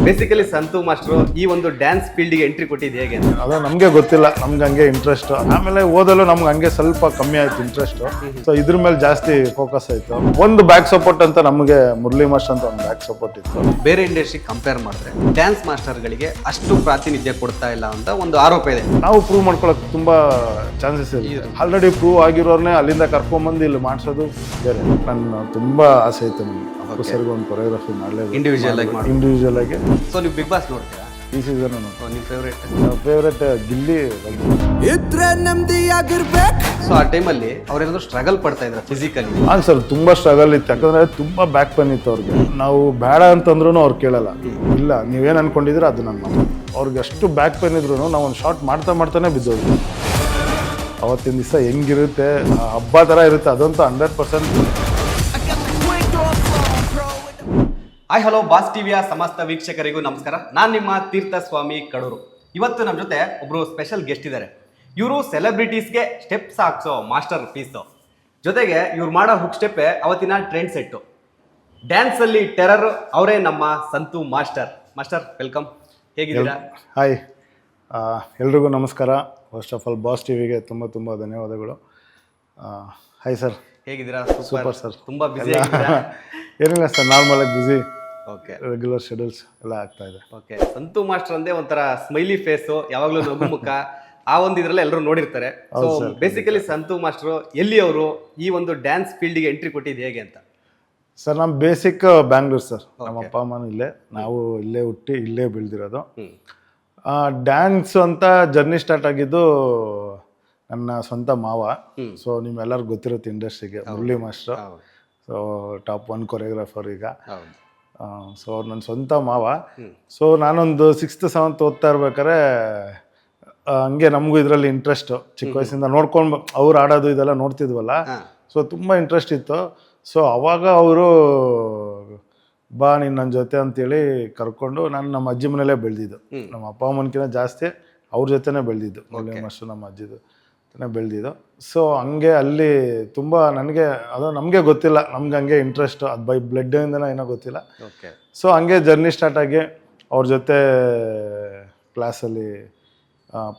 Basically Santu master ಈ ಒಂದು dance ಫೀಲ್ಡ್ಗೆ entry ಕೊಟ್ಟಿದ್ದು ಹೇಗೆ ಅಂತ? ಅದು ನಮಗೆ ಗೊತ್ತಿಲ್ಲ, ನಮ್ಗೆ ಹಂಗೆ ಇಂಟ್ರೆಸ್ಟ್. ಆಮೇಲೆ ಓದಲು ನಮ್ಗೆ ಹಂಗೆ ಸ್ವಲ್ಪ ಕಮ್ಮಿ ಆಯ್ತು ಇಂಟ್ರೆಸ್ಟ್. ಸೊ ಇದ್ರ ಮೇಲೆ ಜಾಸ್ತಿ ಫೋಕಸ್ ಆಯ್ತು. ಒಂದು ಬ್ಯಾಕ್ ಸಪೋರ್ಟ್ ಅಂತ ನಮಗೆ ಮುರಳಿ ಮಾಸ್ಟರ್ ಅಂತ ಒಂದು ಬ್ಯಾಕ್ ಸಪೋರ್ಟ್ ಇತ್ತು. ಬೇರೆ ಇಂಡಸ್ಟ್ರಿ ಕಂಪೇರ್ ಮಾಡಿದ್ರೆ ಡ್ಯಾನ್ಸ್ ಮಾಸ್ಟರ್ಗಳಿಗೆ ಅಷ್ಟು ಪ್ರಾತಿನಿಧ್ಯ ಕೊಡ್ತಾ ಇಲ್ಲ ಅಂತ ಒಂದು ಆರೋಪ ಇದೆ. ನಾವು ಪ್ರೂವ್ ಮಾಡ್ಕೊಳಕ್ ತುಂಬಾ ಚಾನ್ಸಸ್ ಇದೆ. ಆಲ್ರೆಡಿ ಪ್ರೂವ್ ಆಗಿರೋರ್ನೇ ಅಲ್ಲಿಂದ ಕರ್ಕೊಂಡ್ಬಂದು ಇಲ್ಲಿ ಮಾಡಿಸೋದು ಬೇರೆ. ನನ್ನ ತುಂಬಾ ಆಸೆ ಐತೆ ನನಗೆ ಸರ್ಗೆ ಒಂದು ಕೊರಿಯೋಗ್ರಫಿ ಮಾಡಲೇಬೇಕು, ಇಂಡಿವಿಜುವಲ್ ಆಗಿ. ಸೊ ನೀವು ಬಿಗ್ ಬಾಸ್ ನೋಡ್ತೀರಾ? ಈ ಸೀಸನ್ ನಿಮ್ಮ ಫೇವ್ರೇಟ್ ಗಿಲ್ಲಿ ಇದ್ರೆ ನೆಮ್ಮದಿಯಾಗಿರ್ಬೇಕು. ಸೊ ಆ ಟೈಮಲ್ಲಿ ಅವ್ರೇನಾದ್ರು ಸ್ಟ್ರಗಲ್ ಪಡ್ತಾ ಇದ್ರ ಫಿಸಿಕಲಿ? ಹಾಂ ಸರ್, ತುಂಬಾ ಸ್ಟ್ರಗಲ್ ಇತ್ತು. ಯಾಕಂದ್ರೆ ತುಂಬಾ ಬ್ಯಾಕ್ ಪೇನ್ ಇತ್ತು ಅವ್ರಿಗೆ. ನಾವು ಬೇಡ ಅಂತಂದ್ರೂ ಅವ್ರು ಕೇಳಲ್ಲ. ಇಲ್ಲ ನೀವೇನು ಅನ್ಕೊಂಡಿದ್ರೆ ಅದು ನನ್ನ ಮಾತು. ಅವ್ರಿಗೆ ಅಷ್ಟು ಬ್ಯಾಕ್ ಪೇನ್ ಇದ್ರು ನಾವು ಒಂದು ಶಾರ್ಟ್ ಮಾಡ್ತಾನೆ ಬಿದ್ದೋದು. ಅವತ್ತಿನ ದಿವಸ ಹೆಂಗಿರುತ್ತೆ, ಹಬ್ಬ ಥರ ಇರುತ್ತೆ, ಅದಂತೂ 100%. ಹಾಯ್ ಹಲೋ, ಬಾಸ್ ಟಿವಿಯ ಸಮಸ್ತ ವೀಕ್ಷಕರಿಗೂ ನಮಸ್ಕಾರ. ನಾನು ನಿಮ್ಮ ತೀರ್ಥಸ್ವಾಮಿ ಕಡೂರು. ಇವತ್ತು ನಮ್ಮ ಜೊತೆ ಒಬ್ರು ಸ್ಪೆಷಲ್ ಗೆಸ್ಟ್ ಇದ್ದಾರೆ. ಇವರು ಸೆಲೆಬ್ರಿಟೀಸ್ಗೆ ಸ್ಟೆಪ್ಸ್ ಹಾಕ್ಸೋ ಮಾಸ್ಟರ್ ಪೀಸು. ಜೊತೆಗೆ ಇವ್ರು ಮಾಡೋ ಹುಕ್ ಸ್ಟೆಪ್ಪೇ ಅವತ್ತಿನ ಟ್ರೆಂಡ್ ಸೆಟ್ಟು. ಡ್ಯಾನ್ಸಲ್ಲಿ ಟೆರರ್ ಅವರೇ ನಮ್ಮ ಸಂತು ಮಾಸ್ಟರ್. ಮಾಸ್ಟರ್ ವೆಲ್ಕಮ್, ಹೇಗಿದ್ದೀರಾ? ಹಾಯ್, ಎಲ್ರಿಗೂ ನಮಸ್ಕಾರ. ಫಸ್ಟ್ ಆಫ್ ಆಲ್ ಬಾಸ್ ಟಿವಿಗೆ ತುಂಬ ಧನ್ಯವಾದಗಳು. ಹಾಯ್ ಸರ್, ಹೇಗಿದ್ದೀರಾ? Super sir. ತುಂಬ ಬ್ಯುಸಿ ಆಗಿದ್ದೀರಾ? ಏನಿಲ್ಲ ಸರ್, ನಾರ್ಮಲ್ ಆಗಿ ಬ್ಯುಸಿ. ಓಕೆ, ರೆಗ್ಯುಲರ್ ಶೆಡ್ಯೂಲ್ಸ್ ಎಲ್ಲ ಆಗ್ತಾ ಇದೆ. ಓಕೆ. ಸಂತು ಮಾಸ್ಟರ್ ಅಂದೇ ಒಂಥರ ಸ್ಮೈಲಿ ಫೇಸು, ಯಾವಾಗಲೂ ನಗು ಮುಖ, ಆ ಒಂದು ಇದ್ರಲ್ಲಿ ಎಲ್ಲರೂ ನೋಡಿರ್ತಾರೆ. ಸೊ ಬೇಸಿಕಲಿ ಸಂತು ಮಾಸ್ಟರ್ ಎಲ್ಲಿ ಅವರು ಈ ಒಂದು ಡ್ಯಾನ್ಸ್ ಫೀಲ್ಡ್ಗೆ ಎಂಟ್ರಿ ಕೊಟ್ಟಿದ್ದು ಹೇಗೆ ಅಂತ? ಸರ್ ನಮ್ಮ ಬೇಸಿಕ್ ಬ್ಯಾಂಗ್ಳೂರ್ ಸರ್. ನಮ್ಮ ಅಪ್ಪ ಅಮ್ಮನೂ ಇಲ್ಲೇ, ನಾವು ಇಲ್ಲೇ ಹುಟ್ಟಿ ಇಲ್ಲೇ ಬೆಳೆದಿರೋದು. ಡ್ಯಾನ್ಸ್ ಅಂತ ಜರ್ನಿ ಸ್ಟಾರ್ಟ್ ಆಗಿದ್ದು ನನ್ನ ಸ್ವಂತ ಮಾವ. ಸೊ ನಿಮ್ಮೆಲ್ಲರಿಗೂ ಗೊತ್ತಿರುತ್ತೆ ಇಂಡಸ್ಟ್ರಿಗೆ, Murali master. So top 1 choreographer ಈಗ. ಸೊ ಅವ್ರು ನನ್ನ ಸ್ವಂತ ಮಾವ. ಸೊ ನಾನೊಂದು 6th 7th ಓದ್ತಾ ಇರ್ಬೇಕಾದ್ರೆ ಹಂಗೆ ನಮಗೂ ಇದರಲ್ಲಿ ಇಂಟ್ರೆಸ್ಟು. ಚಿಕ್ಕ ವಯಸ್ಸಿಂದ ನೋಡ್ಕೊಂಡು ಅವ್ರು ಆಡೋದು ಇದೆಲ್ಲ ನೋಡ್ತಿದ್ವಲ್ಲ. ಸೊ ತುಂಬ ಇಂಟ್ರೆಸ್ಟ್ ಇತ್ತು. ಸೊ ಅವಾಗ ಅವರು ಬಾ ನೀನು ನನ್ನ ಜೊತೆ ಅಂತೇಳಿ ಕರ್ಕೊಂಡು, ನಾನು ನಮ್ಮ ಅಜ್ಜಿ ಮನೇಲೇ ಬೆಳೆದಿದ್ದು. ನಮ್ಮ ಅಪ್ಪ ಅಮ್ಮನಕಿಂತ ಜಾಸ್ತಿ ಅವ್ರ ಜೊತೆನೇ ಬೆಳೆದಿದ್ದು. ಮುರಳಿ ಮಾಸ್ಟರ್ ನಮ್ಮ ಅಜ್ಜಿದು ಬೆಳೆದಿದ್ದು. ಸೊ ಹಂಗೆ ಅಲ್ಲಿ ತುಂಬ ನನಗೆ ಅದು ನಮಗೆ ಗೊತ್ತಿಲ್ಲ, ನಮ್ಗೆ ಹಂಗೆ ಇಂಟ್ರೆಸ್ಟ್ ಅದು ಬೈ ಬ್ಲಡ್ಡಿಂದನೋ ಏನೋ ಗೊತ್ತಿಲ್ಲ. ಸೊ ಹಂಗೆ ಜರ್ನಿ ಸ್ಟಾರ್ಟ್ ಆಗಿ ಅವ್ರ ಜೊತೆ ಕ್ಲಾಸಲ್ಲಿ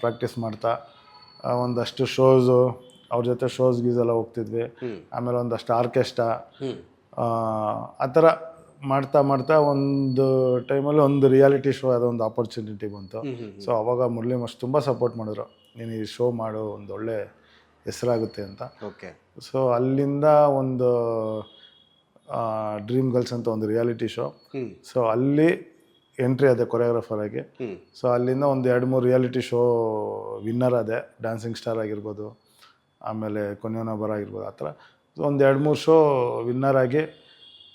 ಪ್ರಾಕ್ಟೀಸ್ ಮಾಡ್ತಾ ಒಂದಷ್ಟು ಶೋಸು, ಅವ್ರ ಜೊತೆ ಶೋಸ್ ಗೀಸೆಲ್ಲ ಹೋಗ್ತಿದ್ವಿ. ಆಮೇಲೆ ಒಂದಷ್ಟು ಆರ್ಕೆಸ್ಟ್ರಾ, ಆ ಥರ ಮಾಡ್ತಾ ಒಂದು ಟೈಮಲ್ಲಿ ಒಂದು ರಿಯಾಲಿಟಿ ಶೋ ಆದ ಒಂದು ಆಪರ್ಚುನಿಟಿ ಬಂತು. ಸೊ ಅವಾಗ ಮುರಳಿ ಮಾಸ್ಟರ್ ತುಂಬ ಸಪೋರ್ಟ್ ಮಾಡಿದ್ರು, ನೀನು ಈ ಶೋ ಮಾಡು, ಒಂದು ಒಳ್ಳೆ ಹೆಸರಾಗುತ್ತೆ ಅಂತ. ಓಕೆ. ಸೊ ಅಲ್ಲಿಂದ ಒಂದು ಡ್ರೀಮ್ ಗರ್ಲ್ಸ್ ಅಂತ ಒಂದು ರಿಯಾಲಿಟಿ ಶೋ. ಸೊ ಅಲ್ಲಿ ಎಂಟ್ರಿ ಆದೆ ಕೊರಿಯೋಗ್ರಾಫರ್ ಆಗಿ. ಸೊ ಅಲ್ಲಿಂದ ಒಂದು 2-3 ರಿಯಾಲಿಟಿ ಶೋ ವಿನ್ನರ್ ಆದೆ. ಡ್ಯಾನ್ಸಿಂಗ್ ಸ್ಟಾರ್ ಆಗಿರ್ಬೋದು, ಆಮೇಲೆ ಕೊನೆಯೋನ ಬರ ಆಗಿರ್ಬೋದು, ಆ ಥರ. ಸೊ ಒಂದು 2-3 ಶೋ ವಿನ್ನರ್ ಆಗಿ,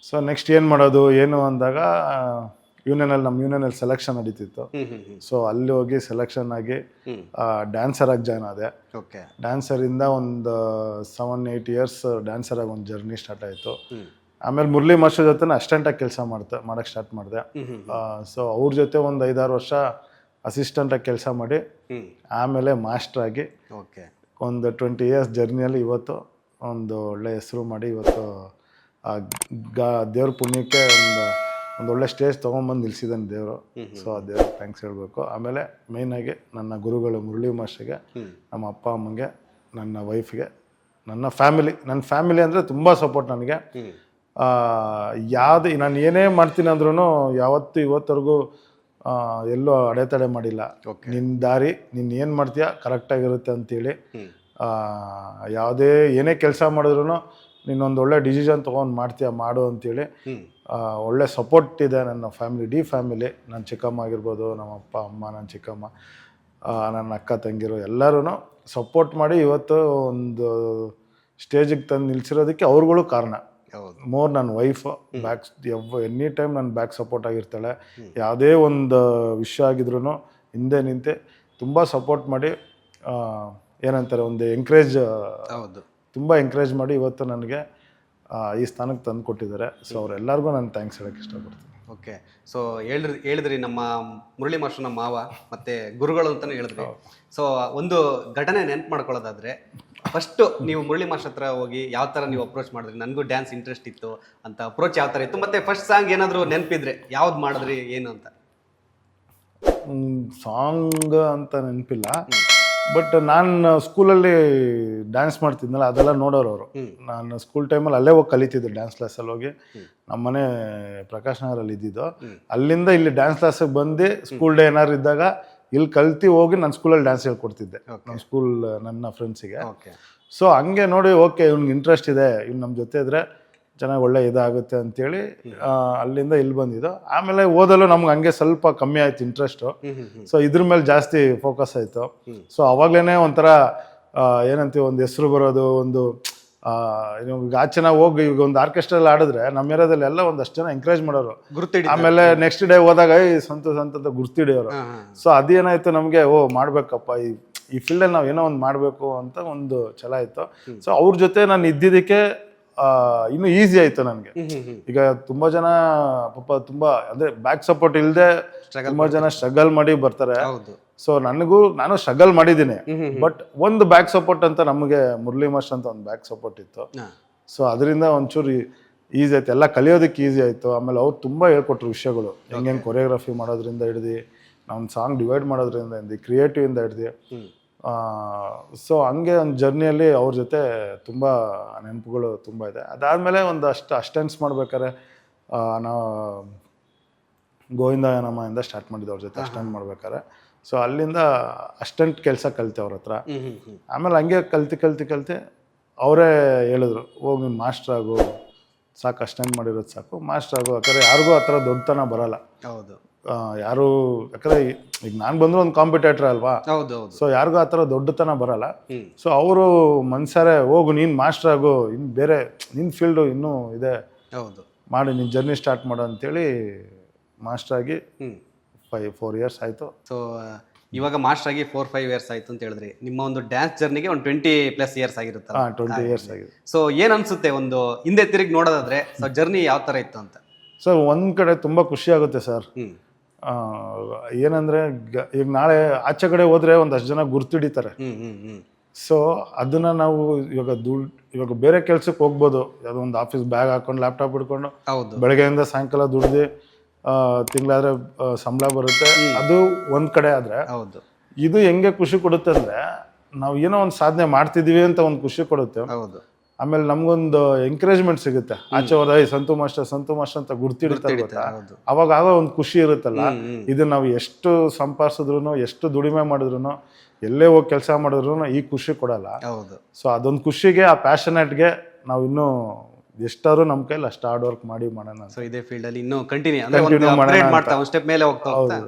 ಸೊ ನೆಕ್ಸ್ಟ್ ಏನು ಮಾಡೋದು ಏನು ಅಂದಾಗ ನಮ್ಮ ಯೂನಿಯನಲ್ಲಿ ಸೆಲೆಕ್ಷನ್ ನಡೀತಿತ್ತು. ಸೊ ಅಲ್ಲಿ ಹೋಗಿ ಸೆಲೆಕ್ಷನ್ ಆಗಿ ಡ್ಯಾನ್ಸರ್ ಆಗಿ ಜಾಯ್ನ್ ಆದೆ. ಓಕೆ. ಡ್ಯಾನ್ಸರಿಂದ ಒಂದು 7-8 ಇಯರ್ಸ್ ಡ್ಯಾನ್ಸರ್ ಆಗಿ ಒಂದು ಜರ್ನಿ ಸ್ಟಾರ್ಟ್ ಆಯಿತು. ಆಮೇಲೆ ಮುರಳಿ ಮಾಸ್ಟರ್ ಜೊತೆ ಅಸಿಸ್ಟೆಂಟಾಗಿ ಕೆಲಸ ಮಾಡೋಕ್ಕೆ ಸ್ಟಾರ್ಟ್ ಮಾಡಿದೆ. ಸೊ ಅವ್ರ ಜೊತೆ ಒಂದು 5-6 ವರ್ಷ ಅಸಿಸ್ಟೆಂಟಾಗಿ ಕೆಲಸ ಮಾಡಿ, ಆಮೇಲೆ ಮಾಸ್ಟ್ರಾಗಿ ಒಂದು 20 ಇಯರ್ಸ್ ಜರ್ನಿಯಲ್ಲಿ ಇವತ್ತು ಒಂದು ಒಳ್ಳೆ ಹೆಸರು ಮಾಡಿ, ಇವತ್ತು ದೇವ್ರ ಪುಣ್ಯಕ್ಕೆ ಒಂದು ಒಳ್ಳೆ ಸ್ಟೇಜ್ ತೊಗೊಂಬಂದು ನಿಲ್ಸಿದ್ದಾನೆ ದೇವರು. ಸೊ ಆ ದೇವ್ರಿಗೆ ಥ್ಯಾಂಕ್ಸ್ ಹೇಳಬೇಕು. ಆಮೇಲೆ ಮೇಯ್ನಾಗಿ ನನ್ನ ಗುರುಗಳು ಮುರಳಿ ಮಾಸ್ಟರ್ಗೆ, ನಮ್ಮ ಅಪ್ಪ ಅಮ್ಮಂಗೆ, ನನ್ನ ವೈಫ್ಗೆ, ನನ್ನ ಫ್ಯಾಮಿಲಿ ಅಂದರೆ ತುಂಬ ಸಪೋರ್ಟ್ ನನಗೆ. ನಾನು ಏನೇ ಮಾಡ್ತೀನಿ ಅಂದ್ರೂ ಯಾವತ್ತೂ ಇವತ್ತರೆಗೂ ಎಲ್ಲೂ ಅಡೆತಡೆ ಮಾಡಿಲ್ಲ. ನಿನ್ನ ದಾರಿ, ನೀನು ಏನು ಮಾಡ್ತೀಯ ಕರೆಕ್ಟಾಗಿರುತ್ತೆ ಅಂತೇಳಿ. ಏನೇ ಕೆಲಸ ಮಾಡಿದ್ರು ನೀನೊಂದು ಒಳ್ಳೆ ಡಿಸಿಷನ್ ತೊಗೊಂಡು ಮಾಡ್ತೀಯ ಮಾಡು ಅಂತೇಳಿ ಒಳ್ಳೆ ಸಪೋರ್ಟ್ ಇದೆ ನನ್ನ ಫ್ಯಾಮಿಲಿ. ನನ್ನ ಚಿಕ್ಕಮ್ಮ ಆಗಿರ್ಬೋದು, ನಮ್ಮ ಅಪ್ಪ ಅಮ್ಮ, ನನ್ನ ಚಿಕ್ಕಮ್ಮ, ನನ್ನ ಅಕ್ಕ ತಂಗಿರು ಎಲ್ಲರೂ ಸಪೋರ್ಟ್ ಮಾಡಿ ಇವತ್ತು ಒಂದು ಸ್ಟೇಜಿಗೆ ತಂದು ನಿಲ್ಸಿರೋದಕ್ಕೆ ಅವ್ರುಗಳು ಕಾರಣ. ಮೋರ್ ನನ್ನ ವೈಫ್ ಎನಿ ಟೈಮ್ ನನ್ನ ಬ್ಯಾಕ್ ಸಪೋರ್ಟ್ ಆಗಿರ್ತಾಳೆ. ಯಾವುದೇ ಒಂದು ವಿಷಯ ಆಗಿದ್ರು ಹಿಂದೆ ನಿಂತೆ ತುಂಬ ಸಪೋರ್ಟ್ ಮಾಡಿ, ಏನಂತಾರೆ, ಒಂದು ತುಂಬ ಎಂಕರೇಜ್ ಮಾಡಿ ಇವತ್ತು ನನಗೆ ಈ ಸ್ಥಾನಕ್ಕೆ ತಂದು ಕೊಟ್ಟಿದ್ದಾರೆ. ಸೊ ಅವರೆಲ್ಲರಿಗೂ ನಾನು ಥ್ಯಾಂಕ್ಸ್ ಹೇಳೋಕ್ಕೆ ಇಷ್ಟಪಡ್ತೀನಿ. ಓಕೆ. ಸೊ ಹೇಳಿದ್ರಿ ನಮ್ಮ ಮುರಳಿ ಮಾಸ್ಟರ್ ನಮ್ಮ ಮಾವ ಮತ್ತು ಗುರುಗಳು ಅಂತಲೇ ಹೇಳಿದ್ರಿ. ಸೊ ಒಂದು ಘಟನೆ ನೆನ್ಪು ಮಾಡ್ಕೊಳ್ಳೋದಾದರೆ, ಫಸ್ಟು ನೀವು ಮುರಳಿ ಮಾಸ್ಟರ್ ಹತ್ರ ಹೋಗಿ ಯಾವ ಥರ ನೀವು ಅಪ್ರೋಚ್ ಮಾಡಿದ್ರಿ? ನನಗೂ ಡ್ಯಾನ್ಸ್ ಇಂಟ್ರೆಸ್ಟ್ ಇತ್ತು ಅಂತ ಅಪ್ರೋಚ್ ಯಾವ ಥರ ಇತ್ತು? ಮತ್ತು ಫಸ್ಟ್ ಸಾಂಗ್ ಏನಾದರೂ ನೆನಪಿದ್ರೆ ಯಾವ್ದು ಮಾಡಿದ್ರಿ ಏನು ಅಂತ? ಸಾಂಗ್ ಅಂತ ನೆನಪಿಲ್ಲ, ಬಟ್ ನಾನು ಸ್ಕೂಲಲ್ಲಿ ಡ್ಯಾನ್ಸ್ ಮಾಡ್ತಿದ್ನಲ್ಲ ಅದೆಲ್ಲ ನೋಡೋರು ಅವರು. ನಾನು ಸ್ಕೂಲ್ ಟೈಮಲ್ಲಿ ಅಲ್ಲೇ ಹೋಗಿ ಕಲಿತಿದ್ದೆ, ಡ್ಯಾನ್ಸ್ ಕ್ಲಾಸಲ್ಲಿ ಹೋಗಿ. ನಮ್ಮ ಮನೆ ಪ್ರಕಾಶ್ ನಗರಲ್ಲಿ ಇದ್ದಿದ್ದು. ಅಲ್ಲಿಂದ ಇಲ್ಲಿ ಡ್ಯಾನ್ಸ್ ಕ್ಲಾಸಿಗೆ ಬಂದು ಸ್ಕೂಲ್ ಡೇ ಏನಾದ್ರು ಇದ್ದಾಗ ಇಲ್ಲಿ ಕಲ್ತು ಹೋಗಿ ನಾನು ಸ್ಕೂಲಲ್ಲಿ ಡ್ಯಾನ್ಸ್ ಹೇಳ್ಕೊಡ್ತಿದ್ದೆ ನಮ್ಮ ಸ್ಕೂಲ್ ನನ್ನ ಫ್ರೆಂಡ್ಸಿಗೆ. ಸೊ ಹಂಗೆ ನೋಡಿ ಓಕೆ ಇವ್ನಿಗೆ ಇಂಟ್ರೆಸ್ಟ್ ಇದೆ, ಇವ್ನು ನಮ್ಮ ಜೊತೆ ಇದ್ರೆ ಚೆನ್ನಾಗಿ ಒಳ್ಳೆ ಇದಾಗುತ್ತೆ ಅಂತೇಳಿ ಅಲ್ಲಿಂದ ಇಲ್ಲಿ ಬಂದಿದ್ದು. ಆಮೇಲೆ ಓದಲು ನಮ್ಗೆ ಹಂಗೆ ಸ್ವಲ್ಪ ಕಮ್ಮಿ ಆಯ್ತು ಇಂಟ್ರೆಸ್ಟು. ಸೊ ಇದ್ರ ಮೇಲೆ ಜಾಸ್ತಿ ಫೋಕಸ್ ಆಯಿತು. ಸೊ ಅವಾಗಲೇ ಒಂಥರ ಏನಂತೀವಿ, ಒಂದು ಹೆಸರು ಬರೋದು, ಒಂದು ಈಗ ಚೆನ್ನಾಗಿ ಹೋಗಿ ಈಗ ಒಂದು ಆರ್ಕೆಸ್ಟ್ರಲ್ಲಿ ಆಡಿದ್ರೆ ನಮ್ಮ ಏರಿಯಾದಲ್ಲಿ ಎಲ್ಲ ಒಂದಷ್ಟು ಜನ ಎಂಕರೇಜ್ ಮಾಡೋರು. ಆಮೇಲೆ ನೆಕ್ಸ್ಟ್ ಡೇ ಹೋದಾಗ ಸಂತ ಗುರ್ತಿಡಿಯೋರು. ಸೊ ಅದೇನಾಯ್ತು ನಮಗೆ, ಮಾಡ್ಬೇಕಪ್ಪ ಈ ಫೀಲ್ಡಲ್ಲಿ ನಾವು ಏನೋ ಒಂದು ಮಾಡಬೇಕು ಅಂತ ಒಂದು ಛಲ ಇತ್ತು. ಸೊ ಅವ್ರ ಜೊತೆ ನಾನು ಇದ್ದಿದ್ದಕ್ಕೆ ಇನ್ನೂ ಈಸಿ ಆಯ್ತು ನನಗೆ. ಈಗ ತುಂಬಾ ಜನ ಪಾಪ ತುಂಬಾ ಅಂದ್ರೆ ಬ್ಯಾಕ್ ಸಪೋರ್ಟ್ ಇಲ್ಲದೆ ತುಂಬಾ ಜನ ಸ್ಟ್ರಗಲ್ ಮಾಡಿ ಬರ್ತಾರೆ. ಸೊ ನಾನು ಸ್ಟ್ರಗಲ್ ಮಾಡಿದ್ದೀನಿ, ಬಟ್ ಒಂದು ಬ್ಯಾಕ್ ಸಪೋರ್ಟ್ ಅಂತ ನಮಗೆ ಮುರಳಿ ಮಾಸ್ಟರ್ ಅಂತ ಒಂದು ಬ್ಯಾಕ್ ಸಪೋರ್ಟ್ ಇತ್ತು. ಸೊ ಅದರಿಂದ ಒಂಚೂರು ಈಸಿ ಆಯ್ತು, ಎಲ್ಲ ಕಲಿಯೋದಕ್ಕೆ ಈಸಿ ಆಯ್ತು. ಆಮೇಲೆ ಅವ್ರು ತುಂಬಾ ಹೇಳ್ಕೊಟ್ರು ವಿಷಯಗಳು, ಹೆಂಗೆ ಕೊರಿಯೋಗ್ರಫಿ ಮಾಡೋದ್ರಿಂದ ಹಿಡ್ದು ನಾವು ಸಾಂಗ್ ಡಿವೈಡ್ ಮಾಡೋದ್ರಿಂದ ಕ್ರಿಯೇಟಿವ್ ಇಂದ ಹಿಡ್ದು. ಸೊ ಹಂಗೆ ಒಂದು ಜರ್ನಿಯಲ್ಲಿ ಅವ್ರ ಜೊತೆ ತುಂಬ ನೆನಪುಗಳು ತುಂಬ ಇದೆ. ಅದಾದಮೇಲೆ ಒಂದು ಅಸ್ಟೆನ್ಸ್ ಮಾಡ್ಬೇಕಾದ್ರೆ ನಾವು ಗೋವಿಂದ ನಮ್ಮಯಿಂದ ಸ್ಟಾರ್ಟ್ ಮಾಡಿದ್ದು ಅವ್ರ ಜೊತೆ ಅಸ್ಟೆಂಟ್ ಮಾಡ್ಬೇಕಾದ್ರೆ. ಸೊ ಅಲ್ಲಿಂದ ಅಸ್ಟೆಂಟ್ ಕೆಲಸ ಕಲಿತೆ ಅವ್ರ ಹತ್ರ. ಆಮೇಲೆ ಹಂಗೆ ಕಲ್ತಿ ಅವರೇ ಹೇಳಿದ್ರು, ಹೋಗಿ ನೀನು ಮಾಸ್ಟರ್ ಆಗು, ಸಾಕು ಅಸ್ಟೆಂಟ್ ಮಾಡಿರೋದು ಸಾಕು, ಮಾಸ್ಟರ್ ಆಗು. ಯಾಕಂದರೆ ಯಾರಿಗೂ ಆ ಥರ ದೊಡ್ಡತನ ಬರಲ್ಲ. ಹೌದು, ಯಾರು ಯಾಕಂದರೆ ಈಗ ನಾನು ಬಂದರೂ ಒಂದು ಕಾಂಪಿಟೇಟರ್ ಅಲ್ವಾ. ಸೊ ಯಾರಿಗೂ ಆ ಥರ ದೊಡ್ಡತನ ಬರಲ್ಲ. ಸೊ ಅವರು ಮನ್ಸಾರೆ ಹೋಗು ನೀನು ಮಾಸ್ಟರ್ ಆಗು, ಇನ್ನು ಬೇರೆ ನಿನ್ನ ಫೀಲ್ಡು ಇನ್ನೂ ಇದೆ, ಮಾಡಿ ನಿನ್ನ ಜರ್ನಿ ಸ್ಟಾರ್ಟ್ ಮಾಡು ಅಂತೇಳಿ ಮಾಸ್ಟರ್ ಆಗಿ 4 years ಆಯಿತು. ಸೊ ಇವಾಗ ಮಾಸ್ಟರ್ ಆಗಿ 4-5 years ಆಯಿತು ಅಂತ ಹೇಳಿದ್ರಿ. ನಿಮ್ಮ ಒಂದು ಡ್ಯಾನ್ಸ್ ಜರ್ನಿಗೆ ಒಂದು 20+ years ಆಗಿರುತ್ತೆ. 20 years ಆಗಿದೆ. ಸೊ ಏನು ಅನಿಸುತ್ತೆ ಒಂದು ಹಿಂದೆ ತಿರುಗಿ ನೋಡೋದಾದ್ರೆ, ಸೊ ಜರ್ನಿ ಯಾವ ಥರ ಇತ್ತು ಅಂತ? ಸರ್ ಒಂದು ಕಡೆ ತುಂಬ ಖುಷಿ ಆಗುತ್ತೆ ಸರ್. ಏನಂದರೆ ಈಗ ನಾಳೆ ಆಚೆ ಕಡೆ ಹೋದರೆ ಒಂದಷ್ಟು ಜನ ಗುರ್ತಿಡಿತಾರೆ. ಸೊ ಅದನ್ನು ನಾವು ಇವಾಗ ಬೇರೆ ಕೆಲ್ಸಕ್ಕೆ ಹೋಗ್ಬೋದು, ಯಾವುದೋ ಒಂದು ಆಫೀಸ್ ಬ್ಯಾಗ್ ಹಾಕೊಂಡು ಲ್ಯಾಪ್ಟಾಪ್ ಹಿಡ್ಕೊಂಡು ಬೆಳಗ್ಗೆಯಿಂದ ಸಾಯಂಕಾಲ ದುಡ್ದು ತಿಂಗಳಾದ್ರೆ ಸಂಬಳ ಬರುತ್ತೆ, ಅದು ಒಂದು ಕಡೆ. ಆದರೆ ಇದು ಹೆಂಗೆ ಖುಷಿ ಕೊಡುತ್ತೆ ಅಂದರೆ, ನಾವು ಏನೋ ಒಂದು ಸಾಧನೆ ಮಾಡ್ತಿದ್ದೀವಿ ಅಂತ ಒಂದು ಖುಷಿ ಕೊಡುತ್ತೆ. ಆಮೇಲೆ ನಮ್ಗೊಂದು ಎಂಕರೇಜ್ಮೆಂಟ್ ಸಿಗುತ್ತೆ. ಆಚೆ ಹೋದ ಸಂತು ಮಾಸ್ಟರ್ ಅಂತ ಗುರ್ತಿಡ್ತಾರೆ ಗೊತ್ತಾ, ಅವಾಗ ಆಗೋ ಒಂದು ಖುಷಿ ಇರುತ್ತಲ್ಲ. ಇದು ನಾವು ಎಷ್ಟು ಸಂಪಾದಿಸಿದ್ರು, ಎಷ್ಟು ದುಡಿಮೆ ಮಾಡಿದ್ರು, ಎಲ್ಲೇ ಹೋಗಿ ಕೆಲಸ ಮಾಡಿದ್ರು ಈ ಖುಷಿ ಕೊಡಲ್ಲ. ಸೊ ಅದೊಂದು ಖುಷಿಗೆ, ಆ ಪ್ಯಾಷನೇಟ್ಗೆ ನಾವು ಇನ್ನೂ ಎಷ್ಟಾದ್ರು ನಮ್ಮ ಕೈಲಿ ಅಷ್ಟು ಹಾರ್ಡ್ ವರ್ಕ್ ಮಾಡೋಣ. ಸೊ ಇದೇ ಫೀಲ್ಡಲ್ಲಿ ಇನ್ನೂ ಕಂಟಿನ್ಯೂ ಮಾಡ್ತಾ ಒಂದು ಸ್ಟೆಪ್ ಮೇಲೆ ಹೋಗ್ತಾ.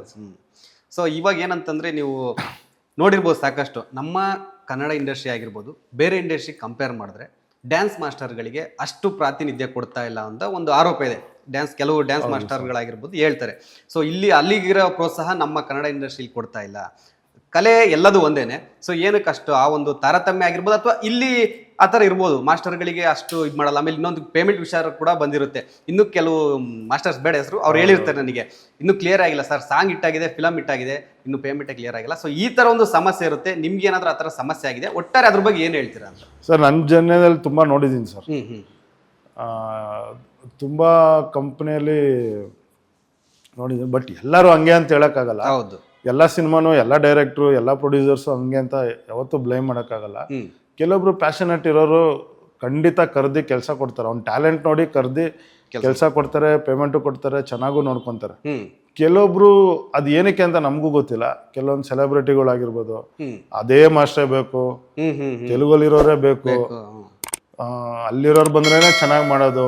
ಸೊ ಇವಾಗ ಏನಂತಂದ್ರೆ, ನೀವು ನೋಡಿರ್ಬೋದು ಸಾಕಷ್ಟು ನಮ್ಮ ಕನ್ನಡ ಇಂಡಸ್ಟ್ರಿ ಆಗಿರ್ಬೋದು, ಬೇರೆ ಇಂಡಸ್ಟ್ರಿ ಕಂಪೇರ್ ಮಾಡಿದ್ರೆ ಡ್ಯಾನ್ಸ್ ಮಾಸ್ಟರ್ಗಳಿಗೆ ಅಷ್ಟು ಪ್ರಾತಿನಿಧ್ಯ ಕೊಡ್ತಾ ಇಲ್ಲ ಅಂತ ಒಂದು ಆರೋಪ ಇದೆ. ಕೆಲವು ಡ್ಯಾನ್ಸ್ ಮಾಸ್ಟರ್ಗಳಾಗಿರ್ಬೋದು ಹೇಳ್ತಾರೆ. ಸೊ ಅಲ್ಲಿಗಿರೋ ಪ್ರೋತ್ಸಾಹ ನಮ್ಮ ಕನ್ನಡ ಇಂಡಸ್ಟ್ರಿಲಿ ಕೊಡ್ತಾ ಇಲ್ಲ. ಕಲೆ ಎಲ್ಲದೂ ಒಂದೇನೆ. ಸೊ ಏನಕ್ಕಷ್ಟು ಆ ಒಂದು ತಾರತಮ್ಯ ಆಗಿರ್ಬೋದು, ಅಥವಾ ಇಲ್ಲಿ ಆ ಥರ ಇರ್ಬೋದು, ಮಾಸ್ಟರ್ಗಳಿಗೆ ಅಷ್ಟು ಇದು ಮಾಡಲ್ಲ. ಆಮೇಲೆ ಇನ್ನೊಂದು ಪೇಮೆಂಟ್ ವಿಚಾರ ಕೂಡ ಬಂದಿರುತ್ತೆ. ಇನ್ನು ಕೆಲವು ಮಾಸ್ಟರ್ಸ್ ಬೇಡ ಹೆಸರು, ಅವ್ರು ಹೇಳಿರ್ತಾರೆ ನನಗೆ ಇನ್ನೂ ಕ್ಲಿಯರ್ ಆಗಿಲ್ಲ ಸರ್, ಸಾಂಗ್ ಇಟ್ಟಾಗಿದೆ, ಫಿಲಮ್ ಇಟ್ಟಾಗಿದೆ, ಇನ್ನು ಪೇಮೆಂಟೇ ಕ್ಲಿಯರ್ ಆಗಿಲ್ಲ. ಸೊ ಈ ಥರ ಒಂದು ಸಮಸ್ಯೆ ಇರುತ್ತೆ. ನಿಮ್ಗೆ ಏನಾದರೂ ಆ ಥರ ಸಮಸ್ಯೆ ಆಗಿದೆ? ಒಟ್ಟಾರೆ ಅದ್ರ ಬಗ್ಗೆ ಏನು ಹೇಳ್ತೀರಾ ಅಂತ? ಸರ್ ನನ್ನ ಜರ್ನಿಯಲ್ಲಿ ತುಂಬ ನೋಡಿದ್ದೀನಿ ಸರ್. ತುಂಬ ಕಂಪ್ನಿಯಲ್ಲಿ ನೋಡಿದ್ದೀನಿ, ಬಟ್ ಎಲ್ಲರೂ ಹಂಗೆ ಅಂತ ಹೇಳೋಕ್ಕಾಗಲ್ಲ. ಹೌದು, ಎಲ್ಲ ಸಿನಿಮಾನು, ಎಲ್ಲ ಡೈರೆಕ್ಟ್ರು, ಎಲ್ಲ ಪ್ರೊಡ್ಯೂಸರ್ಸು ಹಂಗೆ ಅಂತ ಯಾವತ್ತೂ ಬ್ಲೇಮ್ ಮಾಡೋಕ್ಕಾಗಲ್ಲ. ಕೆಲವೊಬ್ರು ಪ್ಯಾಷನೇಟ್ ಇರೋರು ಖಂಡಿತ ಕರೆದಿ ಕೆಲಸ ಕೊಡ್ತಾರೆ. ಅವ್ನ ಟ್ಯಾಲೆಂಟ್ ನೋಡಿ ಕರೆದಿ ಕೆಲಸ ಕೊಡ್ತಾರೆ, ಪೇಮೆಂಟು ಕೊಡ್ತಾರೆ, ಚೆನ್ನಾಗೂ ನೋಡ್ಕೊತಾರೆ. ಕೆಲವೊಬ್ರು ಅದು ಏನಕ್ಕೆ ಅಂತ ನಮಗೂ ಗೊತ್ತಿಲ್ಲ. ಕೆಲವೊಂದು ಸೆಲೆಬ್ರಿಟಿಗಳಾಗಿರ್ಬೋದು, ಅದೇ ಮಾಸ್ಟರ್ ಬೇಕು, ತೆಲುಗಲ್ಲಿರೋರೇ ಬೇಕು, ಅಲ್ಲಿರೋರು ಬಂದ್ರೇನೆ ಚೆನ್ನಾಗಿ ಮಾಡೋದು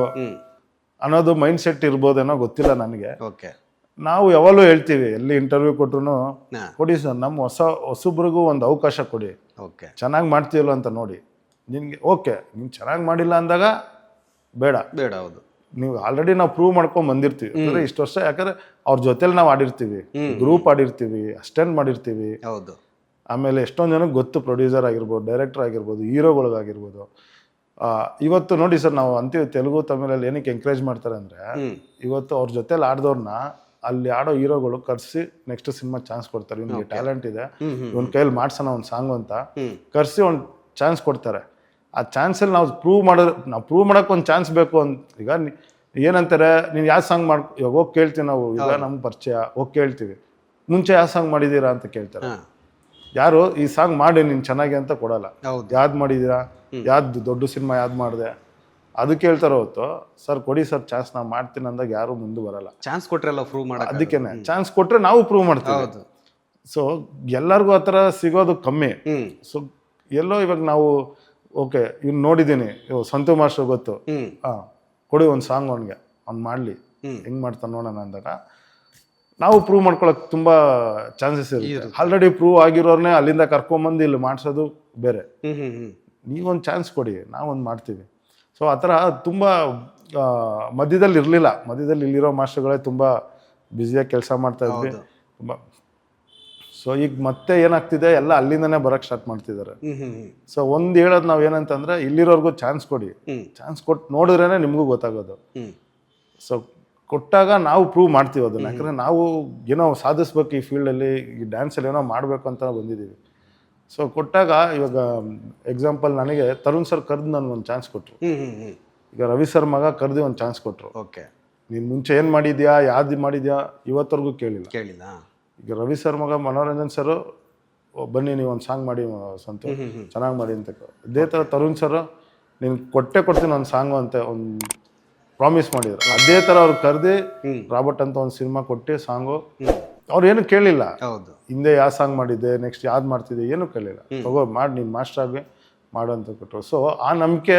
ಅನ್ನೋದು ಮೈಂಡ್ ಸೆಟ್ ಇರ್ಬೋದೇನೋ, ಗೊತ್ತಿಲ್ಲ ನನಗೆ. ನಾವು ಯಾವಾಗಲೂ ಹೇಳ್ತೀವಿ, ಎಲ್ಲಿ ಇಂಟರ್ವ್ಯೂ ಕೊಟ್ರು ಕೊಡಿ ಸರ್, ನಮ್ಮ ಹೊಸಬ್ರಿಗೂ ಒಂದು ಅವಕಾಶ ಕೊಡಿ, ಚೆನ್ನಾಗಿ ಮಾಡ್ತೀವಲ್ಲ ಅಂತ ನೋಡಿ. ನಿನಗೆ ಓಕೆ, ನೀನು ಚೆನ್ನಾಗಿ ಮಾಡಿಲ್ಲ ಅಂದಾಗ ಬೇಡ. ಹೌದು, ನೀವು ಆಲ್ರೆಡಿ ನಾವು ಪ್ರೂವ್ ಮಾಡ್ಕೊಂಡು ಬಂದಿರ್ತೀವಿ ಅಂದರೆ ಇಷ್ಟು ವರ್ಷ. ಯಾಕಂದರೆ ಅವ್ರ ಜೊತೆಲಿ ನಾವು ಆಡಿರ್ತೀವಿ, ಗ್ರೂಪ್ ಆಡಿರ್ತೀವಿ, ಅಸ್ಟೆಂಟ್ ಮಾಡಿರ್ತೀವಿ. ಹೌದು, ಆಮೇಲೆ ಎಷ್ಟೊಂದು ಜನಕ್ಕೆ ಗೊತ್ತು, ಪ್ರೊಡ್ಯೂಸರ್ ಆಗಿರ್ಬೋದು, ಡೈರೆಕ್ಟರ್ ಆಗಿರ್ಬೋದು, ಹೀರೋಗಳಿಗಾಗಿರ್ಬೋದು. ಇವತ್ತು ನೋಡಿ ಸರ್, ನಾವು ಅಂತೀವಿ ತೆಲುಗು ತಮಿಳಲ್ಲಿ ಏನಕ್ಕೆ ಎಂಕರೇಜ್ ಮಾಡ್ತಾರೆ ಅಂದರೆ, ಇವತ್ತು ಅವ್ರ ಜೊತೆಲಿ ಆಡ್ದವ್ರನ್ನ ಅಲ್ಲಿ ಆಡೋ ಹೀರೋಗಳು ಕರ್ಸಿ ನೆಕ್ಸ್ಟ್ ಸಿನಿಮಾ ಚಾನ್ಸ್ ಕೊಡ್ತಾರೆ. ಇವ್ನಿಗೆ ಟ್ಯಾಲೆಂಟ್ ಇದೆ, ಇವನ್ ಕೈಯಲ್ಲಿ ಮಾಡ್ಸೋಣ ಒಂದು ಸಾಂಗ್ ಅಂತ ಕರ್ಸಿ ಒಂದು ಚಾನ್ಸ್ ಕೊಡ್ತಾರೆ. ಆ ಚಾನ್ಸಲ್ಲಿ ನಾವು ಪ್ರೂವ್ ಮಾಡೋಕೆ ಒಂದು ಚಾನ್ಸ್ ಬೇಕು ಅಂತ. ಈಗ ಏನಂತಾರೆ, ನೀನು ಯಾವ ಸಾಂಗ್ ಇವಾಗ ಹೋಗಿ ಕೇಳ್ತೀವಿ ನಾವು, ಈಗ ನಮ್ಗೆ ಪರಿಚಯ ಹೋಗಿ ಕೇಳ್ತೀವಿ, ಮುಂಚೆ ಯಾವ ಸಾಂಗ್ ಮಾಡಿದ್ದೀರಾ ಅಂತ ಕೇಳ್ತಾರೆ. ಹಾ. ಯಾರು ಈ ಸಾಂಗ್ ಮಾಡಿ ನೀನು ಚೆನ್ನಾಗಿ ಅಂತ ಕೊಡಲ್ಲ. ಹೌದು. ಯಾವ್ದು ಮಾಡಿದ್ದೀರಾ, ಯಾವ್ದು ದೊಡ್ಡ ಸಿನಿಮಾ ಯಾವ್ದು ಮಾಡಿದೆ ಅದು ಕೇಳ್ತಾರ ಹೊತ್ತು ಸರ್ ಕೊಡಿ ಸರ್ ಚಾನ್ಸ್ ನಾವು ಮಾಡ್ತೀನಿ ಅಂದಾಗ ಯಾರು ಮುಂದೆ ಬರಲ್ಲ. ಚಾನ್ಸ್ ಕೊಟ್ರಲ್ಲ ಪ್ರೂವ್ ಮಾಡಕ್ಕೆ. ಅದಕ್ಕೇನೆ ಚಾನ್ಸ್ ಕೊಟ್ರೆ ನಾವು ಪ್ರೂವ್ ಮಾಡ್ತೀವಿ. ಹೌದು. ಸೊ ಎಲ್ಲರಿಗೂ ಆ ಥರ ಸಿಗೋದು ಕಮ್ಮಿ. ಹ್ಮ್. ಸೊ ಎಲ್ಲೋ ಇವಾಗ ನಾವು ಓಕೆ ಇವ್ನು ನೋಡಿದ್ದೀನಿ, ಸಂತು ಮಾಸ್ಟರ್ ಗೊತ್ತು, ಕೊಡಿ ಒಂದು ಸಾಂಗ್ ಅವ್ನಿಗೆ, ಅವ್ನು ಮಾಡಲಿ, ಹೆಂಗೆ ಮಾಡ್ತಾನೆ ನೋಡೋಣ ಅಂದಾಗ ನಾವು ಪ್ರೂವ್ ಮಾಡ್ಕೊಳಕ್ಕೆ ತುಂಬ ಚಾನ್ಸಸ್ ಇರುತ್ತೆ. ಆಲ್ರೆಡಿ ಪ್ರೂವ್ ಆಗಿರೋರ್ನೇ ಅಲ್ಲಿಂದ ಕರ್ಕೊಂಬಂದು ಇಲ್ಲಿ ಮಾಡಿಸೋದು ಬೇರೆ. ನೀವೊಂದು ಚಾನ್ಸ್ ಕೊಡಿ, ನಾವೊಂದು ಮಾಡ್ತೀವಿ. ಸೊ ಆ ಥರ ತುಂಬ ಮಧ್ಯದಲ್ಲಿ ಇರಲಿಲ್ಲ. ಮಧ್ಯದಲ್ಲಿ ಇಲ್ಲಿರೋ ಮಾಸ್ಟರ್ಗಳೇ ತುಂಬ ಬ್ಯುಸಿಯಾಗಿ ಕೆಲಸ ಮಾಡ್ತಾ ಇದ್ವಿ ತುಂಬ. ಸೊ ಈಗ ಮತ್ತೆ ಏನಾಗ್ತಿದೆ, ಎಲ್ಲ ಅಲ್ಲಿಂದನೇ ಬರೋಕ್ಕೆ ಸ್ಟಾರ್ಟ್ ಮಾಡ್ತಿದ್ದಾರೆ. ಸೊ ಒಂದು ಹೇಳೋದು ನಾವು ಏನಂತಂದ್ರೆ, ಇಲ್ಲಿರೋರ್ಗೂ ಚಾನ್ಸ್ ಕೊಡಿ, ಚಾನ್ಸ್ ಕೊಟ್ಟು ನೋಡಿದ್ರೇನೆ ನಿಮಗೂ ಗೊತ್ತಾಗೋದು. ಸೊ ಕೊಟ್ಟಾಗ ನಾವು ಪ್ರೂವ್ ಮಾಡ್ತೀವಿ ಅದನ್ನ. ಯಾಕಂದರೆ ನಾವು ಏನೋ ಸಾಧಿಸ್ಬೇಕು ಈ ಫೀಲ್ಡಲ್ಲಿ, ಈ ಡ್ಯಾನ್ಸಲ್ಲಿ ಏನೋ ಮಾಡಬೇಕು ಅಂತ ಬಂದಿದ್ದೀವಿ. ಸೊ ಕೊಟ್ಟಾಗ ಇವಾಗ ಎಕ್ಸಾಂಪಲ್ ನನಗೆ ತರುಣ್ ಸರ್ ಕರೆದು ನನಗೆ ಒಂದು ಚಾನ್ಸ್ ಕೊಟ್ಟರು. ಈಗ ರವಿ ಸರ್ ಮಗ ಕರೆದು ಒಂದು ಚಾನ್ಸ್ ಕೊಟ್ಟರು. ಓಕೆ. ನೀನು ಮುಂಚೆ ಏನು ಮಾಡಿದ್ಯಾ, ಯಾವ್ದು ಮಾಡಿದ್ಯಾ ಇವತ್ತವರೆಗೂ ಕೇಳಿಲ್ಲ. ಈಗ ರವಿ ಸರ್ ಮಗ ಮನೋರಂಜನ್ ಸರ್ ಬನ್ನಿ ನೀವು ಒಂದು ಸಾಂಗ್ ಮಾಡಿ ಸಂತು ಚೆನ್ನಾಗಿ ಮಾಡಿ ಅಂತ. ಇದೇ ಥರ ತರುಣ್ ಸರ್ ನೀನು ಕೊಡ್ತೀನಿ ಒಂದು ಸಾಂಗು ಅಂತ ಒಂದು ಪ್ರಾಮಿಸ್ ಮಾಡಿದ್ರು. ಅದೇ ಥರ ಅವ್ರು ಕರೆದು ರಾಬರ್ಟ್ ಅಂತ ಒಂದು ಸಿನಿಮಾ ಕೊಟ್ಟು ಸಾಂಗು ಅವ್ರು ಏನು ಕೇಳಿಲ್ಲ. ಹೌದು. ಹಿಂದೆ ಯಾವ ಸಾಂಗ್ ಮಾಡಿದ್ದೆ, ನೆಕ್ಸ್ಟ್ ಯಾವ್ದು ಮಾಡ್ತಿದ್ದೆ ಏನು ಕೇಳಿಲ್ಲ. ತಗೋ ಮಾಡಿ ನೀನು ಮಾಸ್ಟರ್ ಆಗಿ ಮಾಡು ಅಂತ ಕೊಟ್ಟರು. ಸೊ ಆ ನಂಬಿಕೆ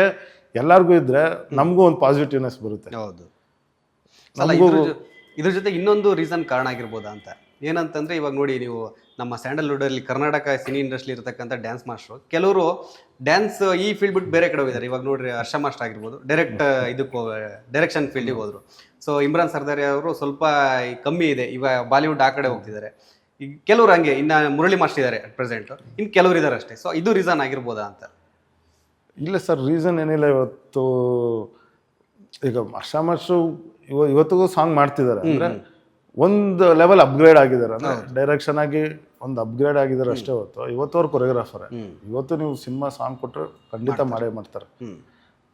ಎಲ್ಲರಿಗೂ ಇದ್ರೆ ನಮಗೂ ಒಂದು ಪಾಸಿಟಿವ್ನೆಸ್ ಬರುತ್ತೆ. ಹೌದು. ಇದ್ರ ಜೊತೆ ಇನ್ನೊಂದು ರೀಸನ್ ಕಾರಣ ಆಗಿರ್ಬೋದಾ ಅಂತ. ಏನಂತಂದ್ರೆ ಇವಾಗ ನೋಡಿ, ನೀವು ನಮ್ಮ ಸ್ಯಾಂಡಲ್ವುಡಲ್ಲಿ ಕರ್ನಾಟಕ ಸಿನಿ ಇಂಡಸ್ಟ್ರಿ ಇರತಕ್ಕಂಥ ಡ್ಯಾನ್ಸ್ ಮಾಸ್ಟ್ರು, ಕೆಲವರು ಡ್ಯಾನ್ಸ್ ಈ ಫೀಲ್ಡ್ ಬಿಟ್ಟು ಬೇರೆ ಕಡೆ ಹೋಗಿದ್ದಾರೆ. ಇವಾಗ ನೋಡ್ರಿ ಹರ್ಷ ಮಾಸ್ಟರ್ ಆಗಿರ್ಬೋದು, ಡೈರೆಕ್ಷನ್ ಫೀಲ್ಡಿಗೆ ಹೋದ್ರು. ಸೊ ಇಮ್ರಾನ್ ಸರ್ದಾರಿ ಅವರು ಸ್ವಲ್ಪ ಕಮ್ಮಿ ಇದೆ, ಇವಾಗ ಬಾಲಿವುಡ್ ಆ ಕಡೆ ಹೋಗ್ತಿದ್ದಾರೆ. ಈಗ ಕೆಲವರು ಹಂಗೆ, ಇನ್ನು ಮುರಳಿ ಮಾಸ್ಟರ್ ಇದ್ದಾರೆ ಅಟ್ ಪ್ರೆಸೆಂಟ್, ಇನ್ನು ಕೆಲವರು ಇದ್ದಾರೆ ಅಷ್ಟೇ. ಸೊ ಇದು ರೀಸನ್ ಆಗಿರ್ಬೋದಾ ಅಂತ. ಇಲ್ಲ ಸರ್, ರೀಸನ್ ಏನಿಲ್ಲ. ಇವತ್ತು ಈಗ ಹರ್ಷ ಮಾಸ್ಟ್ರು ಇವತ್ತಿಗೂ ಸಾಂಗ್ ಮಾಡ್ತಿದ್ದಾರೆ ಅಂದರೆ ಒಂದು ಲೆವೆಲ್ ಅಪ್ಗ್ರೇಡ್ ಆಗಿದ್ದಾರೆ. ಅಂದರೆ ಡೈರೆಕ್ಷನ್ ಆಗಿ ಒಂದು ಅಪ್ಗ್ರೇಡ್ ಆಗಿದ್ದಾರೆ ಅಷ್ಟೇ ಹೊತ್ತು. ಇವತ್ತವ್ರು ಕೊರಿಯೋಗ್ರಾಫರ್. ಇವತ್ತು ನೀವು ಸಿನಿಮಾ ಸಾಂಗ್ ಕೊಟ್ಟರೆ ಖಂಡಿತ ಮಾಡೇ ಮಾಡ್ತಾರೆ.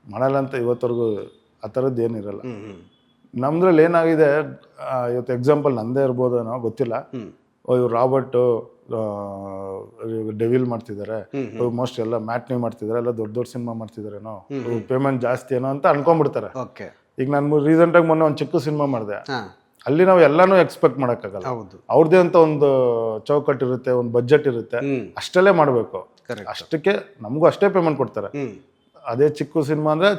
ಮಾಡಲ್ಲ ಅಂತ ಇವತ್ತವರೆಗೂ ಆ ಥರದ್ದು ಏನಿರಲ್ಲ. ನಮ್ದ್ರಲ್ಲಿ ಏನಾಗಿದೆ ಇವತ್ತು ಎಕ್ಸಾಂಪಲ್ ನಂದೇ ಇರ್ಬೋದೇನೋ ಗೊತ್ತಿಲ್ಲ. ಇವ್ರು ರಾಬರ್ಟು ಡೆವಿಲ್ ಮಾಡ್ತಿದ್ದಾರೆ, ಮೋಸ್ಟ್ ಎಲ್ಲ ಮ್ಯಾಟ್ನಿ ಮಾಡ್ತಿದ್ದಾರೆ, ಎಲ್ಲ ದೊಡ್ಡ ದೊಡ್ಡ ಸಿನಿಮಾ ಮಾಡ್ತಿದ್ದಾರೇನೋ, ಪೇಮೆಂಟ್ ಜಾಸ್ತಿ ಏನೋ ಅಂತ ಅನ್ಕೊಂಡ್ಬಿಡ್ತಾರೆ. ಈಗ ನಾನು ರೀಸೆಂಟಾಗಿ ಮೊನ್ನೆ ಒಂದು ಚಿಕ್ಕ ಸಿನಿಮಾ ಮಾಡಿದೆ. ಅಲ್ಲಿ ನಾವು ಎಲ್ಲಾನು ಎಕ್ಸ್ಪೆಕ್ಟ್ ಮಾಡೋಕ್ಕಾಗಲ್ಲ. ಅವ್ರದ್ದೇ ಅಂತ ಒಂದು ಚೌಕಟ್ಟು ಇರುತ್ತೆ, ಒಂದು ಬಜೆಟ್ ಇರುತ್ತೆ, ಅಷ್ಟಲ್ಲೇ ಮಾಡಬೇಕು. ಅಷ್ಟಕ್ಕೆ ನಮಗೂ ಅಷ್ಟೇ ಪೇಮೆಂಟ್ ಕೊಡ್ತಾರೆ. ಅದೇ ಚಿಕ್ಕ ಸಿನಿಮಾ ಅಂದ್ರೆ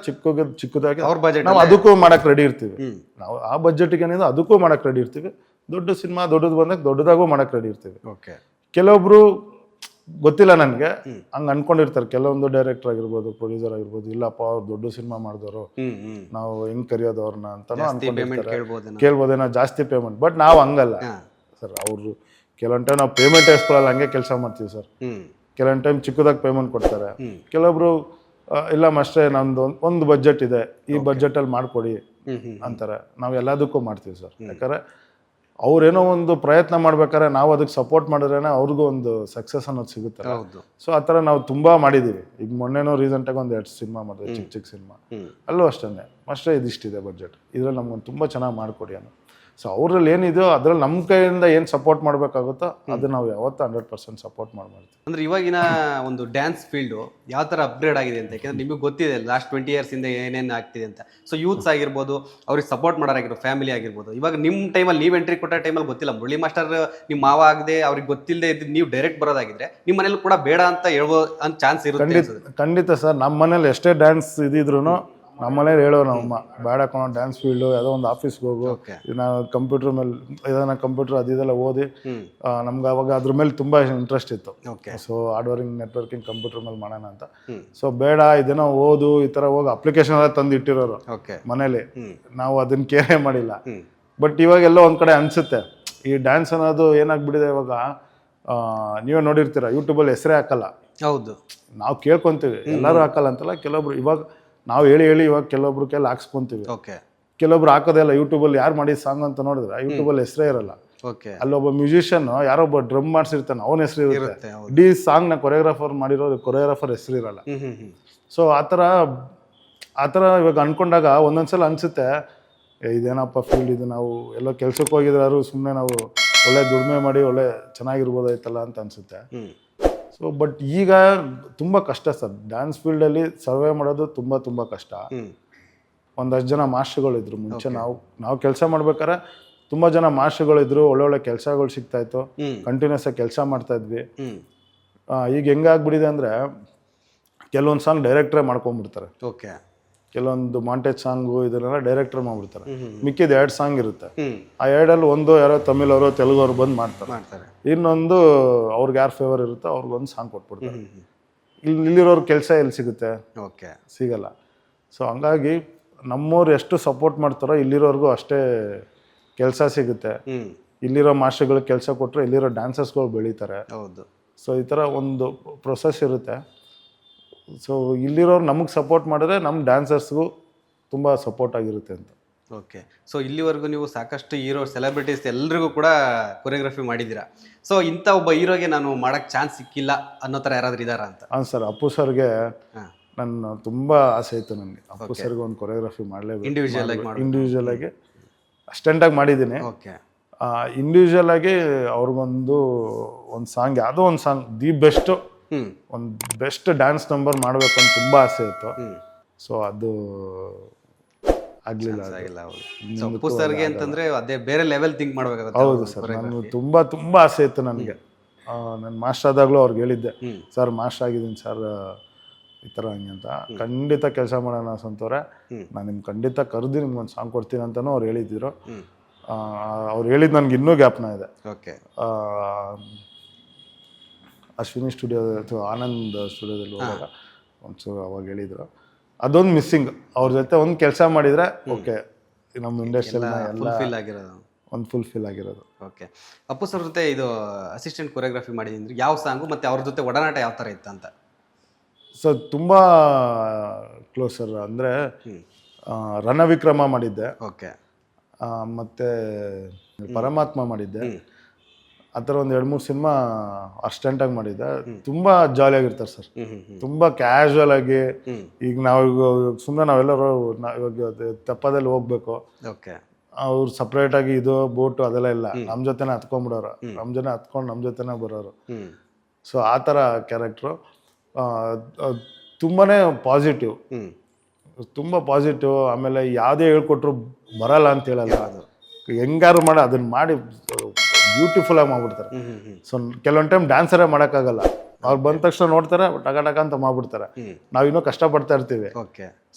ಚಿಕ್ಕದಾಗಿ ನಾವು ಅದಕ್ಕೂ ಮಾಡಕ್ ರೆಡಿ ಇರ್ತೀವಿ. ನಾವು ಆ ಬಜೆಟ್ಗೆ ಏನಿದೆ ಅದಕ್ಕೂ ಮಾಡಕ್ ರೆಡಿ ಇರ್ತೀವಿ. ದೊಡ್ಡ ಸಿನಿಮಾ ದೊಡ್ಡದು ಬಂದಾಗ ದೊಡ್ಡದಾಗೂ ಮಾಡಕ್ ರೆಡಿ ಇರ್ತೀವಿ. ಕೆಲವೊಬ್ರು ಗೊತ್ತಿಲ್ಲ ನನಗೆ ಹಂಗೆ ಅನ್ಕೊಂಡಿರ್ತಾರೆ. ಕೆಲವೊಂದು ಡೈರೆಕ್ಟರ್ ಆಗಿರ್ಬೋದು, ಪ್ರೊಡ್ಯೂಸರ್ ಆಗಿರ್ಬೋದು, ಇಲ್ಲಪ್ಪ ಅವ್ರು ದೊಡ್ಡ ಸಿನಿಮಾ ಮಾಡಿದವರು, ನಾವು ಹೆಂಗ್ ಕರೆಯೋದು ಅವ್ರನ್ನ ಅಂತಾನು ಅನ್ಕೊಂಡಿರ್ತಾರೆ. ಕೇಳ್ಬೋದೇನೋ ಜಾಸ್ತಿ ಪೇಮೆಂಟ್. ಬಟ್ ನಾವು ಹಂಗಲ್ಲ ಸರ್. ಅವರು ಕೆಲವೊಂದು ಟೈಮ್ ನಾವು ಪೇಮೆಂಟ್ ಎಸ್ಕೊಳ್ಳಲ್ಲ, ಹಂಗೆ ಕೆಲಸ ಮಾಡ್ತೀವಿ ಸರ್. ಕೆಲವೊಂದು ಟೈಮ್ ಚಿಕ್ಕದಾಗಿ ಪೇಮೆಂಟ್ ಕೊಡ್ತಾರೆ. ಕೆಲವೊಬ್ರು ಇಲ್ಲ ಅಷ್ಟೇ, ನಮ್ದು ಒಂದು ಬಜೆಟ್ ಇದೆ, ಈ ಬಜೆಟಲ್ಲಿ ಮಾಡಿಕೊಡಿ ಅಂತಾರೆ. ನಾವು ಎಲ್ಲದಕ್ಕೂ ಮಾಡ್ತೀವಿ ಸರ್. ಯಾಕಂದರೆ ಅವ್ರೇನೋ ಒಂದು ಪ್ರಯತ್ನ ಮಾಡ್ಬೇಕಾದ್ರೆ ನಾವು ಅದಕ್ಕೆ ಸಪೋರ್ಟ್ ಮಾಡಿದ್ರೇನೆ ಅವ್ರಿಗೂ ಒಂದು ಸಕ್ಸಸ್ ಅನ್ನೋದು ಸಿಗುತ್ತೆ. ಸೊ ಆ ಥರ ನಾವು ತುಂಬ ಮಾಡಿದ್ದೀವಿ. ಈಗ ಮೊನ್ನೆನೋ ರೀಸೆಂಟಾಗಿ ಒಂದು 2 ಸಿನಿಮಾ ಮಾಡಿದ್ವಿ, ಚಿಕ್ಕ ಸಿನಿಮಾ. ಅಲ್ಲೂ ಅಷ್ಟೇ ಇದಿಷ್ಟಿದೆ ಬಜೆಟ್, ಇದ್ರಲ್ಲಿ ನಮ್ಗೊಂದು ತುಂಬ ಚೆನ್ನಾಗಿ ಮಾಡಿಕೊಡಿ ಅನ್ನೋ. ಸೊ ಅವ್ರಲ್ಲಿ ಏನಿದೆಯೋ ಅದ್ರಲ್ಲಿ ನಮ್ಮ ಕೈಯಿಂದ ಏನು ಸಪೋರ್ಟ್ ಮಾಡಬೇಕಾಗುತ್ತೋ ಅದು ನಾವು ಯಾವತ್ತೂ 100% ಸಪೋರ್ಟ್ ಮಾಡ್ತೀವಿ. ಅಂದರೆ ಇವಾಗಿನ ಒಂದು ಡ್ಯಾನ್ಸ್ ಫೀಲ್ಡು ಯಾವ ಥರ ಅಪ್ಗ್ರೇಡ್ ಆಗಿದೆ ಅಂತ. ಯಾಕೆಂದರೆ ನಿಮಗೆ ಗೊತ್ತಿದೆ ಲಾಸ್ಟ್ 20 ಇಯರ್ಸಿಂದ ಏನೇನು ಆಗ್ತಿದೆ ಅಂತ. ಸೊ ಯೂತ್ಸ್ ಆಗಿರ್ಬೋದು, ಅವ್ರಿಗೆ ಸಪೋರ್ಟ್ ಮಾಡೋರಾಗಿರೋ ಫ್ಯಾಮಿಲಿ ಆಗಿರ್ಬೋದು. ಇವಾಗ ನಿಮ್ಮ ಟೈಮಲ್ಲಿ ನೀವು ಎಂಟ್ರಿ ಕೊಟ್ಟ ಟೈಮಲ್ಲಿ ಗೊತ್ತಿಲ್ಲ, ಮುರಳಿ ಮಾಸ್ಟರ್ ನಿಮ್ಮ ಮಾವ ಆಗದೆ ಅವ್ರಿಗೆ ಗೊತ್ತಿಲ್ಲದೆ ಇದ್ದು ನೀವು ಡೈರೆಕ್ಟ್ ಬರೋದಾಗಿದ್ರೆ ನಿಮ್ಮ ಮನೇಲಿ ಕೂಡ ಬೇಡ ಅಂತ ಹೇಳೋ ಅಂತ ಚಾನ್ಸ್ ಇರುತ್ತೆ. ಖಂಡಿತ ಸರ್. ನಮ್ಮ ಮನೇಲಿ ಎಷ್ಟೇ ಡ್ಯಾನ್ಸ್ ಇದ್ರೂ ನಮ್ಮ ಮನೇಲಿ ಹೇಳೋ ನಮ್ಮಮ್ಮ, ಬೇಡ ಕಣೋ ಡ್ಯಾನ್ಸ್ ಫೀಲ್ಡು, ಯಾವುದೋ ಒಂದು ಆಫೀಸ್ಗೆ ಹೋಗು, ನಾವು ಕಂಪ್ಯೂಟರ್ ಮೇಲೆ ಏದನ್ನ ಕಂಪ್ಯೂಟರ್ ಅದೆಲ್ಲ ಓದಿ. ನಮ್ಗೆ ಅವಾಗ ಅದ್ರ ಮೇಲೆ ತುಂಬ ಇಂಟ್ರೆಸ್ಟ್ ಇತ್ತು. ಸೊ ಹಾರ್ಡ್ವೇರಿಂಗ್ ನೆಟ್ವರ್ಕಿಂಗ್ ಕಂಪ್ಯೂಟರ್ ಮೇಲೆ ಮಾಡೋಣ ಅಂತ. ಸೊ ಬೇಡ ಇದೇನೋ ಓದು ಈ ಥರ ಹೋಗಿ ಅಪ್ಲಿಕೇಶನ್ ಎಲ್ಲ ತಂದು ಇಟ್ಟಿರೋರು ಮನೇಲಿ. ನಾವು ಅದನ್ನ ಕೇರೇ ಮಾಡಿಲ್ಲ. ಬಟ್ ಇವಾಗೆಲ್ಲ ಒಂದು ಕಡೆ ಅನಿಸುತ್ತೆ, ಈ ಡ್ಯಾನ್ಸ್ ಅನ್ನೋದು ಏನಾಗ್ಬಿಟ್ಟಿದೆ ಇವಾಗ. ನೀವೇ ನೋಡಿರ್ತೀರ, ಯೂಟ್ಯೂಬಲ್ಲಿ ಹೆಸರೇ ಹಾಕಲ್ಲ. ಹೌದು, ನಾವು ಕೇಳ್ಕೊತೀವಿ, ಎಲ್ಲರೂ ಹಾಕಲ್ಲ ಅಂತಲ್ಲ. ಕೆಲವೊಬ್ರು ಇವಾಗ ನಾವು ಹೇಳಿ ಇವಾಗ ಕೆಲವೊಬ್ರು ಕೈಲಿ ಹಾಕ್ಸ್ಕೊಂತೀವಿ. ಕೆಲವೊಬ್ರು ಹಾಕೋದಿಲ್ಲ. ಯೂಟ್ಯೂಬಲ್ಲಿ ಯಾರು ಮಾಡಿದ ಸಾಂಗ್ ಅಂತ ನೋಡಿದ್ರೆ ಯೂಟ್ಯೂಬಲ್ಲಿ ಹೆಸರೇ ಇರಲ್ಲ. ಅಲ್ಲೊಬ್ಬ ಮ್ಯೂಸಿಷಿಯನ್ ಯಾರೊಬ್ಬ ಡ್ರಮ್ ಮಾಡಿಸಿರ್ತಾನೆ, ಅವನ ಹೆಸರು ಇರುತ್ತೆ. ಇಡೀ ಸಾಂಗ್ನ ಕೊರಿಯೋಗ್ರಾಫರ್ ಮಾಡಿರೋ ಕೊರಿಯೋಗ್ರಾಫರ್ ಹೆಸರು ಇರಲ್ಲ. ಸೊ ಆ ಥರ ಇವಾಗ ಅನ್ಕೊಂಡಾಗ ಒಂದೊಂದ್ಸಲ ಅನ್ಸುತ್ತೆ, ಇದೇನಪ್ಪ ಫೀಲ್ಡ್ ಇದು, ನಾವು ಎಲ್ಲೋ ಕೆಲ್ಸಕ್ಕೆ ಹೋಗಿದ್ರು ಸುಮ್ಮನೆ ನಾವು ಒಳ್ಳೆ ದುಡಿಮೆ ಮಾಡಿ ಒಳ್ಳೆ ಚೆನ್ನಾಗಿರ್ಬೋದಾಯ್ತಲ್ಲ ಅಂತ ಅನಿಸುತ್ತೆ. ಸೊ ಬಟ್ ಈಗ ತುಂಬ ಕಷ್ಟ ಸರ್, ಡ್ಯಾನ್ಸ್ ಫೀಲ್ಡಲ್ಲಿ ಸರ್ವೇ ಮಾಡೋದು ತುಂಬ ಕಷ್ಟ. ಒಂದಷ್ಟು ಜನ ಮಾಸ್ಟರ್ಗಳಿದ್ರು ಮುಂಚೆ, ನಾವು ಕೆಲಸ ಮಾಡ್ಬೇಕಾದ್ರೆ ತುಂಬ ಜನ ಮಾಸ್ಟರ್ಗಳಿದ್ರು, ಒಳ್ಳೊಳ್ಳೆ ಕೆಲಸಗಳು ಸಿಗ್ತಾಯಿತ್ತು, ಕಂಟಿನ್ಯೂಸ್ ಆಗಿ ಕೆಲಸ ಮಾಡ್ತಾ ಇದ್ವಿ. ಈಗ ಹೆಂಗಾಗ್ಬಿಟ್ಟಿದೆ ಅಂದರೆ ಕೆಲವೊಂದು ಸಾಂಗ್ ಡೈರೆಕ್ಟ್ರೇ ಮಾಡ್ಕೊಂಡ್ಬಿಡ್ತಾರೆ. ಓಕೆ, ಕೆಲವೊಂದು ಮಾಂಟೇಜ್ ಸಾಂಗು ಇದನ್ನೆಲ್ಲ ಡೈರೆಕ್ಟರ್ ಮಾಡ್ಬಿಡ್ತಾರೆ. ಮಿಕ್ಕಿದ 2 ಸಾಂಗ್ ಇರುತ್ತೆ, ಆ 2ಅಲ್ಲಿ ಒಂದು ಯಾರೋ ತಮಿಳ್ ಅವರು ತೆಲುಗು ಅವರು ಬಂದು ಮಾಡ್ತಾರೆ, ಇನ್ನೊಂದು ಅವ್ರಿಗೆ ಯಾರು ಫೇವರ್ ಇರುತ್ತೋ ಅವ್ರಿಗೊಂದು ಸಾಂಗ್ ಕೊಟ್ಬಿಡ್ತಾರೆ. ಇಲ್ಲಿರೋರು ಕೆಲಸ ಎಲ್ಲಿ ಸಿಗುತ್ತೆ? ಓಕೆ, ಸಿಗಲ್ಲ. ಸೊ ಹಂಗಾಗಿ ನಮ್ಮವ್ರು ಎಷ್ಟು ಸಪೋರ್ಟ್ ಮಾಡ್ತಾರೋ ಇಲ್ಲಿರೋರ್ಗೂ ಅಷ್ಟೇ ಕೆಲಸ ಸಿಗುತ್ತೆ. ಇಲ್ಲಿರೋ ಮಾಸ್ಟರ್ಗಳಿಗೆ ಕೆಲಸ ಕೊಟ್ಟರೆ ಇಲ್ಲಿರೋ ಡ್ಯಾನ್ಸರ್ಸ್ಗಳು ಬೆಳೀತಾರೆ. ಹೌದು. ಸೊ ಈ ಥರ ಒಂದು ಪ್ರೊಸೆಸ್ ಇರುತ್ತೆ. ಸೊ ಇಲ್ಲಿರೋರು ನಮಗೆ ಸಪೋರ್ಟ್ ಮಾಡಿದ್ರೆ ನಮ್ಮ ಡ್ಯಾನ್ಸರ್ಸ್ಗೂ ತುಂಬ ಸಪೋರ್ಟ್ ಆಗಿರುತ್ತೆ ಅಂತ. ಓಕೆ, ಸೊ ಇಲ್ಲಿವರೆಗೂ ನೀವು ಸಾಕಷ್ಟು ಹೀರೋ ಸೆಲೆಬ್ರಿಟೀಸ್ ಎಲ್ರಿಗೂ ಕೂಡ ಕೊರಿಯೋಗ್ರಫಿ ಮಾಡಿದ್ದೀರಾ. ಸೊ ಇಂಥ ಒಬ್ಬ ಹೀರೋಗೆ ನಾನು ಮಾಡೋಕ್ಕೆ ಚಾನ್ಸ್ ಸಿಕ್ಕಿಲ್ಲ ಅನ್ನೋ ಥರ ಯಾರಾದ್ರೂ ಇದ್ದಾರಾ ಅಂತ? ಹಾಂ ಸರ್, ಅಪ್ಪು ಸರ್ಗೆ ನನ್ನ ತುಂಬ ಆಸೆ ಇತ್ತು. ನನಗೆ ಅಪ್ಪು ಸರ್ಗೆ ಒಂದು ಕೊರಿಯೋಗ್ರಫಿ ಮಾಡಲೇಬೇಕು. ಇಂಡಿವಿಜುವಲ್ ಆಗಿ ಅಸ್ಟೆಂಟಾಗಿ ಮಾಡಿದ್ದೀನಿ. ಓಕೆ, ಇಂಡಿವಿಜುವಲ್ ಆಗಿ ಅವ್ರಿಗೊಂದು ಸಾಂಗ್, ಯಾವುದೋ ಒಂದು ಸಾಂಗ್ ದಿ ಬೆಸ್ಟ್, ಒಂದು ಬೆಸ್ಟ್ ಡ್ಯಾನ್ಸ್ ನಂಬರ್ ಮಾಡಬೇಕು ಅಂತ ತುಂಬ ಆಸೆ ಇತ್ತು. ಸೊ ಅದು ಆಗಲಿಲ್ಲ. ಅಪ್ಪು ಸರ್ಗೆ ಅಂತಂದ್ರೆ ಅದೇ ಬೇರೆ ಲೆವೆಲ್ ಥಿಂಕ್ ಮಾಡಬೇಕಾಗುತ್ತೆ. ಹೌದು ಸರ್, ನಾನು ತುಂಬ ಆಸೆ ಇತ್ತು ನನಗೆ. ನಾನು ಮಾಸ್ಟರ್ ಆದಾಗಲೂ ಅವ್ರಿಗೆ ಹೇಳಿದ್ದೆ, ಸರ್ ಮಾಸ್ಟರ್ ಆಗಿದ್ದೀನಿ ಸರ್ ಈ ಥರ ಹಂಗೆ ಅಂತ. ಖಂಡಿತ ಕೆಲಸ ಮಾಡೋಣ ಸಂತವ್ರೆ, ನಾನು ನಿಮ್ಗೆ ಖಂಡಿತ ಕರೆದು ನಿಮ್ಗೊಂದು ಸಾಂಗ್ ಕೊಡ್ತೀನಿ ಅಂತಲೂ ಅವ್ರು ಹೇಳಿದ್ರು. ಅವ್ರು ಹೇಳಿದ್ದು ನನಗೆ ಇನ್ನೂ ಜ್ಞಾಪನ ಇದೆ. ಓಕೆ, ಅಶ್ವಿನಿ ಸ್ಟುಡಿಯೋ ಅಥವಾ ಆನಂದ್ ಸ್ಟುಡಿಯೋದಲ್ಲಿ ಹೋದಾಗ ಒಂಚೂರು ಅವಾಗ ಹೇಳಿದ್ರು. ಅದೊಂದು ಮಿಸ್ಸಿಂಗ್. ಅವ್ರ ಜೊತೆ ಒಂದು ಕೆಲಸ ಮಾಡಿದರೆ ಓಕೆ, ನಮ್ಮ ಇಂಡಸ್ಟ್ರಿಯಲ್ನ ಎಲ್ಲ ಒಂದು ಫುಲ್ಫಿಲ್ ಆಗಿರೋದು. ಓಕೆ, ಅಪ್ಪು ಸರ್ ಜೊತೆ ಇದು ಅಸಿಸ್ಟೆಂಟ್ ಕೊರಿಯೋಗ್ರಫಿ ಮಾಡಿದ್ರೆ ಯಾವ ಸಾಂಗು ಮತ್ತು ಅವ್ರ ಜೊತೆ ಒಡನಾಟ ಯಾವ ಥರ ಇತ್ತು ಅಂತ? ಸೊ ತುಂಬ ಕ್ಲೋಸರ್ ಅಂದರೆ ರಣವಿಕ್ರಮ ಮಾಡಿದ್ದೆ. ಓಕೆ, ಮತ್ತು ಪರಮಾತ್ಮ ಮಾಡಿದ್ದೆ. ಆ ಥರ ಒಂದು 2-3 ಸಿನಿಮಾ ಅಸ್ಟೆಂಟಾಗಿ ಮಾಡಿದ್ದೆ. ತುಂಬ ಜಾಲಿಯಾಗಿರ್ತಾರೆ ಸರ್, ತುಂಬ ಕ್ಯಾಶುವಲ್ ಆಗಿ. ಈಗ ನಾವು ಸುಮ್ಮನೆ ನಾವೆಲ್ಲರೂ ಇವಾಗ ತೆಪ್ಪದಲ್ಲಿ ಹೋಗ್ಬೇಕು, ಓಕೆ, ಅವ್ರು ಸಪ್ರೇಟಾಗಿ ಇದು ಬೋಟು ಅದೆಲ್ಲ ಇಲ್ಲ, ನಮ್ಮ ಜೊತೆನೇ ಹತ್ಕೊಂಡ್ಬಿಡೋರು, ನಮ್ಮ ಜೊತೆ ಹತ್ಕೊಂಡು ನಮ್ಮ ಜೊತೆನೇ ಬರೋರು. ಸೊ ಆ ಥರ ಕ್ಯಾರೆಕ್ಟ್ರು ತುಂಬಾ ಪಾಸಿಟಿವ್, ತುಂಬ ಪಾಸಿಟಿವ್. ಆಮೇಲೆ ಯಾವುದೇ ಹೇಳ್ಕೊಟ್ರು ಬರಲ್ಲ ಅಂತ ಹೇಳಲ್ಲ, ಹೆಂಗಾರು ಮಾಡಿ ಅದನ್ನು ಮಾಡಿ ಬ್ಯೂಟಿಫುಲ್ ಆಗಿ ಮಾಡ್ಬಿಡ್ತಾರೆ. ಸೊ ಕೆಲವೊಂದು ಟೈಮ್ ಡ್ಯಾನ್ಸರೇ ಮಾಡೋಕ್ಕಾಗಲ್ಲ, ಅವ್ರು ಬಂದ ತಕ್ಷಣ ನೋಡ್ತಾರೆ ಟಕ ಅಂತ ಮಾಡ್ಬಿಡ್ತಾರೆ, ನಾವಿನ್ನೂ ಕಷ್ಟಪಡ್ತಾ ಇರ್ತೀವಿ.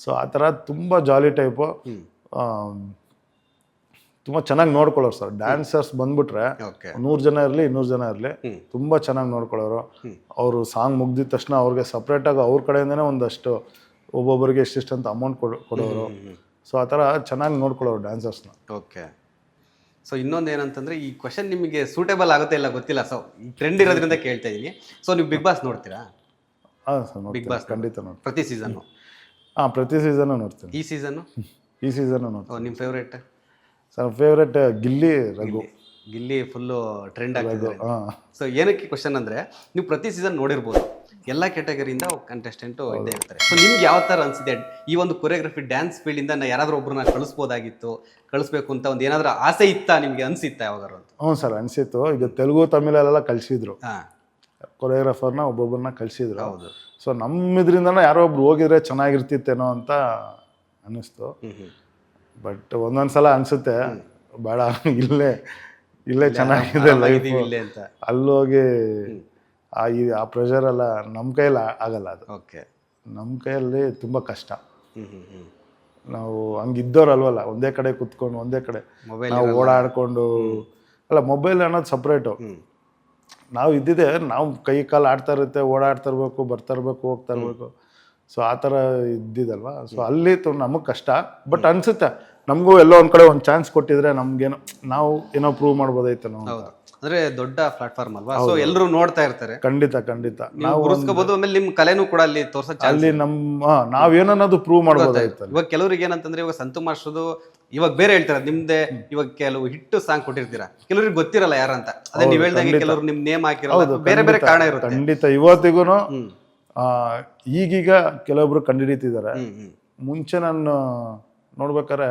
ಸೊ ಆ ಥರ ತುಂಬ ಜಾಲಿ ಟೈಪು, ತುಂಬ ಚೆನ್ನಾಗಿ ನೋಡ್ಕೊಳ್ಳೋರು ಸರ್. ಡ್ಯಾನ್ಸರ್ಸ್ ಬಂದ್ಬಿಟ್ರೆ 100 ಜನ ಇರಲಿ 200 ಜನ ಇರಲಿ ತುಂಬ ಚೆನ್ನಾಗಿ ನೋಡ್ಕೊಳ್ಳೋರು. ಅವರು ಸಾಂಗ್ ಮುಗ್ದಿದ ತಕ್ಷಣ ಅವ್ರಿಗೆ ಸಪ್ರೇಟಾಗಿ ಅವ್ರ ಕಡೆಯಿಂದನೇ ಒಂದಷ್ಟು ಒಬ್ಬೊಬ್ಬರಿಗೆ ಎಷ್ಟಿಷ್ಟು ಅಂತ ಅಮೌಂಟ್ ಕೊಡೋರು. ಸೊ ಆ ಥರ ಚೆನ್ನಾಗಿ ನೋಡ್ಕೊಳ್ಳೋರು ಡ್ಯಾನ್ಸರ್ಸ್ನ. ಓಕೆ, ಸೊ ಇನ್ನೊಂದು ಏನಂತಂದರೆ ಈ ಕ್ವಶನ್ ನಿಮಗೆ ಸೂಟೇಬಲ್ ಆಗುತ್ತೆ ಇಲ್ಲ ಗೊತ್ತಿಲ್ಲ, ಸೊ ಈ ಟ್ರೆಂಡ್ ಇರೋದ್ರಿಂದ ಕೇಳ್ತಾ ಇದ್ದೀನಿ. ಸೊ ನೀವು ಬಿಗ್ ಬಾಸ್ ನೋಡ್ತೀರಾ? ಹಾಂ ಸರ್, ಬಿಗ್ ಬಾಸ್ ಖಂಡಿತ ನೋಡಿ, ಪ್ರತಿ ಸೀಸನ್ನು? ಹಾಂ, ಪ್ರತಿ ಸೀಸನ್ನು ನೋಡ್ತೀನಿ. ಈ ಸೀಸನ್ನು ನೋಡ್ತೀನಿ. ನಿಮ್ಮ favourite? Sir favourite Gilli, Raghu. Gilli full trend ಆಗ್ತಿದೆ. ಸೊ ಏನಕ್ಕೆ ಕ್ವಶನ್ ಅಂದರೆ, ನೀವು ಪ್ರತಿ ಸೀಸನ್ ನೋಡಿರ್ಬೋದು, ಎಲ್ಲ ಕ್ಯಾಟಗರಿಯಿಂದ ಕಂಟೆಸ್ಟೆಂಟು ಇದ್ದೇ ಇರ್ತಾರೆ. ಸೊ ನಿಮ್ಗೆ ಯಾವ ಥರ ಅನಿಸಿದೆ ಈ ಒಂದು ಕೊರಿಯೋಗ್ರಫಿ ಡ್ಯಾನ್ಸ್ ಫೀಲ್ಡಿಂದ ಯಾರಾದರೂ ಒಬ್ಬರನ್ನ ಕಳಿಸ್ಬೇಕು ಅಂತ ಒಂದು ಏನಾದರೂ ಆಸೆ ಇತ್ತಾ ನಿಮಗೆ, ಅನಿಸಿತ್ತಾ ಯಾವಾಗಾರು ಅಂತ? ಹ್ಞೂ ಸರ್, ಅನಿಸಿತ್ತು. ಈಗ ತೆಲುಗು ತಮಿಳಲ್ಲೆಲ್ಲ ಕಳಿಸಿದ್ರು, ಕೊರಿಯೋಗ್ರಾಫರ್ನ ಒಬ್ಬೊಬ್ಬರನ್ನ ಕಳಿಸಿದ್ರು. ಹೌದು. ಸೊ ನಮ್ಮ ಇದರಿಂದನೇ ಯಾರೋ ಒಬ್ರು ಹೋಗಿದ್ರೆ ಚೆನ್ನಾಗಿರ್ತಿತ್ತೇನೋ ಅಂತ ಅನ್ನಿಸ್ತು. ಬಟ್ ಒಂದೊಂದು ಸಲ ಅನಿಸುತ್ತೆ ಬೇಡ, ಇಲ್ಲೇ ಚೆನ್ನಾಗಿದೆ ಲೈಫ್, ಅಲ್ಲೋಗಿ ಆ ಪ್ರೆಷರೆಲ್ಲ ನಮ್ಮ ಕೈಯಲ್ಲಿ ಆಗಲ್ಲ. ಅದು ಓಕೆ, ನಮ್ಮ ಕೈಯಲ್ಲಿ ತುಂಬ ಕಷ್ಟ. ನಾವು ಹಂಗಿದ್ದೋರಲ್ವಲ್ಲ, ಒಂದೇ ಕಡೆ ಕುತ್ಕೊಂಡು ಒಂದೇ ಕಡೆ ನಾವು ಓಡಾಡ್ಕೊಂಡು, ಅಲ್ಲ ಮೊಬೈಲ್ ಅನ್ನೋದು ಸಪ್ರೇಟು. ನಾವು ಇದ್ದಿದ್ದೆ, ನಾವು ಕೈ ಕಾಲು ಆಡ್ತಾ ಇರುತ್ತೆ, ಓಡಾಡ್ತಾ ಇರಬೇಕು, ಬರ್ತಾ ಇರಬೇಕು, ಹೋಗ್ತಾ ಇರಬೇಕು. ಸೊ ಆ ಥರ ಇದ್ದಿದ್ದಲ್ವ. ಸೊ ಅಲ್ಲಿ ನಮಗೆ ಕಷ್ಟ. ಬಟ್ ಅನಿಸುತ್ತೆ ನಮಗೂ ಎಲ್ಲೋ ಒಂದು ಕಡೆ ಒಂದು ಚಾನ್ಸ್ ಕೊಟ್ಟಿದ್ರೆ ನಮ್ಗೇನೋ ನಾವು ಏನೋ ಪ್ರೂವ್ ಮಾಡ್ಬೋದಾಯ್ತು ನಾವು. ಅಂದ್ರೆ ದೊಡ್ಡ ಪ್ಲಾಟ್ಫಾರ್ಮ್ ಅಲ್ವಾ, ಸೊ ಎಲ್ಲರೂ ನೋಡ್ತಾ ಇರ್ತಾರೆ. ಖಂಡಿತ ನಾವು ಉಳಿಸ್ಕೋಬಹುದು. ಆಮೇಲೆ ನಿಮ್ ಕಲೆನೂ ಕೂಡ ಅಲ್ಲಿ ತೋರ್ಸೋ ಅಲ್ಲಿ ನಾವೇನನ್ನೋದು ಪ್ರೂವ್ ಮಾಡ್ಬೋದಾಯ್ತು. ಇವಾಗ ಕೆಲವರಿಗೆ ಏನಂತಂದ್ರೆ, ಇವಾಗ ಸಂತು ಮಾಸ್ಟರ್ದು ಇವಾಗ ಬೇರೆ ಹೇಳ್ತಾರೆ ನಿಮ್ದೆ, ಇವಾಗ ಕೆಲವು ಹಿಟ್ಟು ಸಾಂಗ್ ಕೊಟ್ಟಿರ್ತೀರಾ, ಕೆಲವ್ರಿಗೆ ಗೊತ್ತಿರಲ್ಲ ಯಾರಂತ. ಅದೇ ನೀವ್ ಹೇಳ್ದಂಗೆ ಕೆಲವರು ನಿಮ್ ನೇಮ್ ಹಾಕಿರಲ್ಲ, ಬೇರೆ ಬೇರೆ ಕಾರಣ ಇರುತ್ತೆ. ಖಂಡಿತ ಇವತ್ತಿಗೂ ಈಗೀಗ ಕೆಲವೊಬ್ರು ಕಂಡುಹಿಡಿತಿದ್ದಾರೆ. ಮುಂಚೆ ನಾನು ನೋಡ್ಬೇಕಾರೆ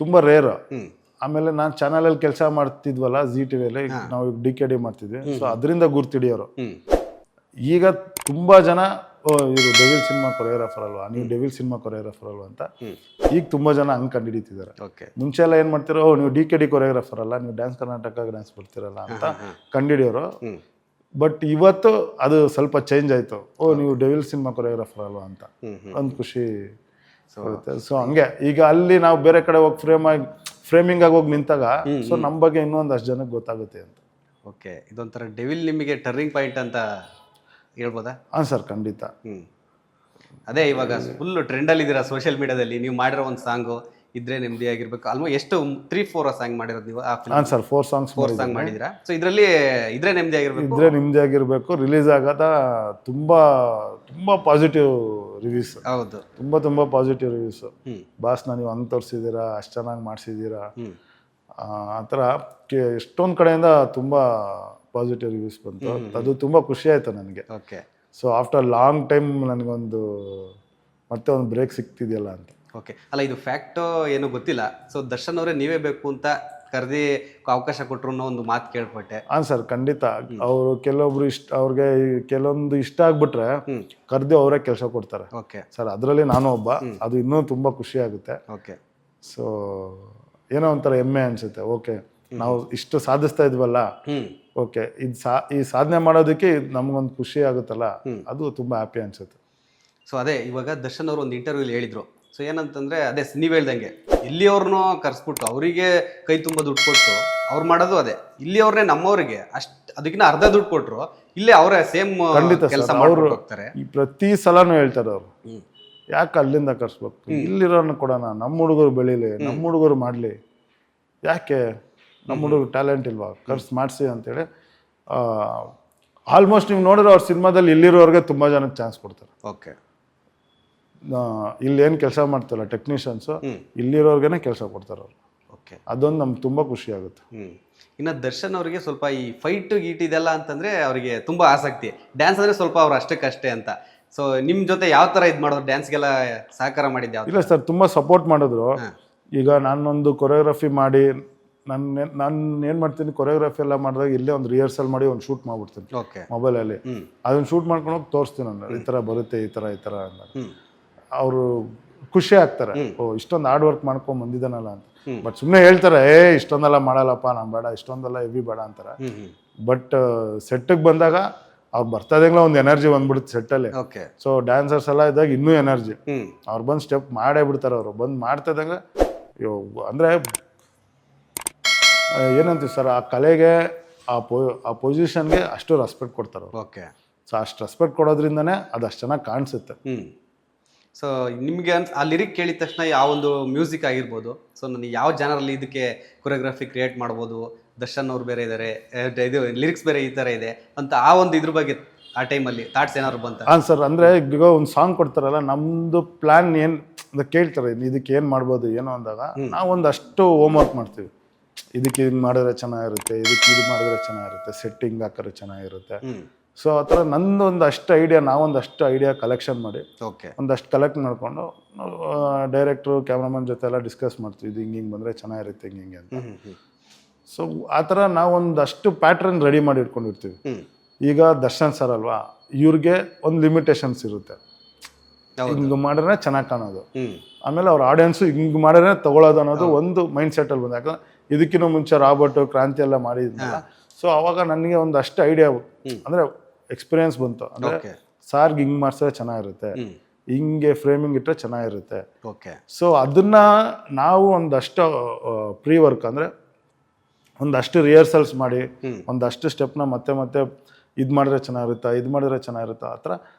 ತುಂಬಾ ರೇರ್. ಆಮೇಲೆ ನಾನು ಚಾನಲಲ್ಲಿ ಕೆಲಸ ಮಾಡ್ತಿದ್ವಲ್ಲ ಜಿ ಟಿವಿಯಲ್ಲಿ ನಾವು DKD ಮಾಡ್ತಿದ್ವಿ. ಸೊ ಅದರಿಂದ ಗುರ್ತಿಡಿಯೋರು. ಈಗ ತುಂಬಾ ಜನ ಇವರು ಡೆವಿಲ್ ಸಿನಿಮಾ ಕೊರಿಯೋಗ್ರಾಫರ್ ಅಲ್ವಾ, ನೀವು ಡೆವಿಲ್ ಸಿನಿಮಾ ಕೊರಿಯೋಗ್ರಾಫರ್ ಅಲ್ವಾ ಅಂತ ಈಗ ತುಂಬಾ ಜನ ಹಂಗೆ ಕಂಡುಹಿಡಿತಿದ್ದಾರೆ. ಮುಂಚೆ ಎಲ್ಲ ಏನ್ ಮಾಡ್ತಿರೋ, ನೀವು DKD ಕೊರಿಯೋಗ್ರಾಫರ್ ಅಲ್ಲ, ನೀವು ಡ್ಯಾನ್ಸ್ ಕರ್ನಾಟಕ ಡ್ಯಾನ್ಸ್ ಬರ್ತಿರಲ್ಲ ಅಂತ ಕಂಡುಹಿಡಿಯೋರು. ಬಟ್ ಇವತ್ತು ಅದು ಸ್ವಲ್ಪ ಚೇಂಜ್ ಆಯ್ತು. ನೀವು ಡೆವಿಲ್ ಸಿನಿಮಾ ಕೊರಿಯೋಗ್ರಾಫರ್ ಅಲ್ವಾ ಅಂತ ಒಂದು ಖುಷಿ ಬರುತ್ತೆ. ಸೊ ಹಂಗೆ ಈಗ ಅಲ್ಲಿ ನಾವು ಬೇರೆ ಕಡೆ ಹೋಗಿ ಫ್ರೇಮಿಂಗ್ ಆಗಿ ಹೋಗಿ ನಿಂತಾಗ ಸೊ ನಮ್ಮ ಬಗ್ಗೆ ಇನ್ನೊಂದು ಅಷ್ಟು ಜನಕ್ಕೆ ಗೊತ್ತಾಗುತ್ತೆ ಅಂತ. ಓಕೆ, ಇದೊಂಥರ ಡೆವಿಲ್ ನಿಮಗೆ ಟರ್ನಿಂಗ್ ಪಾಯಿಂಟ್ ಅಂತ ಹೇಳ್ಬೋದಾ? ಹಾಂ ಸರ್, ಖಂಡಿತ. ಅದೇ ಇವಾಗ ಫುಲ್ ಟ್ರೆಂಡಲ್ಲಿ ಇದ್ದೀರಾ ಸೋಷಿಯಲ್ ಮೀಡಿಯಾದಲ್ಲಿ. ನೀವು ಮಾಡಿರೋ ಒಂದು ಸಾಂಗು ಇದ್ರೆ ನೆಮ್ಮದಿ ಆಗಿರ್ಬೇಕು, ಆಲ್ಮೋಸ್ಟ್ ಎಷ್ಟು 3-4 ಸಾಂಗ್ ಮಾಡಿರೋದು ನೀವು? ಹಾಂ ಸರ್, 4 ಸಾಂಗ್ಸ್ ಮಾಡಿದಿರಾ. ಸೊ ಇದರಲ್ಲಿ ಇದ್ರೆ ನೆಮ್ಮದಿ ಆಗಿರ್ಬೇಕು, ಇದ್ರೆ ನಿಮ್ಮದೇ ಆಗಿರಬೇಕು ರಿಲೀಸ್ ಆಗದ ತುಂಬಾ ತುಂಬಾ ಪಾಸಿಟಿವ್ ರಿವ್ಯೂಸ್. ಹೌದು, ತುಂಬಾ ಪಾಸಿಟಿವ್ ರಿವ್ಯೂಸ್. ಬಾಸ್ನ ನೀವು ಹಂಗೆ ತೋರಿಸಿದ್ದೀರಾ, ಅಷ್ಟು ಚೆನ್ನಾಗಿ ಮಾಡಿಸಿದ್ದೀರಾ, ಆ ಥರ ಎಷ್ಟೊಂದು ಕಡೆಯಿಂದ ತುಂಬಾ ಪಾಸಿಟಿವ್ ರಿವ್ಯೂಸ್ ಬಂತು. ಅದು ತುಂಬಾ ಖುಷಿ ಆಯ್ತು ನನಗೆ. Okay. So after long time ನನಗೊಂದು ಮತ್ತೆ ಒಂದು ಬ್ರೇಕ್ ಸಿಗ್ತಿದೆಯಲ್ಲ ಅಂತ. ಓಕೆ, ಅಲ್ಲ ಇದು ಫ್ಯಾಕ್ಟೋ ಏನೋ ಗೊತ್ತಿಲ್ಲ. ಸೊ ದರ್ಶನ್ ಅವರೇ ನೀವೇ ಬೇಕು ಅಂತ ಕರೆದಿ ಅವಕಾಶ ಕೊಟ್ಟರು ಅನ್ನೋ ಒಂದು ಮಾತು ಕೇಳ್ಪಟ್ಟೆ. ಹಾಂ ಸರ್, ಖಂಡಿತ. ಅವರು ಕೆಲವೊಬ್ರು ಅವ್ರಿಗೆ ಕೆಲವೊಂದು ಇಷ್ಟ ಆಗ್ಬಿಟ್ರೆ ಕರೆದಿ ಅವರೇ ಕೆಲಸ ಕೊಡ್ತಾರೆ. ಓಕೆ ಸರ್, ಅದರಲ್ಲಿ ನಾನು ಒಬ್ಬ. ಅದು ಇನ್ನೂ ತುಂಬಾ ಖುಷಿ ಆಗುತ್ತೆ. ಓಕೆ. ಸೊ ಏನೋ ಒಂಥರ ಹೆಮ್ಮೆ ಅನ್ಸುತ್ತೆ. ಓಕೆ, ನಾವು ಇಷ್ಟು ಸಾಧಿಸ್ತಾ ಇದ್ವಲ್ಲ, ಓಕೆ ಈ ಸಾಧನೆ ಮಾಡೋದಕ್ಕೆ ನಮ್ಗೊಂದು ಖುಷಿ ಆಗುತ್ತಲ್ಲ, ಅದು ತುಂಬಾ ಹ್ಯಾಪಿ ಅನ್ಸುತ್ತೆ. ಸೊ ಅದೇ ಇವಾಗ ದರ್ಶನ್ ಅವರು ಒಂದು ಇಂಟರ್ವ್ಯೂಲಿ ಹೇಳಿದ್ರು. ಸೊ ಏನಂತಂದ್ರೆ ಅದೇ ನೀವು ಹೇಳ್ದಂಗೆ ಇಲ್ಲಿಯವ್ರನ್ನೂ ಕರ್ಸ್ಬಿಟ್ಟು ಅವರಿಗೆ ಕೈ ತುಂಬ ದುಡ್ಡು ಕೊಟ್ಟು ಅವ್ರು ಮಾಡೋದು ಅದೇ. ಇಲ್ಲಿಯವ್ರನ್ನೇ ನಮ್ಮವರಿಗೆ ಅದಕ್ಕಿಂತ ಅರ್ಧ ದುಡ್ಡು ಕೊಟ್ಟರು ಇಲ್ಲೇ ಅವರೇ ಸೇಮ್ ಕೆಲಸ ಮಾಡ್ಕೊಂಡು ಹೋಗ್ತಾರೆ. ಈ ಪ್ರತಿ ಸಲನೂ ಹೇಳ್ತಾರೆ ಅವರು, ಯಾಕೆ ಅಲ್ಲಿಂದ ಕರ್ಸ್ಬೇಕು, ಇಲ್ಲಿರೋನ ಕೊಡೋಣ, ನಮ್ಮ ಹುಡುಗರು ಬೆಳೀಲಿ, ನಮ್ಮ ಹುಡುಗರು ಮಾಡಲಿ, ಯಾಕೆ ನಮ್ಮ ಹುಡುಗರು ಟ್ಯಾಲೆಂಟ್ ಇಲ್ವಾ, ಮಾಡಿಸಿ ಅಂತೇಳಿ. ಆಲ್ಮೋಸ್ಟ್ ನೀವು ನೋಡಿದ್ರೆ ಅವ್ರ ಸಿನಿಮಾದಲ್ಲಿ ಇಲ್ಲಿರೋರಿಗೆ ತುಂಬ ಜನಕ್ಕೆ ಚಾನ್ಸ್ ಕೊಡ್ತಾರೆ. ಓಕೆ. ಇಲ್ಲಿ ಏನು ಕೆಲಸ ಮಾಡ್ತಾರಲ್ಲ ಟೆಕ್ನಿಷಿಯನ್ಸು, ಇಲ್ಲಿರೋರ್ಗೆ ಕೆಲಸ ಕೊಡ್ತಾರೆ ಅವರು. ಓಕೆ, ಅದೊಂದು ನಮ್ಗೆ ತುಂಬ ಖುಷಿ ಆಗುತ್ತೆ. ಇನ್ನು ದರ್ಶನ್ ಅವರಿಗೆ ಸ್ವಲ್ಪ ಈ ಫೈಟ್ ಗೀಟ್ ಇದೆಲ್ಲ ಅಂತಂದರೆ ಅವರಿಗೆ ತುಂಬ ಆಸಕ್ತಿ. ಡ್ಯಾನ್ಸ್ ಅಂದರೆ ಸ್ವಲ್ಪ ಅವ್ರು ಅಷ್ಟಕ್ಕಷ್ಟೇ ಅಂತ. ಸೊ ನಿಮ್ಮ ಜೊತೆ ಯಾವ ಥರ ಇದು ಮಾಡೋದು, ಡ್ಯಾನ್ಸ್ಗೆಲ್ಲ ಸಹಕಾರ ಮಾಡಿದ್ದೆ? ಇಲ್ಲ ಸರ್, ತುಂಬ ಸಪೋರ್ಟ್ ಮಾಡಿದ್ರು. ಈಗ ನಾನೊಂದು ಕೊರಿಯೋಗ್ರಫಿ ಮಾಡಿ ನಾನು ಏನು ಮಾಡ್ತೀನಿ, ಕೊರಿಯೋಗ್ರಫಿ ಎಲ್ಲ ಮಾಡಿದಾಗ ಇಲ್ಲೇ ಒಂದು ರಿಹರ್ಸಲ್ ಮಾಡಿ ಒಂದು ಶೂಟ್ ಮಾಡ್ಬಿಡ್ತೀನಿ ಮೊಬೈಲಲ್ಲಿ. ಅದನ್ನ ಶೂಟ್ ಮಾಡ್ಕೊಂಡು ಹೋಗಿ ತೋರಿಸ್ತೀನಿ ನಾನು, ಈ ಥರ ಬರುತ್ತೆ, ಈ ಥರ ಅಂತ. ಅವರು ಖುಷಿ ಆಗ್ತಾರೆ, ಇಷ್ಟೊಂದು ಹಾರ್ಡ್ ವರ್ಕ್ ಮಾಡ್ಕೊಂಡು ಬಂದಿದ್ದಾನಲ್ಲ ಅಂತ. ಬಟ್ ಸುಮ್ಮನೆ ಹೇಳ್ತಾರೆ, ಇಷ್ಟೊಂದೆಲ್ಲ ಮಾಡಲ್ಲಪ್ಪ, ನಾನು ಬೇಡ, ಇಷ್ಟೊಂದೆಲ್ಲ ಹೆವಿ ಬೇಡ ಅಂತಾರೆ. ಬಟ್ ಸೆಟ್ಟಿಗೆ ಬಂದಾಗ ಅವ್ರು ಬರ್ತಾದಂಗ್ಲ ಒಂದು ಎನರ್ಜಿ ಬಂದ್ಬಿಡುತ್ತೆ ಸೆಟ್ಟಲ್ಲಿ. ಸೊ ಡ್ಯಾನ್ಸರ್ಸ್ ಎಲ್ಲ ಇದ್ದಾಗ ಇನ್ನೂ ಎನರ್ಜಿ. ಅವ್ರು ಬಂದು ಸ್ಟೆಪ್ ಮಾಡೇ ಬಿಡ್ತಾರೆ. ಅವರು ಬಂದು ಮಾಡ್ತಾ ಇದ್ದಂಗೆ ಅಂದರೆ ಏನಂತೀವಿ ಸರ್, ಆ ಕಲೆಗೆ ಆ ಪೊಸಿಷನ್ಗೆ ಅಷ್ಟು ರೆಸ್ಪೆಕ್ಟ್ ಕೊಡ್ತಾರೆ. ಓಕೆ. ಸೊ ಅಷ್ಟು ರೆಸ್ಪೆಕ್ಟ್ ಕೊಡೋದ್ರಿಂದನೇ ಅದು ಅಷ್ಟು ಚೆನ್ನಾಗಿ ಕಾಣಿಸುತ್ತೆ. ಸೊ ನಿಮಗೆ ಆ ಲಿರಿಕ್ ಕೇಳಿದ ತಕ್ಷಣ ಯಾವ ಒಂದು ಮ್ಯೂಸಿಕ್ ಆಗಿರ್ಬೋದು, ಸೊ ನನಗೆ ಯಾವ ಜನರಲ್ಲಿ ಇದಕ್ಕೆ ಕೊರಿಯೋಗ್ರಫಿ ಕ್ರಿಯೇಟ್ ಮಾಡ್ಬೋದು, ದರ್ಶನ್ ಅವ್ರು ಬೇರೆ ಇದ್ದಾರೆ, ಇದು ಲಿರಿಕ್ಸ್ ಬೇರೆ ಈ ಥರ ಇದೆ ಅಂತ ಆ ಒಂದು ಇದ್ರ ಬಗ್ಗೆ ಆ ಟೈಮಲ್ಲಿ ಥಾಟ್ಸ್ ಏನಾದ್ರು ಬಂತ? ಹಾಂ ಸರ್, ಅಂದರೆ ಈಗ ಒಂದು ಸಾಂಗ್ ಕೊಡ್ತಾರಲ್ಲ, ನಮ್ಮದು ಪ್ಲ್ಯಾನ್ ಏನು ಅಂತ ಕೇಳ್ತಾರೆ, ಇದಕ್ಕೆ ಏನು ಮಾಡ್ಬೋದು ಏನೋ ಅಂದಾಗ ನಾವು ಒಂದಷ್ಟು ಹೋಮ್ ವರ್ಕ್ ಮಾಡ್ತೀವಿ. ಇದಕ್ಕೆ ಇದು ಮಾಡಿದ್ರೆ ಚೆನ್ನಾಗಿರುತ್ತೆ, ಇದಕ್ಕೆ ಇದು ಮಾಡಿದ್ರೆ ಚೆನ್ನಾಗಿರುತ್ತೆ, ಸೆಟ್ಟಿಂಗ್ ಹಾಕಿದ್ರೆ ಚೆನ್ನಾಗಿರುತ್ತೆ. ಸೊ ಆ ಥರ ಒಂದಷ್ಟು ಐಡಿಯಾ, ನಾವೊಂದಷ್ಟು ಐಡಿಯಾ ಕಲೆಕ್ಷನ್ ಮಾಡಿ ಒಂದಷ್ಟು ಕಲೆಕ್ಟ್ ಮಾಡಿಕೊಂಡು ಡೈರೆಕ್ಟ್ರು ಕ್ಯಾಮ್ರಾಮನ್ ಜೊತೆ ಎಲ್ಲ ಡಿಸ್ಕಸ್ ಮಾಡ್ತೀವಿ, ಇದು ಹಿಂಗೆ ಬಂದರೆ ಚೆನ್ನಾಗಿರುತ್ತೆ ಹಿಂಗೆ ಅಂತ. ಸೊ ಆ ಥರ ನಾವೊಂದಷ್ಟು ಪ್ಯಾಟ್ರನ್ ರೆಡಿ ಮಾಡಿ ಇಟ್ಕೊಂಡಿರ್ತೀವಿ. ಈಗ ದರ್ಶನ್ ಸರ್ ಅಲ್ವಾ, ಇವ್ರಿಗೆ ಒಂದು ಲಿಮಿಟೇಷನ್ಸ್ ಇರುತ್ತೆ, ಹಿಂಗೆ ಮಾಡಿದ್ರೆ ಚೆನ್ನಾಗಿ ಕಾಣೋದು, ಆಮೇಲೆ ಅವ್ರ ಆಡಿಯನ್ಸು ಹಿಂಗೆ ಮಾಡಿದ್ರೆ ತಗೊಳ್ಳೋದು ಅನ್ನೋದು ಒಂದು ಮೈಂಡ್ ಸೆಟ್ಟಲ್ಲಿ ಬಂದು. ಯಾಕಂದ್ರೆ ಇದಕ್ಕಿಂತ ಮುಂಚೆ ರಾಬರ್ಟು ಕ್ರಾಂತಿ ಎಲ್ಲ ಮಾಡಿದ್ನಲ್ಲ. ಸೊ ಅವಾಗ ನನಗೆ ಒಂದಷ್ಟು ಐಡಿಯಾ ಅಂದರೆ ಎಕ್ಸ್ಪೀರಿಯನ್ಸ್ ಬಂತು. ಅಂದರೆ ಸಾರ್ಗೆ ಹಿಂಗೆ ಮಾಡಿಸಿದ್ರೆ ಚೆನ್ನಾಗಿರುತ್ತೆ, ಹಿಂಗೆ ಫ್ರೇಮಿಂಗ್ ಇಟ್ಟರೆ ಚೆನ್ನಾಗಿರುತ್ತೆ. ಸೊ ಅದನ್ನ ನಾವು ಒಂದಷ್ಟು ಪ್ರೀ ವರ್ಕ್ ಅಂದರೆ ಒಂದಷ್ಟು ರಿಹರ್ಸಲ್ಸ್ ಮಾಡಿ ಒಂದಷ್ಟು ಸ್ಟೆಪ್ನ ಮತ್ತೆ ಮತ್ತೆ ಇದು ಮಾಡಿದ್ರೆ ಚೆನ್ನಾಗಿರುತ್ತಾ, ಇದು ಮಾಡಿದ್ರೆ ಚೆನ್ನಾಗಿರುತ್ತಾ, ಆ ಥರ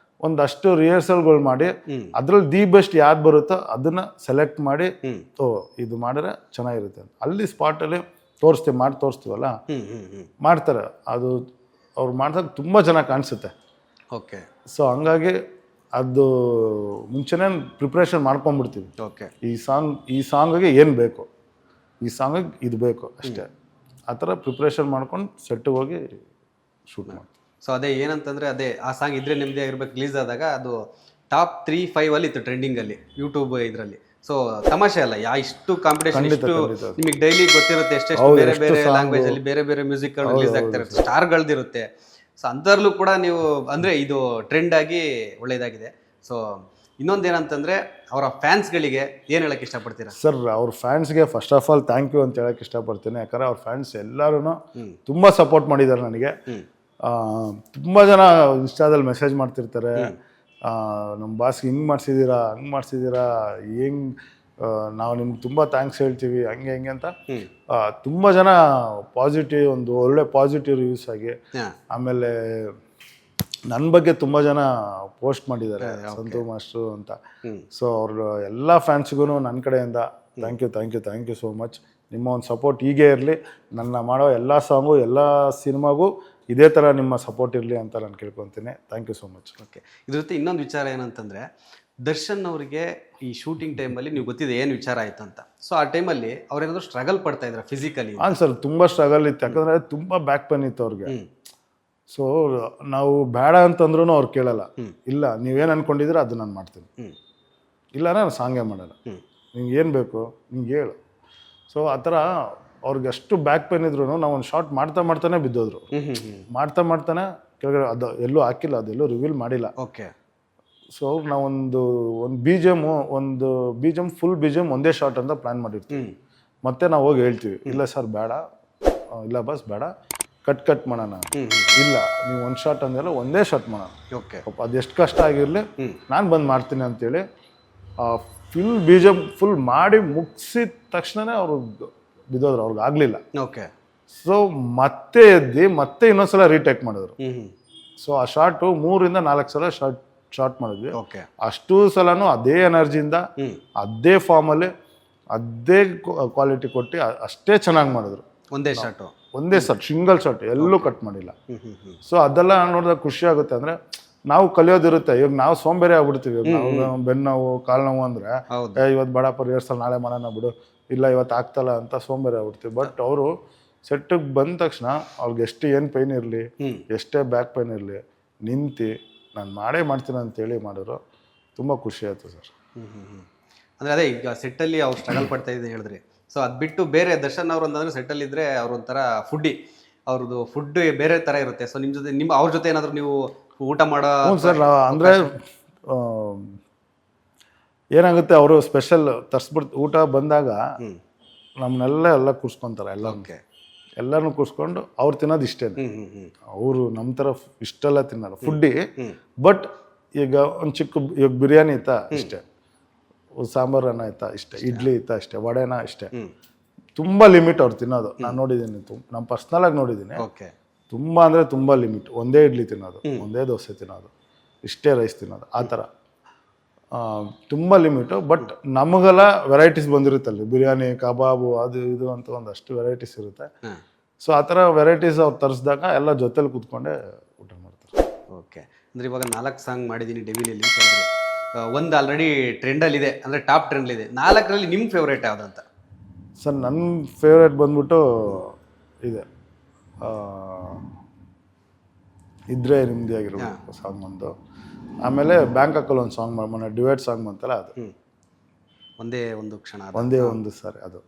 ಒಂದಷ್ಟು ರಿಹರ್ಸಲ್ಗಳು ಮಾಡಿ ಅದ್ರಲ್ಲಿ ದಿ ಬೆಸ್ಟ್ ಯಾವ್ದು ಬರುತ್ತೋ ಅದನ್ನ ಸೆಲೆಕ್ಟ್ ಮಾಡಿ ಇದು ಮಾಡಿದ್ರೆ ಚೆನ್ನಾಗಿರುತ್ತೆ ಅಂತ ಅಲ್ಲಿ ಸ್ಪಾಟಲ್ಲಿ ತೋರಿಸ್ತೀವಲ್ಲ, ಮಾಡ್ತಾರೆ. ಅದು ಅವ್ರು ಮಾಡಿದಾಗ ತುಂಬ ಚೆನ್ನಾಗಿ ಕಾಣಿಸುತ್ತೆ. ಓಕೆ. ಸೊ ಹಂಗಾಗಿ ಅದು ಮುಂಚೆನೇ ಪ್ರಿಪ್ರೇಷನ್ ಮಾಡ್ಕೊಂಡ್ಬಿಡ್ತೀವಿ. ಈ ಸಾಂಗಿಗೆ ಏನು ಬೇಕು, ಈ ಸಾಂಗಿಗೆ ಇದು ಬೇಕು ಅಷ್ಟೇ, ಆ ಥರ ಪ್ರಿಪ್ರೇಷನ್ ಮಾಡ್ಕೊಂಡು ಸೆಟ್ಟಿಗೆ ಹೋಗಿ ಶೂಟ್ ಮಾಡ್ತೀವಿ. ಸೊ ಅದೇ ಏನಂತಂದರೆ ಅದೇ ಆ ಸಾಂಗ್ ಇದ್ರೆ ನೆಮ್ಮದಿ ಆಗಿರ್ಬೇಕು ರಿಲೀಸ್ ಆದಾಗ ಅದು ಟಾಪ್ 3-5 ಅಲ್ಲಿ ಇತ್ತು ಟ್ರೆಂಡಿಂಗಲ್ಲಿ ಯೂಟ್ಯೂಬ್ ಇದರಲ್ಲಿ. ಸೊ ತಮಾಷೆ ಅಲ್ಲ, ಇಷ್ಟು ಕಾಂಪಿಟೇಷನ್, ಇಷ್ಟು ಖಂಡಿತ. ನಿಮಗೆ ಡೈಲಿ ಗೊತ್ತಿರುತ್ತೆ ಎಷ್ಟೆಷ್ಟು ಹೌದು, ಬೇರೆ ಎಷ್ಟು ಬೇರೆ song. ಲ್ಯಾಂಗ್ವೇಜ್ ಅಲ್ಲಿ ಬೇರೆ ಬೇರೆ ಮ್ಯೂಸಿಕ್ ರಿಲೀಸ್ ಆಗ್ತಾ ಇರುತ್ತೆ, ಸ್ಟಾರ್ಗಳದಿರುತ್ತೆ. ಸೊ ಅಂಥರ್ಲೂ ಕೂಡ ನೀವು ಅಂದ್ರೆ ಇದು ಟ್ರೆಂಡ್ ಆಗಿ ಒಳ್ಳೇದಾಗಿದೆ. ಸೊ ಇನ್ನೊಂದೇನಂತಂದ್ರೆ ಅವರ ಫ್ಯಾನ್ಸ್ಗಳಿಗೆ ಏನು ಹೇಳಕ್ಕೆ ಇಷ್ಟಪಡ್ತೀರಾ? ಸರ್ ಅವ್ರ ಫ್ಯಾನ್ಸ್ಗೆ first of all thank you ಅಂತ ಹೇಳಕ್ಕೆ ಇಷ್ಟಪಡ್ತೀನಿ. ಯಾಕಂದರೆ ಅವ್ರ ಫ್ಯಾನ್ಸ್ ಎಲ್ಲರೂ ತುಂಬ ಸಪೋರ್ಟ್ ಮಾಡಿದ್ದಾರೆ ನನಗೆ. ತುಂಬ ಜನ ಇನ್ಸ್ಟಾದಲ್ಲಿ ಮೆಸೇಜ್ ಮಾಡ್ತಿರ್ತಾರೆ, ನಮ್ಮ ಬಾಸ್ಗೆ ಹಿಂಗೆ ಮಾಡಿಸಿದ್ದೀರಾ, ಹಂಗೆ ಮಾಡಿಸಿದ್ದೀರಾ, ಹೆಂಗೆ ನಾವು ನಿಮ್ಗೆ ತುಂಬ ಥ್ಯಾಂಕ್ಸ್ ಹೇಳ್ತೀವಿ, ಹಂಗೆ ಹಿಂಗೆ ಅಂತ ತುಂಬ ಜನ ಪಾಸಿಟಿವ್, ಒಂದು ಒಳ್ಳೆ ಪಾಸಿಟಿವ್ ರಿವ್ಯೂಸ್ ಆಗಿ. ಆಮೇಲೆ ನನ್ನ ಬಗ್ಗೆ ತುಂಬ ಜನ ಪೋಸ್ಟ್ ಮಾಡಿದ್ದಾರೆ ಸಂತು ಮಾಸ್ಟ್ರು ಅಂತ. ಸೊ ಅವ್ರ ಎಲ್ಲ ಫ್ಯಾನ್ಸ್ಗೂ ನನ್ನ ಕಡೆಯಿಂದ ಥ್ಯಾಂಕ್ ಯು ಸೋ ಮಚ್. ನಿಮ್ಮ ಒಂದು ಸಪೋರ್ಟ್ ಹೀಗೆ ಇರಲಿ, ನನ್ನ ಮಾಡೋ ಎಲ್ಲ ಸಾಂಗು ಎಲ್ಲ ಸಿನಿಮಾಗೂ ಇದೇ ಥರ ನಿಮ್ಮ ಸಪೋರ್ಟ್ ಇರಲಿ ಅಂತ ನಾನು ಕೇಳ್ಕೊತೀನಿ. Thank you so much. Okay, ಇದ್ರ ಜೊತೆ ಇನ್ನೊಂದು ವಿಚಾರ ಏನಂತಂದರೆ, ದರ್ಶನ್ ಅವರಿಗೆ ಈ ಶೂಟಿಂಗ್ ಟೈಮಲ್ಲಿ ನೀವು ಗೊತ್ತಿದೆ ಏನು ವಿಚಾರ ಆಯ್ತು ಅಂತ. ಸೊ ಆ ಟೈಮಲ್ಲಿ ಅವ್ರೇನಾದ್ರು ಸ್ಟ್ರಗಲ್ ಪಡ್ತಾ ಇದ್ರ ಫಿಸಿಕಲಿ? ಹಾಂ ಸರ್, ತುಂಬ ಸ್ಟ್ರಗಲ್ ಇತ್ತು. ಯಾಕಂದರೆ ತುಂಬ ಬ್ಯಾಕ್ ಪೇನ್ ಇತ್ತು ಅವ್ರಿಗೆ. ಸೊ ನಾವು ಬೇಡ ಅಂತಂದ್ರೂ ಅವ್ರು ಕೇಳಲ್ಲ. ಇಲ್ಲ ನೀವೇನು ಅನ್ಕೊಂಡಿದ್ರೆ ಅದು ನಾನು ಮಾಡ್ತೀನಿ, ಇಲ್ಲ ನಾನು ಸಾಂಗೇ ಮಾಡಲ್ಲ, ನಿಂಗೆ ಏನು ಬೇಕು ನಿಂಗೆ ಹೇಳು. ಸೊ ಆ ಥರ ಅವ್ರಿಗೆ ಅಷ್ಟು ಬ್ಯಾಕ್ ಪೇನ್ ಇದ್ರು ನಾವು ಒಂದು ಶಾರ್ಟ್ ಮಾಡ್ತಾನೆ ಬಿದ್ದೋದ್ರು. ಮಾಡ್ತಾನೆ ಕೆಳಗಡೆ ಅದು ಎಲ್ಲೂ ಹಾಕಿಲ್ಲ, ಅದೆಲ್ಲೂ ರಿವೀಲ್ ಮಾಡಿಲ್ಲ. ಓಕೆ. ಸೊ ನಾವೊಂದು B G M full B G M ಒಂದೇ ಶಾರ್ಟ್ ಅಂತ ಪ್ಲ್ಯಾನ್ ಮಾಡಿರ್ತೀವಿ. ಮತ್ತೆ ನಾವು ಹೋಗಿ ಹೇಳ್ತೀವಿ, ಇಲ್ಲ ಸರ್ ಬೇಡ, ಇಲ್ಲ ಬಸ್ ಬೇಡ, ಕಟ್ ಮಾಡೋಣ. ಇಲ್ಲ ನೀವು ಒಂದು ಶಾರ್ಟ್ ಅಂದೆಲ್ಲ ಒಂದೇ ಶಾರ್ಟ್ ಮಾಡೋಣ. ಓಕೆ. ಅದು ಎಷ್ಟು ಕಷ್ಟ ಆಗಿರಲಿ ನಾನು ಬಂದು ಮಾಡ್ತೀನಿ ಅಂತೇಳಿ full B G M full ಮಾಡಿ ಮುಗಿಸಿದ ತಕ್ಷಣವೇ ಅವರು ಬಿದ್ದೋದ್ರು, ಅವ್ರಿಗೆ ಆಗಲಿಲ್ಲ. ಓಕೆ. ಸೊ ಮತ್ತೆ ಎದ್ದು ಮತ್ತೆ ಇನ್ನೊಂದ್ಸಲ ರೀಟೇಕ್ ಮಾಡಿದ್ರು. ಸೊ ಆ ಶಾರ್ಟು 3 ಇಂದ 4 ಸಲ ಶಾರ್ಟ್ ಮಾಡಿದ್ವಿ. ಓಕೆ. ಅಷ್ಟು ಸಲನೂ ಅದೇ ಎನರ್ಜಿಯಿಂದ ಅದೇ ಫಾರ್ಮಲ್ಲಿ ಅದೇ ಕ್ವಾಲಿಟಿ ಕೊಟ್ಟು ಅಷ್ಟೇ ಚೆನ್ನಾಗಿ ಮಾಡಿದ್ರು. ಒಂದೇ ಶಾರ್ಟ್ ಸಿಂಗಲ್ ಶಾರ್ಟ್ ಎಲ್ಲೂ ಕಟ್ ಮಾಡಿಲ್ಲ. ಸೊ ಅದೆಲ್ಲ ನೋಡಿದಾಗ ಖುಷಿ ಆಗುತ್ತೆ. ಅಂದರೆ ನಾವು ಕಲಿಯೋದಿರುತ್ತೆ. ಇವಾಗ ನಾವು ಸೋಂಬೇರಿ ಆಗ್ಬಿಡ್ತೀವಿ. ಇವಾಗ ನಾವು ಬೆನ್ನೋವು ಕಾಲು ನೋವು ಅಂದರೆ ಇವತ್ತು ಬಡಪ್ಪ ರಿಹರ್ಸಲ್ ನಾಳೆ ಮಾಡೋಣ ಬಿಡು, ಇಲ್ಲ ಇವತ್ತು ಆಗ್ತಲ್ಲ ಅಂತ ಸೋಂಬೇರಿ ಆಗ್ಬಿಡ್ತೀವಿ. ಬಟ್ ಅವರು ಸೆಟ್ಟಿಗೆ ಬಂದ ತಕ್ಷಣ ಅವ್ರಿಗೆ ಎಷ್ಟು ಏನು ಪೈನ್ ಇರಲಿ, ಎಷ್ಟೇ ಬ್ಯಾಕ್ ಪೈನ್ ಇರಲಿ, ನಿಂತು ನಾನು ಮಾಡ್ತೀನಿ ಅಂತೇಳಿ ಮಾಡಿದ್ರು. ತುಂಬ ಖುಷಿ ಆಯಿತು ಸರ್. ಅಂದರೆ ಅದೇ ಈಗ ಸೆಟ್ಟಲ್ಲಿ ಅವ್ರು ಸ್ಟ್ರಗಲ್ ಪಡ್ತಾ ಇದ್ದೀನಿ ಹೇಳಿದ್ರಿ. ಸೊ ಅದು ಬಿಟ್ಟು ಬೇರೆ ದರ್ಶನ್ ಅವರು ಅಂತಂದರೆ ಸೆಟ್ಟಲ್ಲಿ ಇದ್ದರೆ ಅವ್ರ ಒಂಥರ ಫುಡ್ಡಿ, ಅವ್ರದ್ದು ಫುಡ್ ಬೇರೆ ಥರ ಇರುತ್ತೆ. ಸೊ ಅವ್ರ ಜೊತೆ ಏನಾದರೂ ನೀವು ಊಟ ಮಾಡೋ? ಹ್ಞೂ ಸರ್. ಅಂದರೆ ಏನಾಗುತ್ತೆ, ಅವರು ಸ್ಪೆಷಲ್ ಊಟ ಬಂದಾಗ ನಮ್ಮನ್ನೆಲ್ಲ ಕೂರ್ಸ್ಕೊತಾರೆ. ಎಲ್ಲರನ್ನೂ ಕೂರ್ಸ್ಕೊಂಡು ಅವ್ರು ತಿನ್ನೋದು ಇಷ್ಟೇ. ಅವರು ನಮ್ಮ ಥರ ಇಷ್ಟೆಲ್ಲ ತಿನ್ನಲ್ಲ, ಫುಡ್ಡಿ. ಬಟ್ ಈಗ ಒಂದು ಇವಾಗ ಬಿರಿಯಾನಿ ಇತ್ತಾ ಇಷ್ಟೇ, ಸಾಂಬಾರು ಅನ್ನ ಇತ್ತಾ ಇಷ್ಟೇ, ಇಡ್ಲಿ ಇತ್ತಾ ಇಷ್ಟೇ, ವಡೆನ ಇಷ್ಟೇ. ತುಂಬ ಲಿಮಿಟ್ ಅವ್ರು ತಿನ್ನೋದು. ನಾನು ನೋಡಿದ್ದೀನಿ, ನಾನು ಪರ್ಸ್ನಲಾಗಿ ನೋಡಿದ್ದೀನಿ. ತುಂಬ ಅಂದರೆ ತುಂಬ ಲಿಮಿಟ್. ಒಂದೇ ಇಡ್ಲಿ ತಿನ್ನೋದು, ಒಂದೇ ದೋಸೆ ತಿನ್ನೋದು, ಇಷ್ಟೇ ರೈಸ್ ತಿನ್ನೋದು, ಆ ಥರ ತುಂಬ ಲಿಮಿಟು. ಬಟ್ ನಮಗೆಲ್ಲ ವೆರೈಟೀಸ್ ಬಂದಿರುತ್ತಲ್ಲಿ, ಬಿರಿಯಾನಿ, ಕಬಾಬು, ಅದು ಇದು ಅಂತ ಒಂದಷ್ಟು ವೆರೈಟೀಸ್ ಇರುತ್ತೆ. ಸೊ ಆ ಥರ ವೆರೈಟೀಸ್ ಅವ್ರು ತರಿಸಿದಾಗ ಎಲ್ಲ ಜೊತೆಲಿ ಕೂತ್ಕೊಂಡೆ ಊಟ ಮಾಡ್ತಾರೆ. ಓಕೆ. ಅಂದರೆ ಇವಾಗ 4 ಸಾಂಗ್ ಮಾಡಿದ್ದೀನಿ ಡೆವಿಲಿಯಲ್ಲಿ ಅಂತ ಹೇಳಿದ್ರೆ, ಒಂದು ಆಲ್ರೆಡಿ ಟ್ರೆಂಡಲ್ಲಿದೆ, ಅಂದರೆ ಟಾಪ್ ಟ್ರೆಂಡಲ್ಲಿದೆ. 4ರಲ್ಲಿ ನಿಮ್ಮ ಫೇವ್ರೇಟ್ ಯಾವುದಂತ? ಸರ್ ನನ್ನ ಫೇವ್ರೇಟ್ ಬಂದ್ಬಿಟ್ಟು ಇದೆ, ಇದ್ರೆ ನಿಮ್ಮದೇ ಆಗಿರ್ಬೇಕು ಸಾಂಗ್ ಒಂದು. ಆಮೇಲೆ ಬ್ಯಾಂಕಾಕಲ್ಲಿ ಒಂದು ಸಾಂಗ್ ಮೊನ್ನೆ ಡ್ಯುಯೆಟ್ ಸಾಂಗ್ ಬಂತಲ್ಲ, ಅದು ಒಂದೇ ಒಂದು ಕ್ಷಣ, ಒಂದೇ ಒಂದು ಸಾರಿ ಅದು.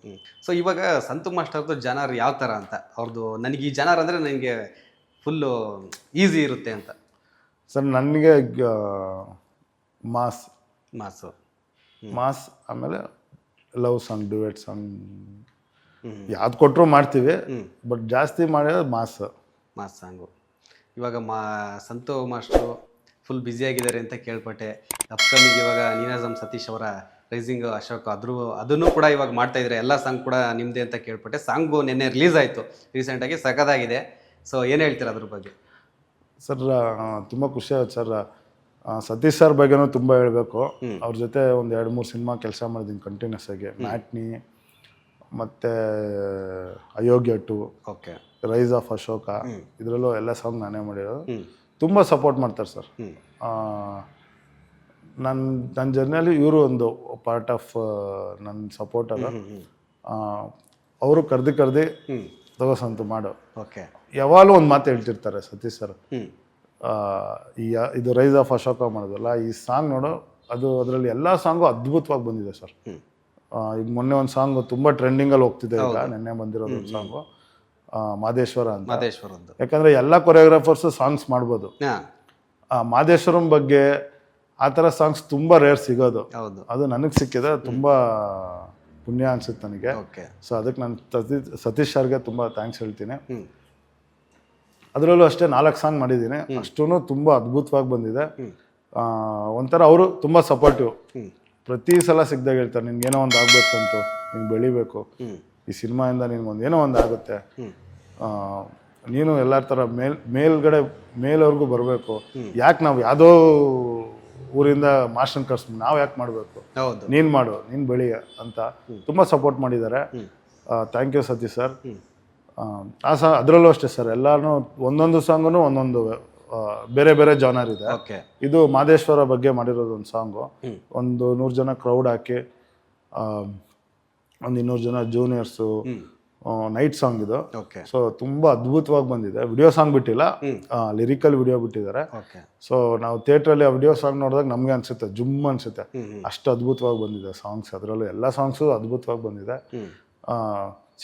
ಸೊ ಇವಾಗ ಸಂತು ಮಾಸ್ಟರ್ದು ಜನರ್ ಯಾವ ಥರ ಅಂತ, ಅವ್ರದ್ದು ನನಗೆ ಈ ಜನರ್ ಅಂದರೆ ನನಗೆ ಫುಲ್ಲು ಈಸಿ ಇರುತ್ತೆ ಅಂತ. ಸರ್ ನನಗೆ ಮಾಸ್ ಆಮೇಲೆ ಲವ್ ಸಾಂಗ್, ಡ್ಯುಯೆಟ್ ಸಾಂಗ್ ಯಾವ್ದು ಕೊಟ್ಟರು ಮಾಡ್ತೀವಿ. ಬಟ್ ಜಾಸ್ತಿ ಮಾಡೋದು ಮಾಸ್ ಸಾಂಗು. ಇವಾಗ ಸಂತು ಮಾಸ್ಟ್ರು ಫುಲ್ ಬ್ಯುಸಿಯಾಗಿದ್ದಾರೆ ಅಂತ ಕೇಳ್ಪಟ್ಟೆ. ಅಪ್ಕಮಿಂಗ್ ಇವಾಗ ನೀನಾಜಮ್ ಸತೀಶ್ ಅವರ ರೈಸಿಂಗ್ ಅಶೋಕ್ ಅದನ್ನು ಕೂಡ ಇವಾಗ ಮಾಡ್ತಾ ಇದ್ದಾರೆ. ಎಲ್ಲ ಸಾಂಗ್ ಕೂಡ ನಿಮ್ಮದೇ ಅಂತ ಕೇಳ್ಪಟ್ಟೆ. ಸಾಂಗು ನಿನ್ನೆ ರಿಲೀಸ್ ಆಯಿತು ರೀಸೆಂಟಾಗಿ, ಸಖತ್ತಾಗಿದೆ. ಸೊ ಏನು ಹೇಳ್ತೀರಾ ಅದ್ರ ಬಗ್ಗೆ? ಸರ್ ತುಂಬ ಖುಷಿ ಆಯ್ತು ಸರ್. ಸತೀಶ್ ಸರ್ ಬಗ್ಗೆನೂ ತುಂಬ ಹೇಳಬೇಕು. ಅವ್ರ ಜೊತೆ ಒಂದು 2-3 ಸಿನಿಮಾ ಕೆಲಸ ಮಾಡಿದ್ದೀನಿ ಕಂಟಿನ್ಯೂಸ್ ಆಗಿ. ಮ್ಯಾಟ್ನಿ ಮತ್ತು ಅಯೋಗ್ಯ 2, ಓಕೆ, ರೈಸ್ ಆಫ್ ಅಶೋಕ, ಇದರಲ್ಲೂ ಎಲ್ಲ ಸಾಂಗ್ ನಾನೇ ಮಾಡಿರೋದು. ತುಂಬ ಸಪೋರ್ಟ್ ಮಾಡ್ತಾರೆ ಸರ್. ನನ್ನ ಜರ್ನಿಯಲ್ಲಿ ಇವರು ಒಂದು ಪಾರ್ಟ್ ಆಫ್ ನನ್ನ ಸಪೋರ್ಟರ್. ಅವರು ಕರೆದು ತಗೋಸಂತು ಮಾಡು. ಓಕೆ. ಯಾವಾಗಲೂ ಒಂದು ಮಾತು ಹೇಳ್ತಿರ್ತಾರೆ ಸತೀಶ್ ಸರ್, ಇದು ರೈಸ್ ಆಫ್ ಅಶೋಕ ಮಾಡೋದಲ್ಲ, ಈ ಸಾಂಗ್ ನೋಡು ಅದು ಅದರಲ್ಲಿ ಎಲ್ಲ ಸಾಂಗು ಅದ್ಭುತವಾಗಿ ಬಂದಿದೆ ಸರ್. ಈಗ ಮೊನ್ನೆ ಒಂದು ಸಾಂಗ್ ತುಂಬ ಟ್ರೆಂಡಿಂಗಲ್ಲಿ ಹೋಗ್ತಿದೆ, ಈಗ ನಿನ್ನೆ ಬಂದಿರೋದು ಒಂದು ಸಾಂಗು ಮಾದೇಶ್ವರ ಅಂತ. ಮಾದೇಶ್ವರ ಅಂತ ಯಾಕಂದರೆ ಎಲ್ಲ ಕೊರಿಯೋಗ್ರಾಫರ್ಸು ಸಾಂಗ್ಸ್ ಮಾಡ್ಬೋದು. ಮಾದೇಶ್ವರಂ ಬಗ್ಗೆ ಆ ಥರ ಸಾಂಗ್ಸ್ ತುಂಬ ರೇರ್ ಸಿಗೋದು. ಅದು ನನಗೆ ಸಿಕ್ಕಿದೆ, ತುಂಬ ಪುಣ್ಯ ಅನ್ಸುತ್ತೆ ನನಗೆ. ಸೊ ಅದಕ್ಕೆ ನಾನು ಸತೀಶ್ ಸರ್ಗೆ ತುಂಬ ಥ್ಯಾಂಕ್ಸ್ ಹೇಳ್ತೀನಿ. ಅದರಲ್ಲೂ ಅಷ್ಟೇ 4 ಸಾಂಗ್ ಮಾಡಿದ್ದೀನಿ, ಅಷ್ಟೂ ತುಂಬ ಅದ್ಭುತವಾಗಿ ಬಂದಿದೆ. ಒಂಥರ ಅವರು ತುಂಬ ಸಪೋರ್ಟಿವ್. ಪ್ರತಿ ಸಲ ಸಿಕ್ಕಿದಾಗ ಹೇಳ್ತಾರೆ, ನಿನ್ಗೇನೋ ಒಂದು ಆಗ್ಬೇಕು ಅಂತು, ನೀನು ಬೆಳಿಬೇಕು, ಈ ಸಿನಿಮಾಯಿಂದ ನಿನ್ಗೊಂದು ಏನೋ ಒಂದು ಆಗುತ್ತೆ, ನೀನು ಎಲ್ಲರ ಥರ ಮೇಲ್ವರೆಗೂ ಬರಬೇಕು, ಯಾಕೆ ನಾವು ಯಾವುದೋ ಊರಿಂದ ಮಾಸ್ಟರ್ನ ಕರ್ಸ್ಬಿಟ್ಟು ನಾವು ಯಾಕೆ ಮಾಡಬೇಕು, ನೀನು ಮಾಡು, ನೀನು ಬೆಳಿ ಅಂತ ತುಂಬ ಸಪೋರ್ಟ್ ಮಾಡಿದ್ದಾರೆ. Thank you Satish sir. ಅದರಲ್ಲೂ ಅಷ್ಟೇ ಸರ್, ಎಲ್ಲಾನು ಒಂದೊಂದು ಸಾಂಗು ಒಂದೊಂದು ಬೇರೆ ಬೇರೆ ಜಾನರ್ ಇದೆ. ಇದು ಮಾದೇಶ್ವರ ಬಗ್ಗೆ ಮಾಡಿರೋದು ಒಂದು ಸಾಂಗು, ಒಂದು 100 ಜನ ಕ್ರೌಡ್ ಹಾಕಿ ಒಂದು 200 ಜನ ಜೂನಿಯರ್ಸು ನೈಟ್ ಸಾಂಗ್ ಇದು. ಸೊ ತುಂಬ ಅದ್ಭುತವಾಗಿ ಬಂದಿದೆ. ವಿಡಿಯೋ ಸಾಂಗ್ ಬಿಟ್ಟಿಲ್ಲ, ಲಿರಿಕಲ್ ವಿಡಿಯೋ ಬಿಟ್ಟಿದ್ದಾರೆ. ಸೊ ನಾವು ಥಿಯೇಟ್ರಲ್ಲಿ ಆ ವಿಡಿಯೋ ಸಾಂಗ್ ನೋಡಿದಾಗ ನಮಗೆ ಅನ್ಸುತ್ತೆ ಜುಮ್ ಅನ್ಸುತ್ತೆ, ಅಷ್ಟು ಅದ್ಭುತವಾಗಿ ಬಂದಿದೆ ಸಾಂಗ್ಸ್. ಅದರಲ್ಲೂ ಎಲ್ಲ ಸಾಂಗ್ಸು ಅದ್ಭುತವಾಗಿ ಬಂದಿದೆ.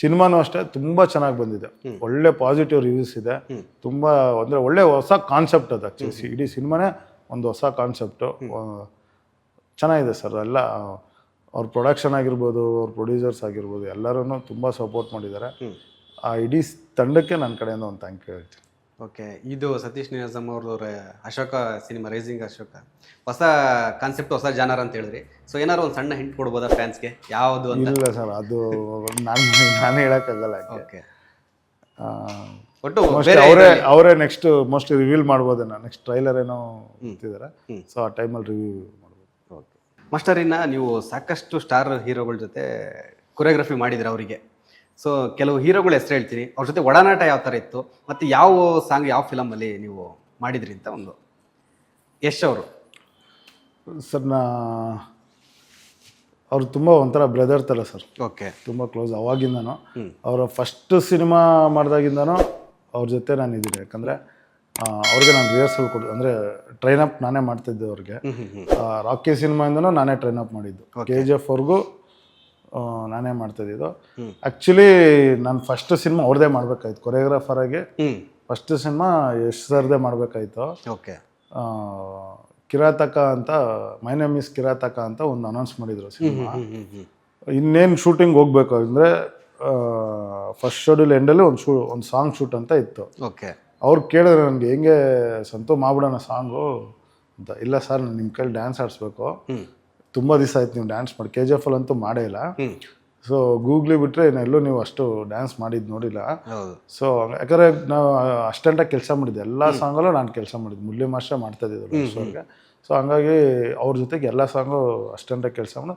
ಸಿನಿಮಾನೂ ಅಷ್ಟೇ ತುಂಬ ಚೆನ್ನಾಗಿ ಬಂದಿದೆ, ಒಳ್ಳೆ ಪಾಸಿಟಿವ್ ರಿವ್ಯೂಸ್ ಇದೆ. ತುಂಬ ಅಂದರೆ ಒಳ್ಳೆ ಹೊಸ ಕಾನ್ಸೆಪ್ಟ್ ಅದು. ಆ್ಯಕ್ಚುಲಿ ಇಡೀ ಸಿನಿಮಾನೇ ಒಂದು ಹೊಸ ಕಾನ್ಸೆಪ್ಟು, ಚೆನ್ನಾಗಿದೆ ಸರ್. ಎಲ್ಲ ಅವ್ರ ಪ್ರೊಡಕ್ಷನ್ ಆಗಿರ್ಬೋದು, ಅವ್ರ ಪ್ರೊಡ್ಯೂಸರ್ಸ್ ಆಗಿರ್ಬೋದು, ಎಲ್ಲರೂ ತುಂಬ ಸಪೋರ್ಟ್ ಮಾಡಿದ್ದಾರೆ. ಆ ಇಡೀ ತಂಡಕ್ಕೆ ನನ್ನ ಕಡೆಯಿಂದ ಒಂದು ಥ್ಯಾಂಕ್ ಯು ಹೇಳ್ತೀನಿ. ಓಕೆ, ಇದು ಸತೀಶ್ ನಿನಾಸಮ್ ಅವ್ರವ್ರ ಅಶೋಕ ಸಿನಿಮಾ, ರೈಸಿಂಗ್ ಅಶೋಕ, ಹೊಸ ಕಾನ್ಸೆಪ್ಟ್, ಹೊಸ ಜಾನರ್ ಅಂತ ಹೇಳಿದ್ರಿ. ಸೊ ಏನಾದ್ರು ಒಂದು ಸಣ್ಣ ಹಿಂಟ್ ಕೊಡ್ಬೋದಾ ಫ್ಯಾನ್ಸ್ಗೆ ಯಾವುದು ಅಂತ? ಇಲ್ಲ ಸರ್, ಅದು ನಾನು ಹೇಳೋಕ್ಕಾಗಲ್ಲ. ಓಕೆ, ಒಟ್ಟು ಅವರೇ ನೆಕ್ಸ್ಟ್ ಮೋಸ್ಟ್ಲಿ ರಿವೀಲ್ ಮಾಡ್ಬೋದೇನೋ, ನೆಕ್ಸ್ಟ್ ಟ್ರೈಲರ್ ಏನೋ ಅಂತಿದ್ದಾರೆ. ಸೊ ಆ ಟೈಮಲ್ಲಿ ರಿವ್ಯೂ ಮಾಡ್ಬೋದು. ಓಕೆ ಮಾಸ್ಟರ್, ಇನ್ನು ನೀವು ಸಾಕಷ್ಟು ಸ್ಟಾರ್ ಹೀರೋಗಳ ಜೊತೆ ಕೊರಿಯೋಗ್ರಫಿ ಮಾಡಿದ್ರೆ ಅವರಿಗೆ. ಸೊ ಕೆಲವು ಹೀರೋಗಳ ಹೆಸರು ಹೇಳ್ತೀನಿ, ಅವ್ರ ಜೊತೆ ಒಡನಾಟ ಯಾವ ಥರ ಇತ್ತು, ಮತ್ತು ಯಾವ ಸಾಂಗ್ ಯಾವ ಫಿಲಮಲ್ಲಿ ನೀವು ಮಾಡಿದ್ರಿ ಅಂತ ಒಂದು. ಯಶ್ ಅವರು ಸರ್, ಅವ್ರು ತುಂಬ ಒಂಥರ ಬ್ರದರ್ ಥರ ಸರ್. ಓಕೆ, ತುಂಬ ಕ್ಲೋಸ್ ಅವಾಗಿಂದನೂ. ಅವರ ಫಸ್ಟ್ ಸಿನಿಮಾ ಮಾಡಿದಾಗಿಂದನೂ ಅವ್ರ ಜೊತೆ ನಾನು ಇದ್ದೀನಿ. ಯಾಕಂದರೆ ಅವ್ರಿಗೆ ನಾನು ರಿಹರ್ಸಲ್ ಅಂದರೆ ಟ್ರೈನ್ ಅಪ್ ನಾನೇ ಮಾಡ್ತಿದ್ದೆ ಅವ್ರಿಗೆ. ರಾಕಿ ಸಿನಿಮಾಯಿಂದನೂ ನಾನೇ ಟ್ರೈನ್ ಅಪ್ ಮಾಡಿದ್ದು, KGF ಅವ್ರಿಗೂ ನಾನೇ ಮಾಡ್ತಾಯಿದ್ದು. ಆ್ಯಕ್ಚುಲಿ ನಾನು ಫಸ್ಟ್ ಸಿನಿಮಾ ಅವ್ರದ್ದೇ ಮಾಡಬೇಕಾಯ್ತು ಕೊರಿಯೋಗ್ರಾಫರ್ ಆಗಿ. ಫಸ್ಟ್ ಸಿನಿಮಾ ಯಶ್ ಸರ್ದೇ ಮಾಡಬೇಕಾಯ್ತು. ಓಕೆ, ಕಿರಾತಕ ಅಂತ, ಮೈ ನೇಮ್ ಇಸ್ ಕಿರಾತಕ ಅಂತ ಒಂದು ಅನೌನ್ಸ್ ಮಾಡಿದ್ರು ಸಿನಿಮಾ. ಇನ್ನೇನು ಶೂಟಿಂಗ್ ಹೋಗ್ಬೇಕು ಅಂದರೆ ಫಸ್ಟ್ ಶೆಡ್ಯೂಲ್ ಎಂಡಲ್ಲಿ ಒಂದು ಸಾಂಗ್ ಶೂಟ್ ಅಂತ ಇತ್ತು. ಓಕೆ, ಅವ್ರು ಕೇಳಿದ್ರೆ ನನಗೆ ಹೆಂಗೆ ಸಂತು ಮಾಡ್ಬಿಡೋಣ ಸಾಂಗು ಅಂತ. ಇಲ್ಲ ಸರ್, ನಾನು ನಿಮ್ಮ ಕೈಲಿ ಡ್ಯಾನ್ಸ್ ಆಡಿಸ್ಬೇಕು, ತುಂಬ ದಿವಸ ಆಯ್ತು ನೀವು ಡ್ಯಾನ್ಸ್ ಮಾಡಿ, KGF ಅಂತೂ ಮಾಡೇ ಇಲ್ಲ. ಸೊ ಗೂಗ್ಲಿ ಬಿಟ್ಟರೆ ಎಲ್ಲೂ ನೀವು ಅಷ್ಟು ಡ್ಯಾನ್ಸ್ ಮಾಡಿದ್ದು ನೋಡಿಲ್ಲ. ಸೊ ಯಾಕಂದರೆ ನಾವು ಅಷ್ಟೆಂಟಾಗಿ ಕೆಲಸ ಮಾಡಿದ್ದೆ, ಎಲ್ಲ ಸಾಂಗಲ್ಲೂ ನಾನು ಕೆಲಸ ಮಾಡಿದ್ದು, ಮುರಳಿ ಮಾಸ್ಟರ್ ಮಾಡ್ತಾ ಇದ್ದಿದ್ದು ಅವ್ರಿಗೆ. ಸೊ ಹಂಗಾಗಿ ಅವ್ರ ಜೊತೆಗೆ ಎಲ್ಲ ಸಾಂಗು ಅಷ್ಟೆಂಟಾಗಿ ಕೆಲಸ ಮಾಡಿ.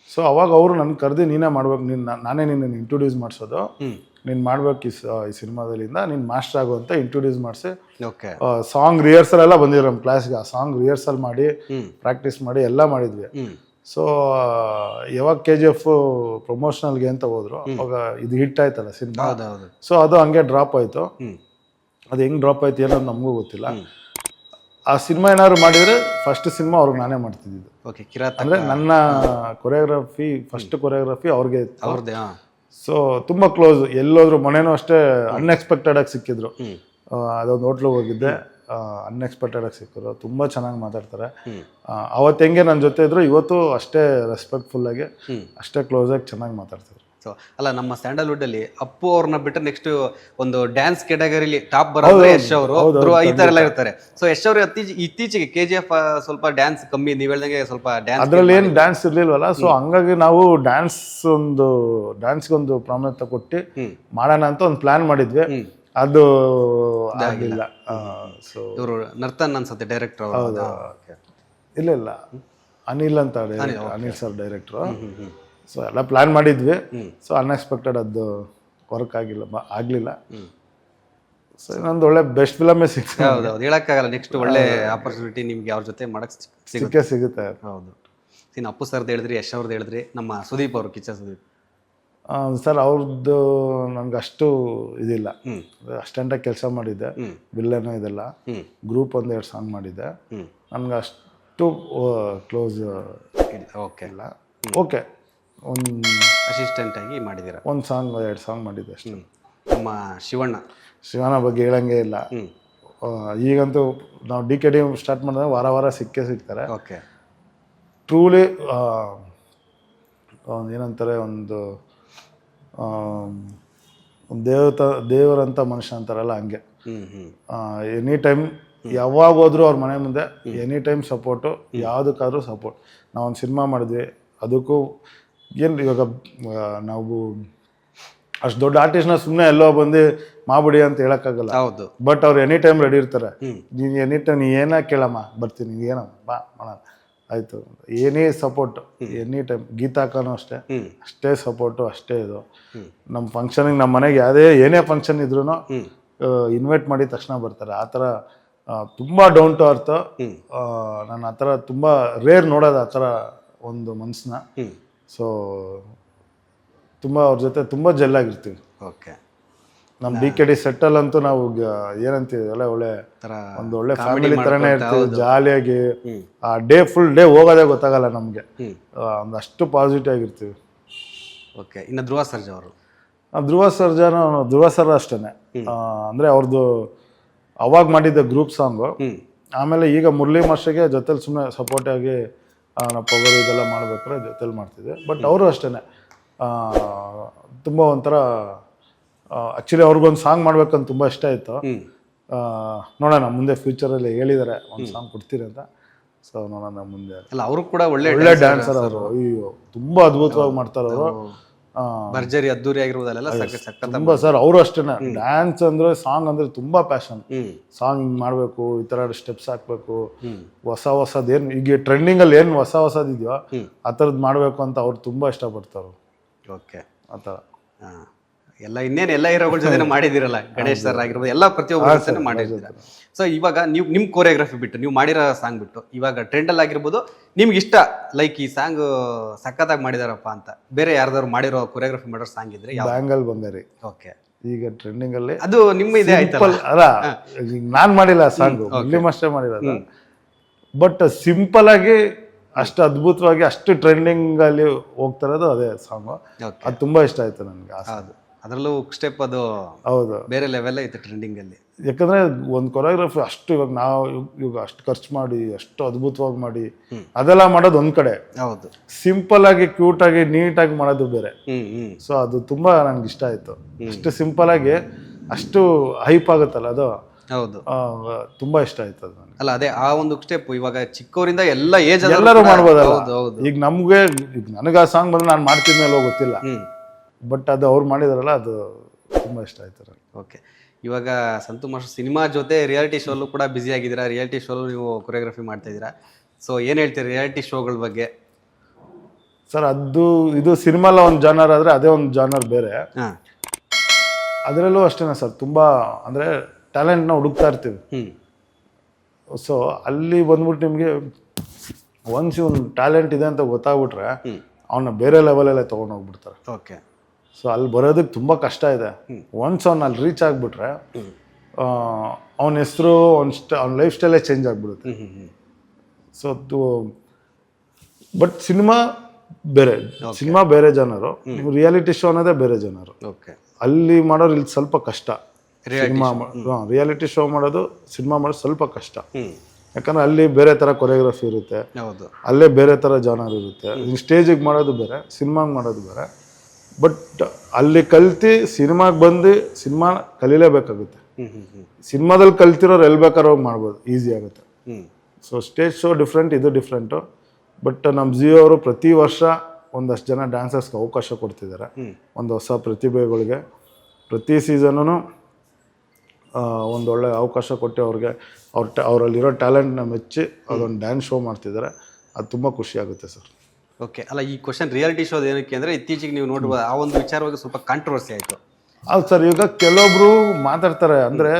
ಸೊ ಅವಾಗ ಅವರು ನನ್ನ ಕರೆದು ನೀನೇ ಮಾಡ್ಬೇಕು, ನಾನೇ ನಿನ್ನನ್ನು ಇಂಟ್ರೊಡ್ಯೂಸ್ ಮಾಡಿಸೋದು, ನೀನು ಮಾಡ್ಬೇಕು ಈ ಸಿನಿಮಾದಲ್ಲಿಂದ, ನೀನು ಮಾಸ್ಟರ್ ಆಗು ಅಂತ ಇಂಟ್ರೊಡ್ಯೂಸ್ ಮಾಡಿಸಿ. ಸಾಂಗ್ ರಿಹರ್ಸಲ್ ಎಲ್ಲ ಬಂದಿದ್ರು ನಮ್ಮ ಕ್ಲಾಸ್ಗೆ. ಆ ಸಾಂಗ್ ರಿಹರ್ಸಲ್ ಮಾಡಿ ಪ್ರಾಕ್ಟೀಸ್ ಮಾಡಿ ಎಲ್ಲ ಮಾಡಿದ್ವಿ. ಸೊ ಯಾವಾಗ KGF ಪ್ರಮೋಷನಲ್ಗೆ ಅಂತ ಹೋದ್ರು, ಅವಾಗ ಇದು ಹಿಟ್ ಆಯ್ತಲ್ಲ ಸಿನಿಮಾ. ಸೊ ಅದು ಹಂಗೆ ಡ್ರಾಪ್ ಆಯಿತು. ಅದು ಹೆಂಗೆ ಡ್ರಾಪ್ ಆಯ್ತು ಏನೋ ನಮಗೂ ಗೊತ್ತಿಲ್ಲ. ಆ ಸಿನಿಮಾ ಏನಾದ್ರು ಮಾಡಿದರೆ ಫಸ್ಟ್ ಸಿನಿಮಾ ಅವ್ರಿಗೆ ನಾನೇ ಮಾಡ್ತಿದ್ದಿದ್ದು. ಅಂದರೆ ನನ್ನ ಕೊರಿಯೋಗ್ರಫಿ, ಫಸ್ಟ್ ಕೊರಿಯೋಗ್ರಫಿ ಅವ್ರಿಗೆ ಇತ್ತು. ಸೊ ತುಂಬ ಕ್ಲೋಸ್. ಎಲ್ಲೋದ್ರು ಮನೇನೂ ಅಷ್ಟೇ ಅನ್ಎಕ್ಸ್ಪೆಕ್ಟೆಡ್ ಆಗಿ ಸಿಕ್ಕಿದ್ರು. ಅದೊಂದು ಹೋಟ್ಲಿಗೆ ಹೋಗಿದ್ದೆ, ಅನ್ಎಕ್ಸ್ಪೆಕ್ಟೆಡ್ ಆಗಿ ಸಿಕ್ಕಿದ್ರು. ತುಂಬ ಚೆನ್ನಾಗಿ ಮಾತಾಡ್ತಾರೆ. ಅವತ್ತು ಹೆಂಗೆ ನನ್ನ ಜೊತೆ ಇದ್ರು, ಇವತ್ತು ಅಷ್ಟೇ ರೆಸ್ಪೆಕ್ಟ್ಫುಲ್ಲಾಗಿ, ಅಷ್ಟೇ ಕ್ಲೋಸಾಗಿ ಚೆನ್ನಾಗಿ ಮಾತಾಡ್ತಾರೆ. ಸೊ ಅಲ್ಲ, ನಮ್ಮ ಸ್ಯಾಂಡಲ್ವುಡ್ಡಲ್ಲಿ ಅಪ್ಪು ಅವ್ರನ್ನ ಬಿಟ್ಟರೆ ನೆಕ್ಸ್ಟ್ ಒಂದು ಡ್ಯಾನ್ಸ್ ಕ್ಯಾಟಗರಿಲಿ ಟಾಪ್ ಬರೋದು ಯಶ್ ಅವರು, ಈ ಥರ ಎಲ್ಲ ಇರ್ತಾರೆ. ಸೊ ಯಶ್ ಅವರು ಇತ್ತೀಚೆಗೆ KGF ಸ್ವಲ್ಪ ಡ್ಯಾನ್ಸ್ ಕಮ್ಮಿ, ನೀವು ಹೇಳ್ದಂಗೆ ಸ್ವಲ್ಪ ಡ್ಯಾನ್ಸ್, ಅದರಲ್ಲಿ ಏನು ಡ್ಯಾನ್ಸ್ ಇರಲಿಲ್ವಲ್ಲ. ಸೊ ಹಂಗಾಗಿ ನಾವು ಡ್ಯಾನ್ಸ್ಗೊಂದು ಪ್ರಾಮುಖ್ಯತೆ ಕೊಟ್ಟು ಮಾಡೋಣ ಅಂತ ಒಂದು ಪ್ಲಾನ್ ಮಾಡಿದ್ವಿ. ಅದು ಆಗಿಲ್ಲ. ಸೊ ಇವರು ನರ್ತನ್ ಅನ್ಸುತ್ತೆ ಡೈರೆಕ್ಟರ್ ಅವರು. ಇಲ್ಲ, ಅನಿಲ್ ಅಂತ, ಅನಿಲ್ ಸರ್ ಡೈರೆಕ್ಟ್ರು. ಸೊ ಎಲ್ಲ ಪ್ಲ್ಯಾನ್ ಮಾಡಿದ್ವಿ. ಸೊ ಅನ್ಎಕ್ಸ್ಪೆಕ್ಟೆಡ್ ಅದು ವರ್ಕ್ ಆಗಲಿಲ್ಲ. ಸೊ ಇನ್ನೊಂದು ಒಳ್ಳೆ ಬೆಸ್ಟ್ ಫಿಲಮೇ ಸಿಗ್ತದೆ. ಹೌದು, ಹೇಳಕ್ಕಾಗಲ್ಲ. ನೆಕ್ಸ್ಟ್ ಒಳ್ಳೆ ಆಪರ್ಚುನಿಟಿ ನಿಮ್ಗೆ ಅವ್ರ ಜೊತೆ ಮಾಡಕ್ ಸಿಗುತ್ತೆ. ಹೌದು, ಇನ್ನು ಅಪ್ಪು ಸರ್ದು ಹೇಳಿದ್ರಿ, ಯಶ್ ಅವ್ರದ್ದು ಹೇಳಿದ್ರಿ, ನಮ್ಮ ಸುದೀಪ್ ಅವರು, ಕಿಚ್ಚ ಸುದೀಪ್ ಸರ್ ಅವ್ರದ್ದು ನನಗೆ ಅಷ್ಟು ಇದಿಲ್ಲ. ಅಷ್ಟೆಂಟಾಗಿ ಕೆಲಸ ಮಾಡಿದ್ದೆ, ವಿಲ್ಲನ್ ಇದೆಲ್ಲ, ಗ್ರೂಪ್ 1-2 ಸಾಂಗ್ ಮಾಡಿದ್ದೆ. ನನಗೆ ಅಷ್ಟು ಅಷ್ಟು ಕ್ಲೋಸ್ ಓಕೆ. ಇಲ್ಲ. ಓಕೆ, ಒಂದು ಅಸಿಸ್ಟೆಂಟ್ ಆಗಿ ಮಾಡಿದ್ದೀರಾ. ಒಂದು ಸಾಂಗ್ 2 ಸಾಂಗ್ ಮಾಡಿದ್ದೆ ಅಷ್ಟೇ. ನಮ್ಮ ಶಿವಣ್ಣ ಶಿವನ ಬಗ್ಗೆ ಹೇಳಂಗೆ ಇಲ್ಲ. ಈಗಂತೂ ನಾವು DKD ಸ್ಟಾರ್ಟ್ ಮಾಡಿದ್ರೆ ವಾರ ವಾರ ಸಿಗ್ತಾರೆ. ಓಕೆ. ಟ್ರೂಲಿ ಏನಂತಾರೆ, ಒಂದು ದೇವರಂಥ ಮನುಷ್ಯ ಅಂತಾರಲ್ಲ ಹಂಗೆ. ಎನಿ ಟೈಮ್ ಯಾವಾಗ ಹೋದ್ರು ಅವ್ರ ಮನೆ ಮುಂದೆ ಎನಿ ಟೈಮ್ ಸಪೋರ್ಟು, ಯಾವುದಕ್ಕಾದ್ರೂ ಸಪೋರ್ಟ್. ನಾವೊಂದು ಸಿನಿಮಾ ಮಾಡಿದ್ವಿ, ಅದಕ್ಕೂ ಏನು ಇವಾಗ ನಾವು ಅಷ್ಟು ದೊಡ್ಡ ಆರ್ಟಿಸ್ಟ್ನ ಸುಮ್ಮನೆ ಎಲ್ಲೋ ಬಂದು ಮಾಡ್ಬಿಡಿ ಅಂತ ಹೇಳೋಕ್ಕಾಗಲ್ಲ. ಹೌದು. ಬಟ್ ಅವ್ರು ಎನಿ ಟೈಮ್ ರೆಡಿ ಇರ್ತಾರೆ. ನೀನು ಎನಿ ಟೈಮ್ ನೀ ಏನ ಕೇಳಮ್ಮ ಬರ್ತೀನಿ, ಏನಮ್ಮ ಬಾ ಮಾಡೋಣ ಆಯಿತು. ಏನೇ ಸಪೋರ್ಟು ಎನಿ ಟೈಮ್. ಗೀತಾಕನೂ ಅಷ್ಟೇ ಸಪೋರ್ಟು, ಅಷ್ಟೇ ಇದು. ನಮ್ಮ ಫಂಕ್ಷನಿಗೆ ನಮ್ಮ ಮನೆಗೆ ಏನೇ ಫಂಕ್ಷನ್ ಇದ್ರೂ ಇನ್ವೈಟ್ ಮಾಡಿದ ತಕ್ಷಣ ಬರ್ತಾರೆ. ಆ ಥರ ತುಂಬ ಡೌನ್ ಟು ಅರ್ತ್. ನಾನು ಆ ಥರ ತುಂಬ ರೇರ್ ನೋಡೋದು ಆ ಥರ ಒಂದು ಮನ್ಸನ್ನ. ಸೊ ತುಂಬ ಅವ್ರ ಜೊತೆ ತುಂಬ ಜೆಲ್ಲಾಗಿರ್ತೀವಿ. ಓಕೆ. ನಮ್ಮ DKD ಸೆಟ್ಟಲ್ ಅಂತೂ ನಾವು ಏನಂತೀವಿ, ಒಳ್ಳೆ ಒಂದು ಒಳ್ಳೆ ಫ್ಯಾಮಿಲಿ ಥರನೇ ಇರ್ತೀವಿ, ಜಾಲಿಯಾಗಿ. ಆ ಫುಲ್ ಡೇ ಹೋಗೋದೇ ಗೊತ್ತಾಗಲ್ಲ ನಮಗೆ, ಒಂದು ಅಷ್ಟು ಪಾಸಿಟಿವ್ ಆಗಿರ್ತೀವಿ. ಓಕೆ. ಇನ್ನು ಧ್ರುವ ಸರ್ಜಾ ಅವರು? ಧ್ರುವ ಸರ್ ಅಷ್ಟೇ. ಅಂದರೆ ಅವ್ರದ್ದು ಅವಾಗ ಮಾಡಿದ್ದ ಗ್ರೂಪ್ ಸಾಂಗು. ಆಮೇಲೆ ಈಗ ಮುರಳಿ ಮಾಸ್ಟರ್ಗೆ ಜೊತೆಲಿ ಸುಮ್ಮನೆ ಸಪೋರ್ಟ್ ಆಗಿ ನಾವು ಪವರ್ ಇದೆಲ್ಲ ಮಾಡ್ಬೇಕಾದ್ರೆ ಜೊತೆಲಿ ಮಾಡ್ತಿದ್ದೆ. ಬಟ್ ಅವರು ಅಷ್ಟೇ ತುಂಬ ಒಂಥರ ಆ್ಯಕ್ಚುಲಿ ಅವ್ರಿಗೊಂದು ಸಾಂಗ್ ಮಾಡ್ಬೇಕಂತ ತುಂಬ ಇಷ್ಟ ಆಯಿತು. ನೋಡೋಣ ಮುಂದೆ ಫ್ಯೂಚರಲ್ಲಿ ಹೇಳಿದ್ದಾರೆ ಒಂದು ಸಾಂಗ್ ಕೊಡ್ತೀರಿ ಅಂತ. ಸೊ ನೋಡೋಣ ಮುಂದೆ. ಅಲ್ಲ, ಅವರು ಕೂಡ ಒಳ್ಳೆ ಡ್ಯಾನ್ಸರ್ ಅವರು. ಅಯ್ಯೋ ತುಂಬ ಅದ್ಭುತವಾಗಿ ಮಾಡ್ತಾರೆ ಅವರು. ಭರ್ಜರಿ ಅದ್ದೂರಿ ಆಗಿರುವುದೆಲ್ಲ ತುಂಬ ಸರ್. ಅವರು ಅಷ್ಟೇ ಡ್ಯಾನ್ಸ್ ಅಂದ್ರೆ, ಸಾಂಗ್ ಅಂದ್ರೆ ತುಂಬಾ ಪ್ಯಾಷನ್. ಸಾಂಗ್ ಹಿಂಗ್ ಮಾಡ್ಬೇಕು, ಈ ತರ ಸ್ಟೆಪ್ಸ್ ಹಾಕ್ಬೇಕು, ಹೊಸದು ಏನು ಈಗ ಟ್ರೆಂಡಿಂಗ್ ಅಲ್ಲಿ ಏನು ಹೊಸದಿದೆಯೋ ಆ ಥರದ್ದು ಮಾಡ್ಬೇಕು ಅಂತ ಅವ್ರು ತುಂಬಾ ಇಷ್ಟಪಡ್ತಾರೆ. ಓಕೆ. ಆ ಥರ ಎಲ್ಲ ಇನ್ನೇನು ಹೀರೋಗಳ ಜೊತೆ ಮಾಡಿದಿರಲ್ಲ, ಗಣೇಶ್ ಸರ್ ಆಗಿರ್ಬೋದು, ಎಲ್ಲ ಪ್ರತಿಯೊಬ್ಬರ ಜೊತೆ ಮಾಡಿರ್ತೀರ. ಸೊ ಇವಾಗ ನೀವು ನಿಮ್ಮ ಕೊರಿಯೋಗ್ರಫಿ ಬಿಟ್ಟು, ನೀವು ಮಾಡಿರೋ ಸಾಂಗ್ ಬಿಟ್ಟು, ಇವಾಗ ಟ್ರೆಂಡಲ್ಲಿ ಆಗಿರ್ಬೋದು, ನಿಮ್ಗೆ ಇಷ್ಟ ಲೈಕ್ ಈ ಸಾಂಗ್ ಸಖತ್ತಾಗಿ ಮಾಡಿದಾರಪ್ಪ ಅಂತ ಬೇರೆ ಯಾರ್ದಾದ್ರು ಮಾಡಿರೋ ಕೊರಿಯೋಗ್ರಫಿ ಮಾಡಿರೋ ಸಾಂಗ್ ಇದ್ರೆ ಬ್ಯಾಂಗಲ್ ಬಂಗಾರಿ. ಓಕೆ. ಈಗ ಟ್ರೆಂಡಿಂಗ್ ಅಲ್ಲಿ ಅದು ನಿಮ್ಮ ಇದೆ ಆಯ್ತಲ್ಲ? ಅಲ್ಲ, ನಾನ್ ಮಾಡಿಲ್ಲ ಸಾಂಗು, ಇಲ್ಲಿ ಮಾಸ್ಟರ್ ಮಾಡಿರೋದು. ಬಟ್ ಸಿಂಪಲ್ ಆಗಿ ಅಷ್ಟು ಅದ್ಭುತವಾಗಿ ಅಷ್ಟು ಟ್ರೆಂಡಿಂಗ್ ಅಲ್ಲಿ ಹೋಗ್ತಾ ಇರೋದು ಅದೇ ಸಾಂಗು. ಅದು ತುಂಬಾ ಇಷ್ಟ ಆಯ್ತು ನನಗೆ. ಹೌದು, ಅದರಲ್ಲೂ ಸ್ಟೆಪ್ ಅದು ಹೌದು ಬೇರೆ ಲೆವೆಲ್ ಐತೆ ಟ್ರೆಂಡಿಂಗ್ ಅಲ್ಲಿ. ಯಾಕಂದ್ರೆ ಒಂದು ಕೊರಿಯೋಗ್ರಫಿ ಅಷ್ಟು ಇವಾಗ ನಾವು ಇವಾಗ ಅಷ್ಟು ಖರ್ಚು ಮಾಡಿ ಅಷ್ಟು ಅದ್ಭುತವಾಗಿ ಮಾಡಿ ಅದೆಲ್ಲ ಮಾಡೋದು ಒಂದ್ ಕಡೆ. ಹೌದು. ಸಿಂಪಲ್ ಆಗಿ ಕ್ಯೂಟ್ ಆಗಿ ನೀಟಾಗಿ ಮಾಡೋದು ಬೇರೆ. ಸೊ ಅದು ತುಂಬಾ ನನ್ಗೆ ಇಷ್ಟ ಆಯ್ತು. ಅಷ್ಟು ಸಿಂಪಲ್ ಆಗಿ ಅಷ್ಟು ಹೈಪ್ ಆಗುತ್ತಲ್ಲ ಅದು. ಹೌದು, ತುಂಬಾ ಇಷ್ಟ ಆಯ್ತು ಅದು ನನಗೆ. ಅಲ್ಲ ಅದೇ ಆ ಒಂದು ಸ್ಟೆಪ್ ಇವಾಗ ಚಿಕ್ಕವರಿಂದ ಎಲ್ಲ ಏಜ್ ಎಲ್ಲರೂ ಮಾಡ್ಬೋದಲ್ಲ. ಈಗ ನಮ್ಗೆ ಈಗ ನನಗೆ ಆ ಸಾಂಗ್ ಬಂದ್ರೆ ನಾನು ಮಾಡ್ತಿದ್ಮೇಲೆ ಗೊತ್ತಿಲ್ಲ. ಬಟ್ ಅದು ಅವ್ರು ಮಾಡಿದಾರಲ್ಲ, ಅದು ತುಂಬಾ ಇಷ್ಟ ಆಯ್ತು. ಓಕೆ. ಇವಾಗ ಸಂತು ಮಾಸ್ಟರ್ ಸಿನಿಮಾ ಜೊತೆ ರಿಯಾಲಿಟಿ ಶೋಲ್ಲೂ ಕೂಡ ಬ್ಯುಸಿ ಆಗಿದ್ದೀರಾ. ರಿಯಾಲಿಟಿ ಶೋಲು ನೀವು ಕೊರಿಯೋಗ್ರಫಿ ಮಾಡ್ತಾ ಇದ್ದೀರಾ. ಸೊ ಏನು ಹೇಳ್ತೀರಿ ರಿಯಾಲಿಟಿ ಶೋಗಳ ಬಗ್ಗೆ? ಸರ್, ಇದು ಸಿನಿಮಾಲ ಒಂದು ಜಾನರ್ ಆದರೆ ಅದೇ ಒಂದು ಜಾನರ್ ಬೇರೆ. ಅದರಲ್ಲೂ ಅಷ್ಟೇನಾ ಸರ್, ತುಂಬ ಅಂದರೆ ಟ್ಯಾಲೆಂಟ್ನ ಹುಡುಕ್ತಾ ಇರ್ತೀವಿ. ಸೊ ಅಲ್ಲಿ ಬಂದ್ಬಿಟ್ಟು ನಿಮಗೆ ಒನ್ಸ್ ಒಂದು ಟ್ಯಾಲೆಂಟ್ ಇದೆ ಅಂತ ಗೊತ್ತಾಗ್ಬಿಟ್ರೆ ಅವನ್ನ ಬೇರೆ ಲೆವೆಲಲ್ಲೇ ತೊಗೊಂಡೋಗ್ಬಿಡ್ತಾರೆ. ಓಕೆ. ಸೊ ಅಲ್ಲಿ ಬರೋದಕ್ಕೆ ತುಂಬ ಕಷ್ಟ ಇದೆ. ಒನ್ಸ್ ಅವ್ನು ಅಲ್ಲಿ ರೀಚ್ ಆಗಿಬಿಟ್ರೆ ಅವನ ಹೆಸರು, ಅವ್ನ ಲೈಫ್ ಸ್ಟೈಲೇ ಚೇಂಜ್ ಆಗಿಬಿಡುತ್ತೆ. ಸೊ ಬಟ್ ಸಿನಿಮಾ ಬೇರೆ ಜನರು, ರಿಯಾಲಿಟಿ ಶೋ ಅನ್ನೋದೇ ಬೇರೆ ಜನರು. ಓಕೆ. ಅಲ್ಲಿ ಮಾಡೋರು ಇಲ್ಲಿ ಸ್ವಲ್ಪ ಕಷ್ಟ. ರಿಯಾಲಿಟಿ ಶೋ ಮಾಡೋದು, ಸಿನಿಮಾ ಮಾಡೋದು ಸ್ವಲ್ಪ ಕಷ್ಟ. ಯಾಕಂದ್ರೆ ಅಲ್ಲಿ ಬೇರೆ ಥರ ಕೊರಿಯೋಗ್ರಫಿ ಇರುತ್ತೆ, ಅಲ್ಲೇ ಬೇರೆ ಥರ ಜಾನರ್ ಇರುತ್ತೆ. ಸ್ಟೇಜಿಗೆ ಮಾಡೋದು ಬೇರೆ, ಸಿನಿಮಾಗೆ ಮಾಡೋದು ಬೇರೆ. ಬಟ್ ಅಲ್ಲಿ ಕಲ್ತು ಸಿನಿಮಾಗೆ ಬಂದು ಸಿನಿಮಾ ಕಲೀಲೇಬೇಕಾಗುತ್ತೆ. ಸಿನಿಮಾದಲ್ಲಿ ಕಲ್ತಿರೋರು ಎಲ್ಲಿ ಬೇಕಾದ್ರೂ ಹೋಗಿ ಮಾಡ್ಬೋದು, ಈಸಿ ಆಗುತ್ತೆ. ಸೊ ಸ್ಟೇಜ್ ಶೋ ಡಿಫ್ರೆಂಟ್, ಇದು ಡಿಫ್ರೆಂಟು. ಬಟ್ ನಮ್ಮ ಜಿಯೋ ಅವರು ಪ್ರತಿ ವರ್ಷ ಒಂದಷ್ಟು ಜನ ಡ್ಯಾನ್ಸರ್ಸ್ಗೆ ಅವಕಾಶ ಕೊಡ್ತಿದ್ದಾರೆ. ಒಂದು ಹೊಸ ಪ್ರತಿಭೆಗಳಿಗೆ ಪ್ರತಿ ಸೀಸನ್ನು ಒಂದೊಳ್ಳೆ ಅವಕಾಶ ಕೊಟ್ಟು ಅವ್ರಿಗೆ ಅವರಲ್ಲಿರೋ ಟ್ಯಾಲೆಂಟ್ನ ಮೆಚ್ಚಿ ಅದೊಂದು ಡ್ಯಾನ್ಸ್ ಶೋ ಮಾಡ್ತಿದ್ದಾರೆ. ಅದು ತುಂಬ ಖುಷಿ ಆಗುತ್ತೆ ಸರ್. ಓಕೆ. ಅಲ್ಲ, ಈ ಕ್ವಶನ್ ರಿಯಾಲಿಟಿ ಶೋದ ಏನಕ್ಕೆ ಅಂದರೆ ಇತ್ತೀಚೆಗೆ ನೀವು ನೋಡ್ಬೋದು ಆ ಒಂದು ವಿಚಾರವಾಗಿ ಸ್ವಲ್ಪ ಕಾಂಟ್ರವರ್ಸಿ ಆಯಿತು. ಹೌದು ಸರ್. ಈಗ ಕೆಲವೊಬ್ರು ಮಾತಾಡ್ತಾರೆ, ಅಂದರೆ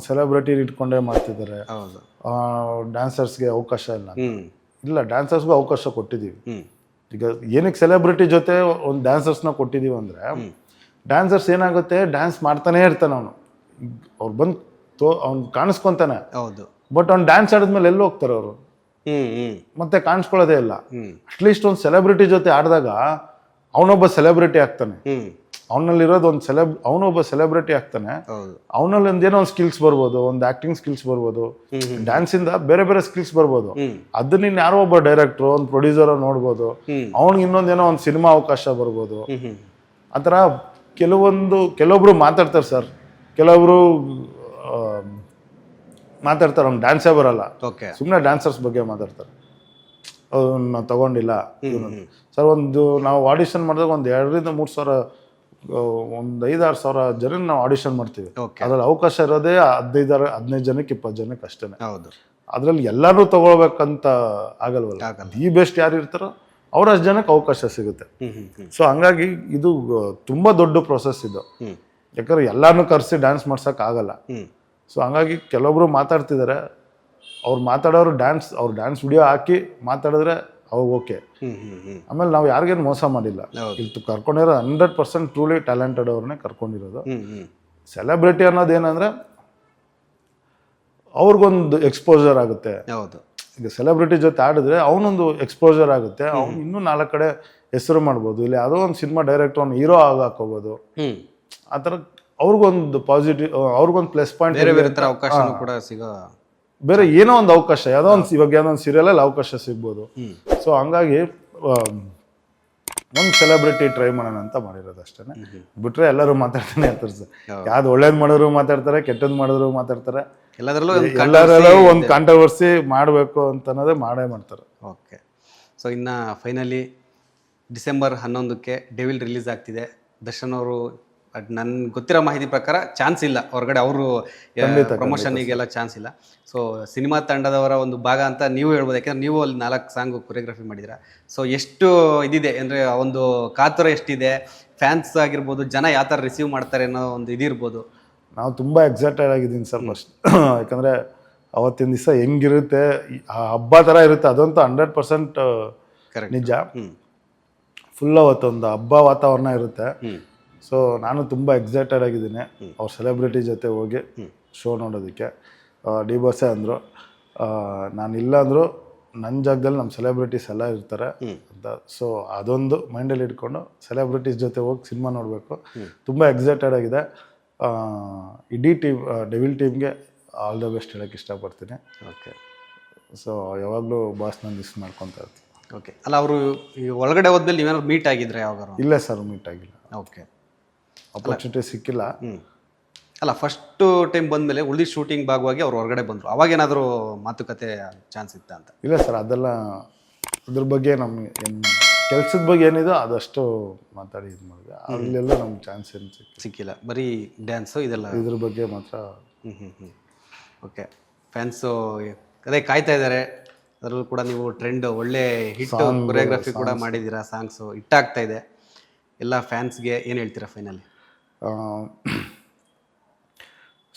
ಸೆಲೆಬ್ರಿಟಿ ಇಟ್ಕೊಂಡೇ ಮಾಡ್ತಿದ್ದಾರೆ, ಡ್ಯಾನ್ಸರ್ಸ್ಗೆ ಅವಕಾಶ ಇಲ್ಲ. ಡ್ಯಾನ್ಸರ್ಸ್ಗೂ ಅವಕಾಶ ಕೊಟ್ಟಿದ್ದೀವಿ. ಈಗ ಏನಕ್ಕೆ ಸೆಲೆಬ್ರಿಟಿ ಜೊತೆ ಒಂದು ಡ್ಯಾನ್ಸರ್ಸ್ನ ಕೊಟ್ಟಿದ್ದೀವಿ ಅಂದರೆ, ಡ್ಯಾನ್ಸರ್ಸ್ ಏನಾಗುತ್ತೆ, ಡ್ಯಾನ್ಸ್ ಮಾಡ್ತಾನೆ ಇರ್ತಾನೆ ಅವನು. ಅವ್ರು ಬಂದು ಅವ್ನು ಕಾಣಿಸ್ಕೊತಾನೆ. ಹೌದು. ಬಟ್ ಅವ್ನು ಡ್ಯಾನ್ಸ್ ಆಡಿದ್ಮೇಲೆ ಎಲ್ಲಿ ಹೋಗ್ತಾರೆ ಅವರು? ಮತ್ತೆ ಕಾಣಿಸ್ಕೊಳ್ಳೋದೇ ಇಲ್ಲ. ಅಟ್ಲೀಸ್ಟ್ ಒಂದು ಸೆಲೆಬ್ರಿಟಿ ಜೊತೆ ಆಡಿದಾಗ ಅವನೊಬ್ಬ ಸೆಲೆಬ್ರಿಟಿ ಆಗ್ತಾನೆ. ಅವನಲ್ಲಿರೋದು ಒಂದು ಅವನೊಬ್ಬ ಸೆಲೆಬ್ರಿಟಿ ಆಗ್ತಾನೆ. ಅವನಲ್ಲಿ ಒಂದೇನೋ ಒಂದು ಸ್ಕಿಲ್ಸ್ ಬರ್ಬೋದು, ಒಂದು ಆಕ್ಟಿಂಗ್ ಸ್ಕಿಲ್ಸ್ ಬರ್ಬೋದು, ಡ್ಯಾನ್ಸ್ ಇಂದ ಬೇರೆ ಬೇರೆ ಸ್ಕಿಲ್ಸ್ ಬರ್ಬೋದು. ಅದನ್ನ ಇನ್ ಯಾರೋ ಒಬ್ಬ ಡೈರೆಕ್ಟರ್, ಒಂದು ಪ್ರೊಡ್ಯೂಸರ್ ನೋಡ್ಬೋದು, ಅವ್ನಿಗೆ ಇನ್ನೊಂದೇನೋ ಒಂದು ಸಿನಿಮಾ ಅವಕಾಶ ಬರ್ಬೋದು. ಆತರ ಕೆಲವೊಬ್ರು ಮಾತಾಡ್ತಾರೆ ಸರ್, ಕೆಲವೊಬ್ರು ಮಾತಾಡ್ತಾರೆ ಅವ್ನು ಡ್ಯಾನ್ಸೇ ಬರಲ್ಲ, ಸುಮ್ಮನೆ ಡ್ಯಾನ್ಸರ್ಸ್ ಬಗ್ಗೆ ಮಾತಾಡ್ತಾರೆ. ನಾವು ತಗೊಂಡಿಲ್ಲ ಸರ್. ನಾವು ಆಡಿಷನ್ ಮಾಡಿದಾಗ 2,000-3,000 5,000-6,000 ಜನ ನಾವು ಆಡಿಷನ್ ಮಾಡ್ತೀವಿ. ಅದ್ರಲ್ಲಿ ಅವಕಾಶ ಇರೋದೇ 15 ಜನಕ್ಕೆ 20 ಜನಕ್ಕೆ ಅಷ್ಟೇ. ಅದ್ರಲ್ಲಿ ಎಲ್ಲರೂ ತಗೊಳ್ಬೇಕಂತ ಆಗಲ್ವಲ್ಲ. ದಿ ಬೆಸ್ಟ್ ಯಾರು ಇರ್ತಾರೋ ಅವ್ರ ಅಷ್ಟು ಜನಕ್ಕೆ ಅವಕಾಶ ಸಿಗುತ್ತೆ. ಸೊ ಹಂಗಾಗಿ ಇದು ತುಂಬಾ ದೊಡ್ಡ ಪ್ರೊಸೆಸ್ ಇದು. ಯಾಕಂದ್ರೆ ಎಲ್ಲಾರನ್ನೂ ಕರೆಸಿ ಡ್ಯಾನ್ಸ್ ಮಾಡ್ಸಕ್ ಆಗಲ್ಲ. ಸೊ ಹಂಗಾಗಿ ಕೆಲವೊಬ್ರು ಮಾತಾಡ್ತಿದ್ದಾರೆ, ಅವ್ರು ಮಾತಾಡೋರು ಅವ್ರು ಡ್ಯಾನ್ಸ್ ವಿಡಿಯೋ ಹಾಕಿ ಮಾತಾಡಿದ್ರೆ ಅವಾಗ ಓಕೆ. ಆಮೇಲೆ ನಾವು ಯಾರಿಗೇನು ಮೋಸ ಮಾಡಿಲ್ಲ. ಇಲ್ಲಿ ಕರ್ಕೊಂಡಿರೋ 100% ಟ್ರೂಲಿ ಟ್ಯಾಲೆಂಟೆಡ್ ಅವ್ರನ್ನೇ ಕರ್ಕೊಂಡಿರೋದು. ಸೆಲೆಬ್ರಿಟಿ ಅನ್ನೋದೇನಂದ್ರೆ ಅವ್ರಿಗೊಂದು ಎಕ್ಸ್ಪೋಜರ್ ಆಗುತ್ತೆ. ಈಗ ಸೆಲೆಬ್ರಿಟಿ ಜೊತೆ ಆಡಿದ್ರೆ ಅವನೊಂದು ಎಕ್ಸ್ಪೋಜರ್ ಆಗುತ್ತೆ. ಅವ್ನು ಇನ್ನೂ 4 ಕಡೆ ಹೆಸರು ಮಾಡ್ಬೋದು. ಇಲ್ಲಿ ಯಾವುದೋ ಒಂದು ಸಿನಿಮಾ ಡೈರೆಕ್ಟರ್ ಅವ್ನು ಹೀರೋ ಹಾಕೋಬೋದು. ಆ ಥರ ಅವ್ರಿಗೊಂದು ಪಾಸಿಟಿವ್, ಅವ್ರಿಗೊಂದು ಪ್ಲಸ್ ಪಾಯಿಂಟ್, ಬೇರೆ ಏನೋ ಒಂದು ಅವಕಾಶ, ಯಾವುದೋ ಒಂದು ಇವಾಗ ಯಾವುದೋ ಒಂದು ಸೀರಿಯಲಲ್ಲಿ ಅವಕಾಶ ಸಿಗ್ಬೋದು. ಸೊ ಹಂಗಾಗಿ ಒಂದು ಸೆಲೆಬ್ರಿಟಿ ಟ್ರೈ ಮಾಡೋಣ ಅಂತ ಮಾಡಿರೋದು ಅಷ್ಟೇ. ಬಿಟ್ರೆ ಎಲ್ಲರೂ ಮಾತಾಡ್ತಾನೆ ಇರ್ತಾರೆ ಸರ್. ಯಾವ್ದು ಒಳ್ಳೇದು ಮಾಡಿದ್ರು ಮಾತಾಡ್ತಾರೆ, ಕೆಟ್ಟದ್ದು ಮಾಡಿದ್ರು ಮಾತಾಡ್ತಾರೆ. ಎಲ್ಲರಲ್ಲೂ ಒಂದು ಕಾಂಟ್ರವರ್ಸಿ ಮಾಡಬೇಕು ಅಂತ ಅನ್ನೋದೇ ಮಾಡೇ ಮಾಡ್ತಾರೆ. ಓಕೆ. ಸೊ ಇನ್ನು ಫೈನಲಿ ಡಿಸೆಂಬರ್ 11ಕ್ಕೆ ಡೆವಿಲ್ ರಿಲೀಸ್ ಆಗ್ತಿದೆ. ದರ್ಶನ್ ಅವರು ನನ್ಗೆ ಗೊತ್ತಿರೋ ಮಾಹಿತಿ ಪ್ರಕಾರ ಚಾನ್ಸ್ ಇಲ್ಲ ಹೊರಗಡೆ, ಅವರು ಪ್ರಮೋಷನ್ಗೆಲ್ಲ ಚಾನ್ಸ್ ಇಲ್ಲ. ಸೊ ಸಿನಿಮಾ ತಂಡದವರ ಒಂದು ಭಾಗ ಅಂತ ನೀವು ಹೇಳ್ಬೋದು, ಯಾಕಂದ್ರೆ ನೀವು ಅಲ್ಲಿ 4 ಸಾಂಗ್ ಕೊರಿಯೋಗ್ರಫಿ ಮಾಡಿದ್ದೀರಾ. ಸೊ ಎಷ್ಟು ಇದಿದೆ ಅಂದರೆ ಒಂದು ಕಾತುರ ಎಷ್ಟಿದೆ, ಫ್ಯಾನ್ಸ್ ಆಗಿರ್ಬೋದು, ಜನ ಯಾವ ಥರ ರಿಸೀವ್ ಮಾಡ್ತಾರೆ ಅನ್ನೋ ಒಂದು ಇದಿರ್ಬೋದು. ನಾವು ತುಂಬ ಎಕ್ಸೈಟೆಡ್ ಆಗಿದ್ದೀನಿ ಸರ್ ಫಸ್ಟ್. ಯಾಕಂದರೆ ಅವತ್ತಿನ ದಿವಸ ಹೆಂಗಿರುತ್ತೆ, ಹಬ್ಬ ಥರ ಇರುತ್ತೆ, ಅದಂತೂ 100% ನಿಜ. ಫುಲ್ ಅವತ್ತೊಂದು ಹಬ್ಬ ವಾತಾವರಣ ಇರುತ್ತೆ. ಸೊ ನಾನು ತುಂಬ ಎಕ್ಸೈಟೆಡ್ ಆಗಿದ್ದೀನಿ ಅವ್ರ ಸೆಲೆಬ್ರಿಟಿ ಜೊತೆ ಹೋಗಿ ಶೋ ನೋಡೋದಕ್ಕೆ. ಡಿ ಬಾಸೇ ಅಂದರು, ನಾನು ಇಲ್ಲ ಅಂದರು ನನ್ನ ಜಾಗದಲ್ಲಿ ನಮ್ಮ ಸೆಲೆಬ್ರಿಟೀಸ್ ಎಲ್ಲ ಇರ್ತಾರೆ ಅಂತ. ಸೊ ಅದೊಂದು ಮೈಂಡಲ್ಲಿ ಇಟ್ಕೊಂಡು ಸೆಲೆಬ್ರಿಟೀಸ್ ಜೊತೆ ಹೋಗಿ ಸಿನಿಮಾ ನೋಡಬೇಕು. ತುಂಬ ಎಕ್ಸೈಟೆಡ್ ಆಗಿದೆ. ಇಡೀ ಟೀಮ್, ಡೆವಿಲ್ ಟೀಮ್ಗೆ ಆಲ್ ದ ಬೆಸ್ಟ್ ಹೇಳೋಕ್ಕೆ ಇಷ್ಟಪಡ್ತೀನಿ. ಓಕೆ. ಸೊ ಯಾವಾಗಲೂ ಬಾಸ್ನ ಮಿಸ್ ಮಾಡ್ಕೊತಾ ಇರ್ತೀನಿ. ಓಕೆ. ಅಲ್ಲ, ಅವರು ಈ ಒಳಗಡೆ ಹೋದ್ಮೇಲೆ ನೀವೇನಾದ್ರು ಮೀಟ್ ಆಗಿದ್ರೆ ಯಾವಾಗ? ಇಲ್ಲ ಸರ್, ಮೀಟ್ ಆಗಿಲ್ಲ. ಓಕೆ. ಅಪರ್ಚುನಿಟಿ ಸಿಕ್ಕಿಲ್ಲ. ಅಲ್ಲ, ಫಸ್ಟ್ ಟೈಮ್ ಬಂದಮೇಲೆ ಉಳಿದ ಶೂಟಿಂಗ್ ಭಾಗವಾಗಿ ಅವ್ರು ಹೊರಗಡೆ ಬಂದರು, ಅವಾಗೇನಾದರೂ ಮಾತುಕತೆ ಚಾನ್ಸ್ ಇತ್ತ ಅಂತ? ಇಲ್ಲ ಸರ್, ಅದೆಲ್ಲ ಅದ್ರ ಬಗ್ಗೆ ನಮ್ಗೆ ಕೆಲಸದ ಬಗ್ಗೆ ಏನಿದೆ ಅದಷ್ಟು ಮಾತಾಡಿ ಇದು ಮಾಡಿದೆ. ಅಲ್ಲೆಲ್ಲ ನಮ್ಗೆ ಚಾನ್ಸ್ ಏನು ಸಿಕ್ಕಿಲ್ಲ, ಬರೀ ಡ್ಯಾನ್ಸು ಇದೆಲ್ಲ, ಇದ್ರ ಬಗ್ಗೆ ಮಾತ್ರ. ಓಕೆ. ಫ್ಯಾನ್ಸು ಅದೇ ಕಾಯ್ತಾ ಇದ್ದಾರೆ. ಅದರಲ್ಲೂ ಕೂಡ ನೀವು ಟ್ರೆಂಡ್ ಒಳ್ಳೆ ಹಿಟ್ ಕೊರಿಯೋಗ್ರಫಿ ಕೂಡ ಮಾಡಿದ್ದೀರಾ, ಸಾಂಗ್ಸು ಹಿಟ್ಟಾಗ್ತಾ ಇದೆ. ಎಲ್ಲ ಫ್ಯಾನ್ಸ್ಗೆ ಏನು ಹೇಳ್ತೀರಾ ಫೈನಲಿ?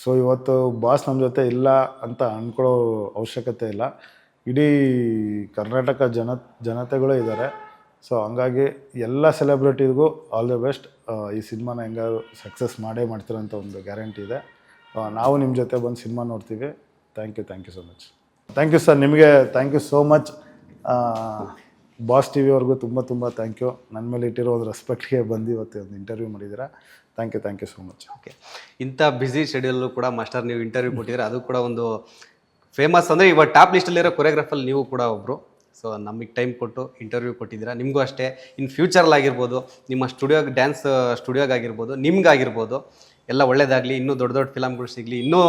ಸೊ ಇವತ್ತು ಬಾಸ್ ನಮ್ಮ ಜೊತೆ ಇಲ್ಲ ಅಂತ ಅಂದ್ಕೊಳ್ಳೋ ಅವಶ್ಯಕತೆ ಇಲ್ಲ. ಇಡೀ ಕರ್ನಾಟಕ ಜನತೆಗಳೇ ಇದ್ದಾರೆ. ಸೊ ಹಂಗಾಗಿ ಎಲ್ಲ ಸೆಲೆಬ್ರಿಟಿಗೂ ಆಲ್ ದ ಬೆಸ್ಟ್. ಈ ಸಿನಿಮಾನ ಹೆಂಗಾದ್ರು ಸಕ್ಸಸ್ ಮಾಡ್ತೀರಂತ ಒಂದು ಗ್ಯಾರಂಟಿ ಇದೆ. ನಾವು ನಿಮ್ಮ ಜೊತೆ ಬಂದು ಸಿನಿಮಾ ನೋಡ್ತೀವಿ. Thank you so much. Thank you sir, ನಿಮಗೆ ಥ್ಯಾಂಕ್ ಯು ಸೋ ಮಚ್. ಬಾಸ್ ಟಿ ವಿಯವ್ರಿಗೂ ತುಂಬ ಥ್ಯಾಂಕ್ ಯು. ನನ್ನ ಮೇಲೆ ಇಟ್ಟಿರೋ ಒಂದು ರೆಸ್ಪೆಕ್ಟ್ಗೆ ಬಂದು ಇವತ್ತು ಒಂದು ಇಂಟರ್ವ್ಯೂ ಮಾಡಿದ್ದೀರಾ. Thank you so much. Okay. ಇಂಥ ಬ್ಯುಸಿ ಶೆಡ್ಯೂಲಲ್ಲೂ ಕೂಡ ಮಾಸ್ಟರ್ ನೀವು ಇಂಟರ್ವ್ಯೂ ಕೊಟ್ಟಿದ್ದೀರಾ, ಅದು ಕೂಡ ಒಂದು ಫೇಮಸ್. ಅಂದರೆ ಇವಾಗ ಟಾಪ್ ಲಿಸ್ಟಲ್ಲಿರೋ ಕೊರಿಯೋಗ್ರಾಫಲ್ಲಿ ನೀವು ಕೂಡ ಒಬ್ಬರು. ಸೊ ನಮಗೆ ಟೈಮ್ ಕೊಟ್ಟು ಇಂಟರ್ವ್ಯೂ ಕೊಟ್ಟಿದ್ದೀರಾ. ನಿಮಗೂ ಅಷ್ಟೇ, ಇನ್ ಫ್ಯೂಚರ್ಲಾಗಿರ್ಬೋದು, ನಿಮ್ಮ ಡ್ಯಾನ್ಸ್ ಸ್ಟುಡಿಯೋಗಾಗಿರ್ಬೋದು, ನಿಮ್ಗಾಗಿರ್ಬೋದು, ಎಲ್ಲ ಒಳ್ಳೇದಾಗಲಿ. ಇನ್ನೂ ದೊಡ್ಡ ಫಿಲಮ್ಗಳು ಸಿಗಲಿ. ಇನ್ನೂ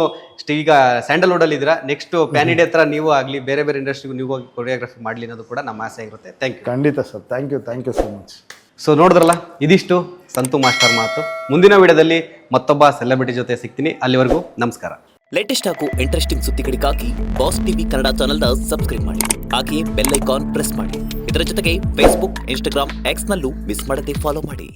ಈಗ ಸ್ಯಾಂಡಲ್ವುಡಲ್ಲಿ ಇದ್ದೀರಾ, ನೆಕ್ಸ್ಟು ಪ್ಯಾನ್ ಇಂಡಿಯಾ ಹತ್ರ ನೀವು ಆಗಲಿ, ಬೇರೆ ಇಂಡಸ್ಟ್ರಿಗೂ ನೀವು ಹೋಗಿ ಕೊರಿಯೋಗ್ರಫಿ ಮಾಡಲಿ ಅನ್ನೋದು ಕೂಡ ನಮ್ಮ ಆಸೆ ಆಗಿರುತ್ತೆ. Thank you. ಖಂಡಿತ sir, thank you so much. So ನೋಡಿದ್ರಲ್ಲ, ಇದಿಷ್ಟು ಸಂತು ಮಾಸ್ಟರ್ ಮಾತು. ಮುಂದಿನ ವಿಡಿಯೋದಲ್ಲಿ ಮತ್ತೊಬ್ಬ ಸೆಲೆಬ್ರಿಟಿ ಜೊತೆ ಸಿಗ್ತೀನಿ. ಅಲ್ಲಿವರೆಗೂ ನಮಸ್ಕಾರ. ಲೇಟೆಸ್ಟ್ ಹಾಗೂ ಇಂಟ್ರೆಸ್ಟಿಂಗ್ ಸುದ್ದಿಗಳಿಗಾಗಿ ಬಾಸ್ ಟಿವಿ ಕನ್ನಡ ಚಾನೆಲ್ನ ಸಬ್ಸ್ಕ್ರೈಬ್ ಮಾಡಿ. ಹಾಗೆಯೇ ಬೆಲ್ ಐಕಾನ್ ಪ್ರೆಸ್ ಮಾಡಿ. ಇದರ ಜೊತೆಗೆ ಫೇಸ್ಬುಕ್, ಇನ್ಸ್ಟಾಗ್ರಾಮ್, ಎಕ್ಸ್ನಲ್ಲೂ ಮಿಸ್ ಮಾಡದೆ ಫಾಲೋ ಮಾಡಿ.